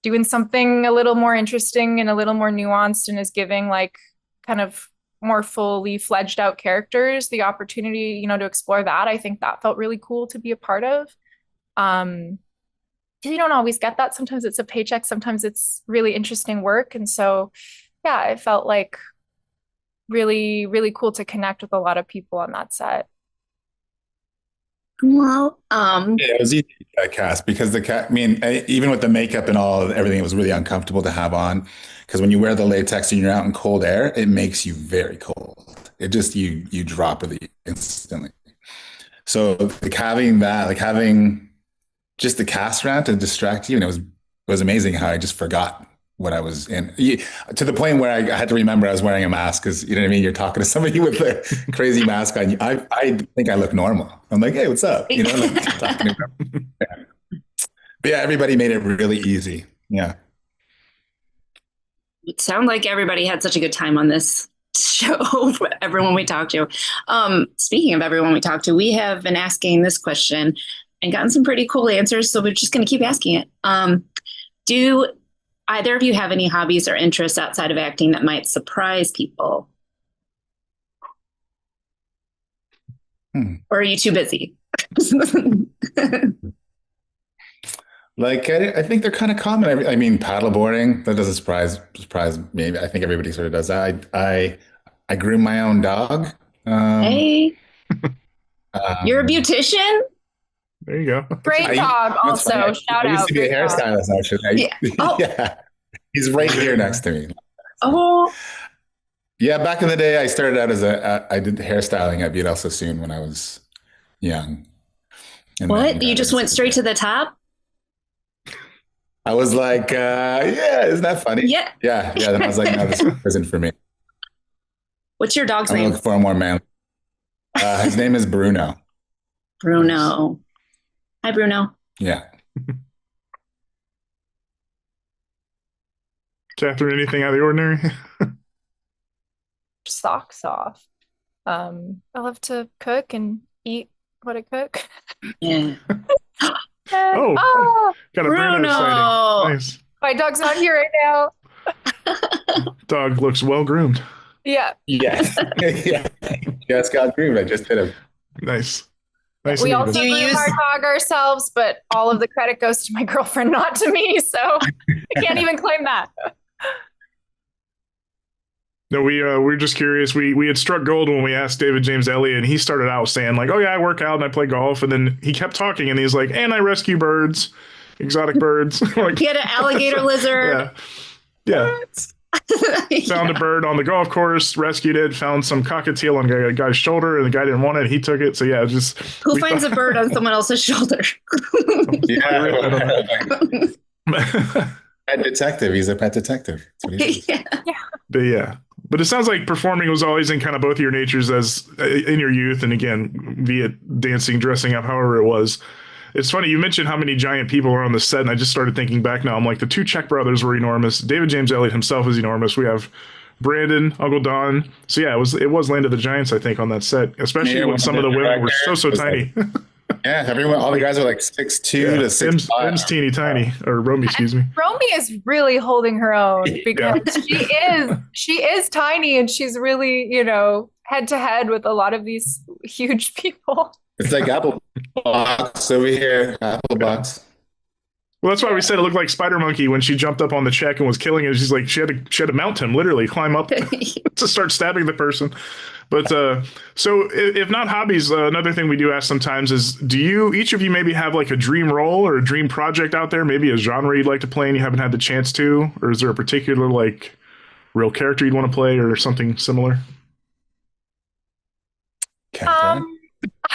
doing something a little more interesting and a little more nuanced, and is giving like kind of more fully fledged out characters the opportunity, to explore that. I think that felt really cool to be a part of. You don't always get that. Sometimes it's a paycheck, sometimes it's really interesting work. And so, it felt like really, really cool to connect with a lot of people on that set. Well, it was easy to cast because even with the makeup and everything, it was really uncomfortable to have on, because when you wear the latex and you're out in cold air, it makes you very cold. It just, you drop really instantly. So like having just the cast around to distract you, and it was amazing how I just forgot what I was in, to the point where I had to remember I was wearing a mask, because you know what I mean, you're talking to somebody with a crazy mask on. I think I look normal. I'm like, hey, what's up, like, talking to them. But everybody made it really easy. It sounds like everybody had such a good time on this show. Everyone we talked to. Speaking of everyone we talked to, we have been asking this question and gotten some pretty cool answers, so we're just going to keep asking it. Do either of you have any hobbies or interests outside of acting that might surprise people? Or are you too busy? Like, I think they're kind of common. I mean, paddleboarding, that doesn't surprise me. I think everybody sort of does that. I groom my own dog. Hey, you're a Um, beautician? There you go. Great I, dog, that's funny. also. Shout I used out. to be a Great dog. hairstylist, actually. Yeah. Oh. Yeah, he's right here next to me. Oh, Yeah, back in the day, I started out as I did hairstyling at Viet Sassoon when I was young. And then what? You got just went into straight to the top? I was like, yeah, isn't that funny? Yeah. Yeah. Then I was like, no, this isn't for me. What's your dog's I'm name? looking for a more man. His name is Bruno. Bruno. Hi, Bruno. Yeah. Catherine, anything out of the ordinary? Socks off. I love to cook and eat what I cook. Yeah. Oh, got a Bruno Bruno. sighting. Nice. My dog's not here right now. Dog looks well groomed. Yeah. Yes. Yeah. Just got groomed. I just hit him. Nice. Nice. We and also even. groom our dog ourselves, but all of the credit goes to my girlfriend, not to me. So I can't even claim that. No, we're just curious. We had struck gold when we asked David James Elliott, and he started out saying like, "Oh yeah, I work out and I play golf," and then he kept talking, and he's like, "And I rescue birds, exotic birds." Like, He had an alligator lizard. yeah. Found a bird on the golf course, rescued it, found some cockatiel on a guy's shoulder, and the guy didn't want it. He took it. So yeah, just Who finds a bird on someone else's shoulder? Pet detective. He's a pet detective. That's what he is. Yeah. But it sounds like performing was always in kind of both your natures as in your youth, and again, via dancing, dressing up, however it was. It's funny you mentioned how many giant people are on the set, and I just started thinking back now. I'm like, the two Czech brothers were enormous. David James Elliott himself is enormous. We have Brandon, Uncle Don. So yeah, it was Land of the Giants, I think, on that set, especially when some of the women were so tiny. Yeah, everyone, all the guys are like 6'2" to 6'5". M's teeny tiny, or Romy, excuse me. Romy is really holding her own because she is tiny and she's really, head to head with a lot of these huge people. It's like Apple Box over here. Apple Box. Well, that's why we said it looked like Spider Monkey when she jumped up on the check and was killing it. She's like, she had to mount him, literally climb up to start stabbing the person. But so if not hobbies, another thing we do ask sometimes is, do you, each of you maybe have like a dream role or a dream project out there? Maybe a genre you'd like to play and you haven't had the chance to? Or is there a particular like real character you'd want to play or something similar? Katharine?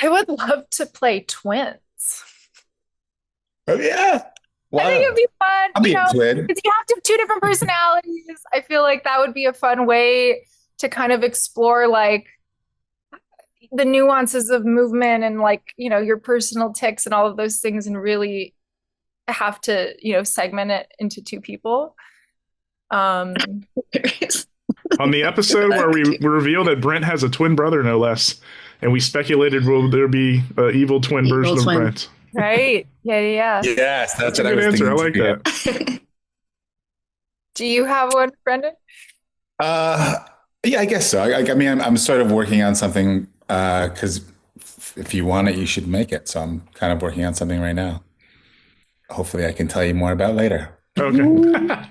I would love to play twins. Oh, yeah. Wow. I think it'd be fun. I'll be a twin. Because you have to have two different personalities. I feel like that would be a fun way to kind of explore like the nuances of movement and like, your personal tics and all of those things and really have to, segment it into two people. On the episode where we reveal that Brent has a twin brother, no less, and we speculated will there be an evil twin version of Brent. Right. Yeah. Yes, that's a what I good was answer. I thinking. like that. Do you have one, Brendan? Yeah, I guess so. I mean, I'm sort of working on something because if you want it, you should make it. So I'm kind of working on something right now. Hopefully, I can tell you more about later. Okay.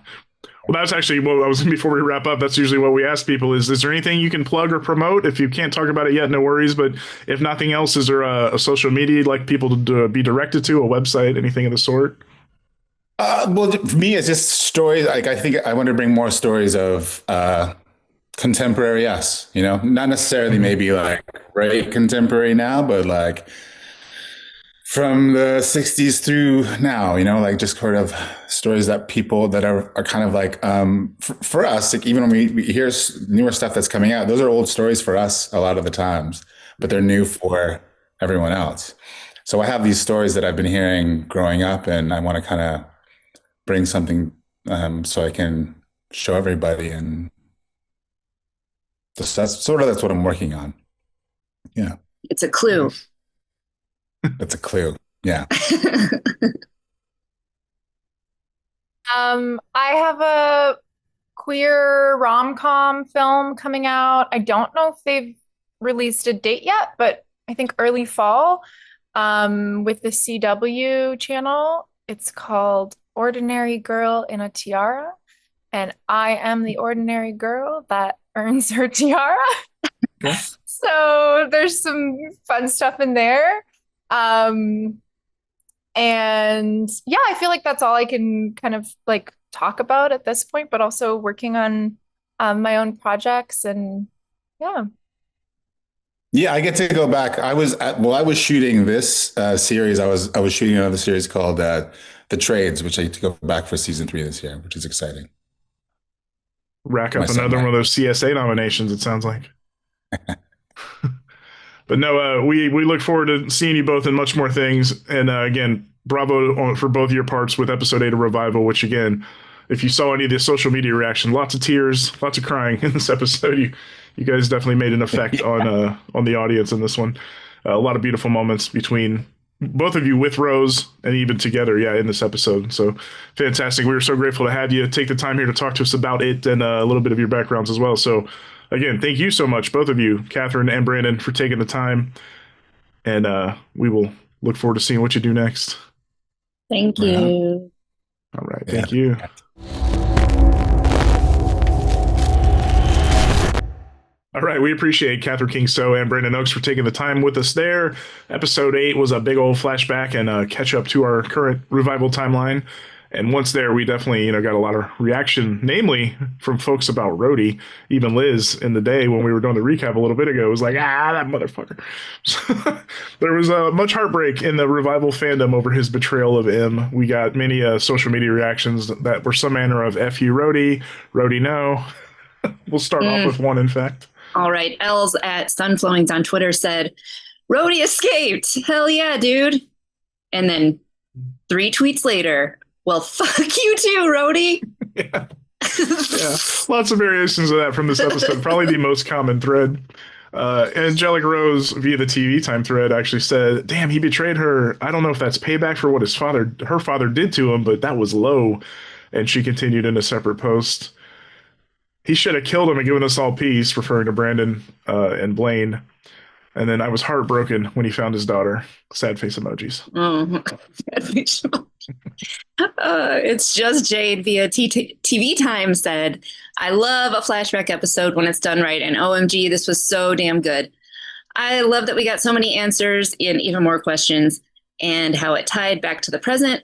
Well, that's actually what I was before we wrap up. That's usually what we ask people is there anything you can plug or promote? If you can't talk about it yet, no worries. But if nothing else, is there a social media you'd like people to be directed to, a website, anything of the sort? Well, for me, it's just stories. Like, I think I want to bring more stories of contemporary us, not necessarily maybe like right contemporary now, but like from the 60s through now, like just sort of stories that people that are kind of like, for us, like even when we hear newer stuff that's coming out, those are old stories for us a lot of the times, but they're new for everyone else. So I have these stories that I've been hearing growing up and I want to kind of bring something so I can show everybody. And that's what I'm working on. Yeah. It's a clue. That's a clue. Yeah. I have a queer rom-com film coming out. I don't know if they've released a date yet, but I think early fall with the CW channel. It's called Ordinary Girl in a Tiara. And I am the ordinary girl that earns her tiara. Okay. So there's some fun stuff in there. And yeah, I feel like that's all I can kind of like talk about at this point, but also working on my own projects and yeah. Yeah, I get to go back. I was shooting this series. I was shooting another series called The Trades, which I get to go back for season 3 this year, which is exciting. Rack up another one of those CSA nominations, it sounds like. But no, we look forward to seeing you both in much more things. And again, bravo for both your parts with episode 8 of Revival, which again, if you saw any of the social media reaction, lots of tears, lots of crying in this episode. You guys definitely made an effect on the audience in this one. A lot of beautiful moments between both of you with Rose and even together, in this episode. So fantastic. We were so grateful to have you take the time here to talk to us about it and a little bit of your backgrounds as well. So again, thank you so much, both of you, Katharine and Brandon, for taking the time. And we will look forward to seeing what you do next. Thank you. All right. Thank you. All right, we appreciate Catherine King-So and Brandon Oakes for taking the time with us there. Episode 8 was a big old flashback and catch up to our current Revival timeline. And once there, we definitely, got a lot of reaction, namely from folks about Rhodey. Even Liz in the day when we were doing the recap a little bit ago was like, that motherfucker. So, there was much heartbreak in the Revival fandom over his betrayal of M. We got many social media reactions that were some manner of F you, Rhodey, Rhodey no. We'll start off with one, in fact. All right. Els at Sunflowings on Twitter said, Rhodey escaped. Hell yeah, dude. And then 3 tweets later, well, fuck you too, Rhodey. Yeah. Lots of variations of that from this episode. Probably the most common thread. Angelic Rose via the TV Time thread actually said, damn, he betrayed her. I don't know if that's payback for what her father did to him, but that was low. And she continued in a separate post. He should have killed him and given us all peace, referring to Brandon and Blaine. And then I was heartbroken when he found his daughter. Sad face emojis. Sad face emoji. It's just Jade via TV Time said, I love a flashback episode when it's done right. And OMG, this was so damn good. I love that we got so many answers and even more questions and how it tied back to the present.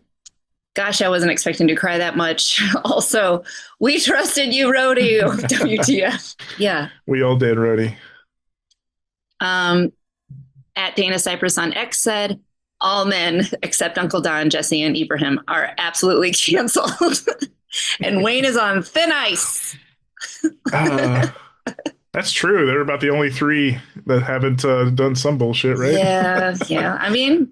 Gosh, I wasn't expecting to cry that much. Also, we trusted you, Rhodey. WTF. Yeah. We all did, Rhodey. At Dana Cypress on X said, all men except Uncle Don, Jesse, and Ibrahim are absolutely canceled. And Wayne is on thin ice. That's true. They're about the only 3 that haven't done some bullshit, right? Yeah. I mean,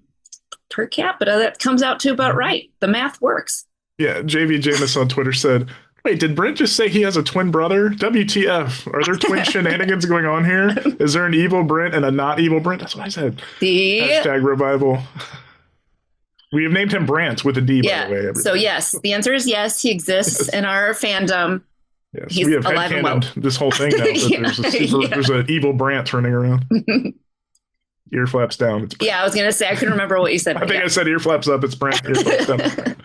per capita, that comes out to about right. The math works. Yeah, JV Jameis on Twitter said, wait, did Brent just say he has a twin brother? WTF? Are there twin shenanigans going on here? Is there an evil Brent and a not evil Brent? That's what I said. Hashtag Revival. We have named him Brant with a D, by the way. So yes, the answer is yes. He exists in our fandom. Yes, he's we have headcanoned this whole thing now. There's an evil Brant running around. Ear flaps down. It's I was going to say, I couldn't remember what you said. I think I said ear flaps up. It's Brent. Ear flaps down.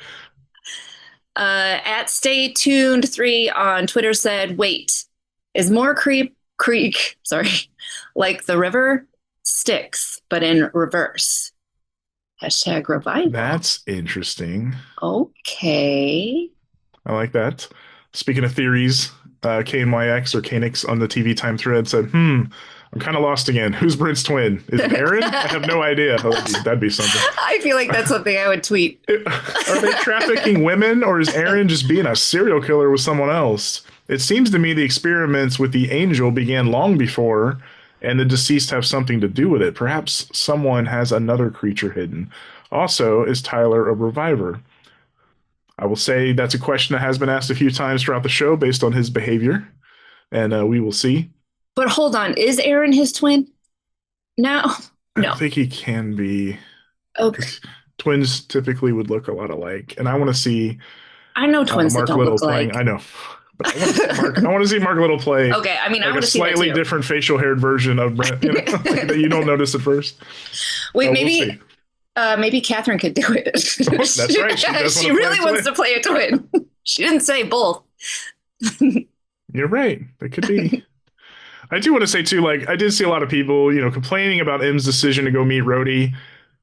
At Stay Tuned 3 on Twitter said, wait, is more creek, like the river Styx, but in reverse. Hashtag Revival. That's interesting. Okay. I like that. Speaking of theories, KNYX or KNX on the TV Time thread said, I'm kind of lost again. Who's Brent's twin? Is it Aaron? I have no idea. That'd be something. I feel like that's something I would tweet. Are they trafficking women, or is Aaron just being a serial killer with someone else? It seems to me the experiments with the angel began long before, and the deceased have something to do with it. Perhaps someone has another creature hidden. Also, is Tyler a reviver? I will say that's a question that has been asked a few times throughout the show based on his behavior, and we will see. But hold on, is Aaron his twin? No. I think he can be. Okay. Twins typically would look a lot alike, and I want to see. I know twins Mark that don't Little look playing. like. I know, but I want to see Mark Little play. Okay, I mean, I like want a to see that slightly too. different facial haired version of Brent, like that you don't notice at first. Wait, We'll maybe Katharine could do it. That's right. She really wants to play a twin. She didn't say both. You're right. It could be. I do want to say too, like I did see a lot of people, complaining about M's decision to go meet Rhodey.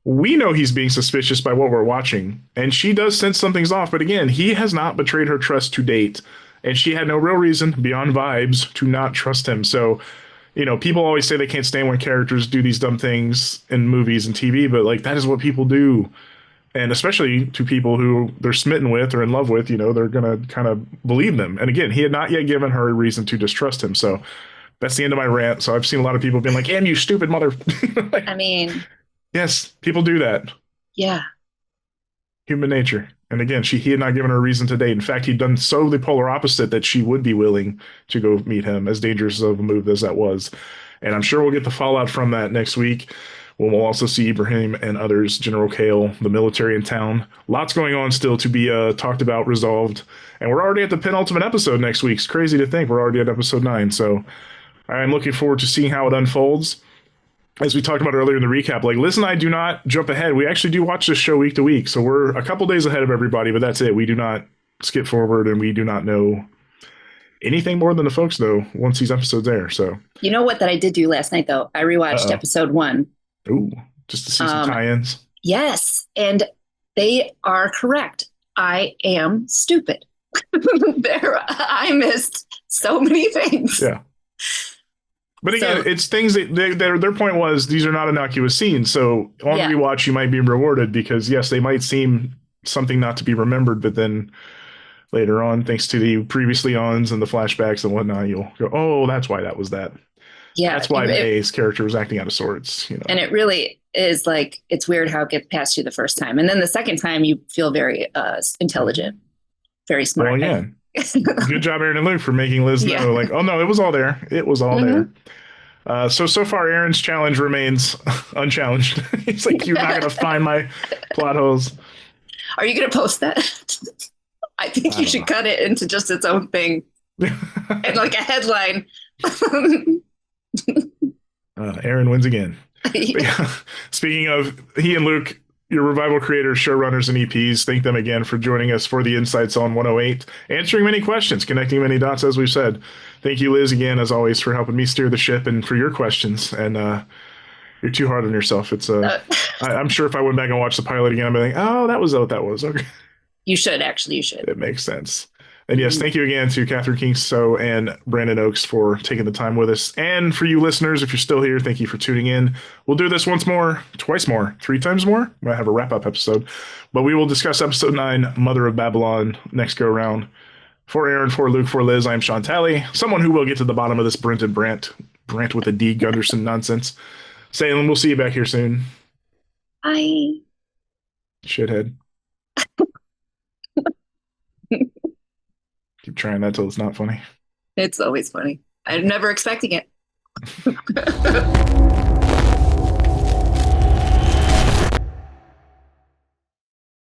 We know he's being suspicious by what we're watching, and she does sense something's off. But again, he has not betrayed her trust to date, and she had no real reason beyond vibes to not trust him. So, people always say they can't stand when characters do these dumb things in movies and TV, but like that is what people do. And especially to people who they're smitten with or in love with, they're going to kind of believe them. And again, he had not yet given her a reason to distrust him. So that's the end of my rant. So I've seen a lot of people being like, "Em, you stupid mother." Like, I mean, yes, people do that. yeah. Human nature. And again, he had not given her a reason to date. In fact, he'd done so the polar opposite that she would be willing to go meet him, as dangerous of a move as that was. And I'm sure we'll get the fallout from that next week, when we'll also see Ibrahim and others, General Kale, the military in town. Lots going on still to be talked about, resolved. And we're already at the penultimate episode next week. It's crazy to think we're already at episode 9. So I'm looking forward to seeing how it unfolds. As we talked about earlier in the recap, like Liz and I do not jump ahead. We actually do watch this show week to week. So we're a couple days ahead of everybody, but that's it. We do not skip forward, and we do not know anything more than the folks, though, once these episodes air. So, You know what that I did do last night, though? I rewatched episode 1. ooh, just to see some tie-ins. Yes, and they are correct. I am stupid. I missed so many things. Yeah. But again, it's things that their point was, these are not innocuous scenes. So on rewatch, you might be rewarded because, yes, they might seem something not to be remembered, but then later on, thanks to the previously ons and the flashbacks and whatnot, you'll go, oh, that's why that was that. Yeah. That's why the A's character was acting out of sorts. And it really is like, it's weird how it gets past you the first time. And then the second time, you feel very intelligent, very smart. Well, yeah. Good job, Aaron and Luke, for making Liz know, like, oh, no, it was all there. It was all there. So far, Aaron's challenge remains unchallenged. He's like, you're not going to find my plot holes. Are you going to post that? I think you should cut it into just its own thing. And like a headline. Aaron wins again. Speaking of he and Luke, your revival creators, showrunners, and EPs, thank them again for joining us for the insights on 108, answering many questions, connecting many dots, as we've said. Thank you, Liz, again, as always, for helping me steer the ship and for your questions. And you're too hard on yourself. It's I'm sure if I went back and watched the pilot again, I'd be like, oh, that was what that was. Okay. You should, actually. You should. It makes sense. And yes, thank you again to Katharine Kingso and Brandon Oakes for taking the time with us. And for you listeners, if you're still here, thank you for tuning in. We'll do this once more, twice more, 3 times more. We might have a wrap-up episode. But we will discuss episode 9, Mother of Babylon, next go-around. For Aaron, for Luke, for Liz, I'm Sean Talley, someone who will get to the bottom of this Brent with a D Gunderson nonsense. Salem, we'll see you back here soon. Bye. Shithead. Keep trying that till it's not funny. It's always funny. I'm never expecting it.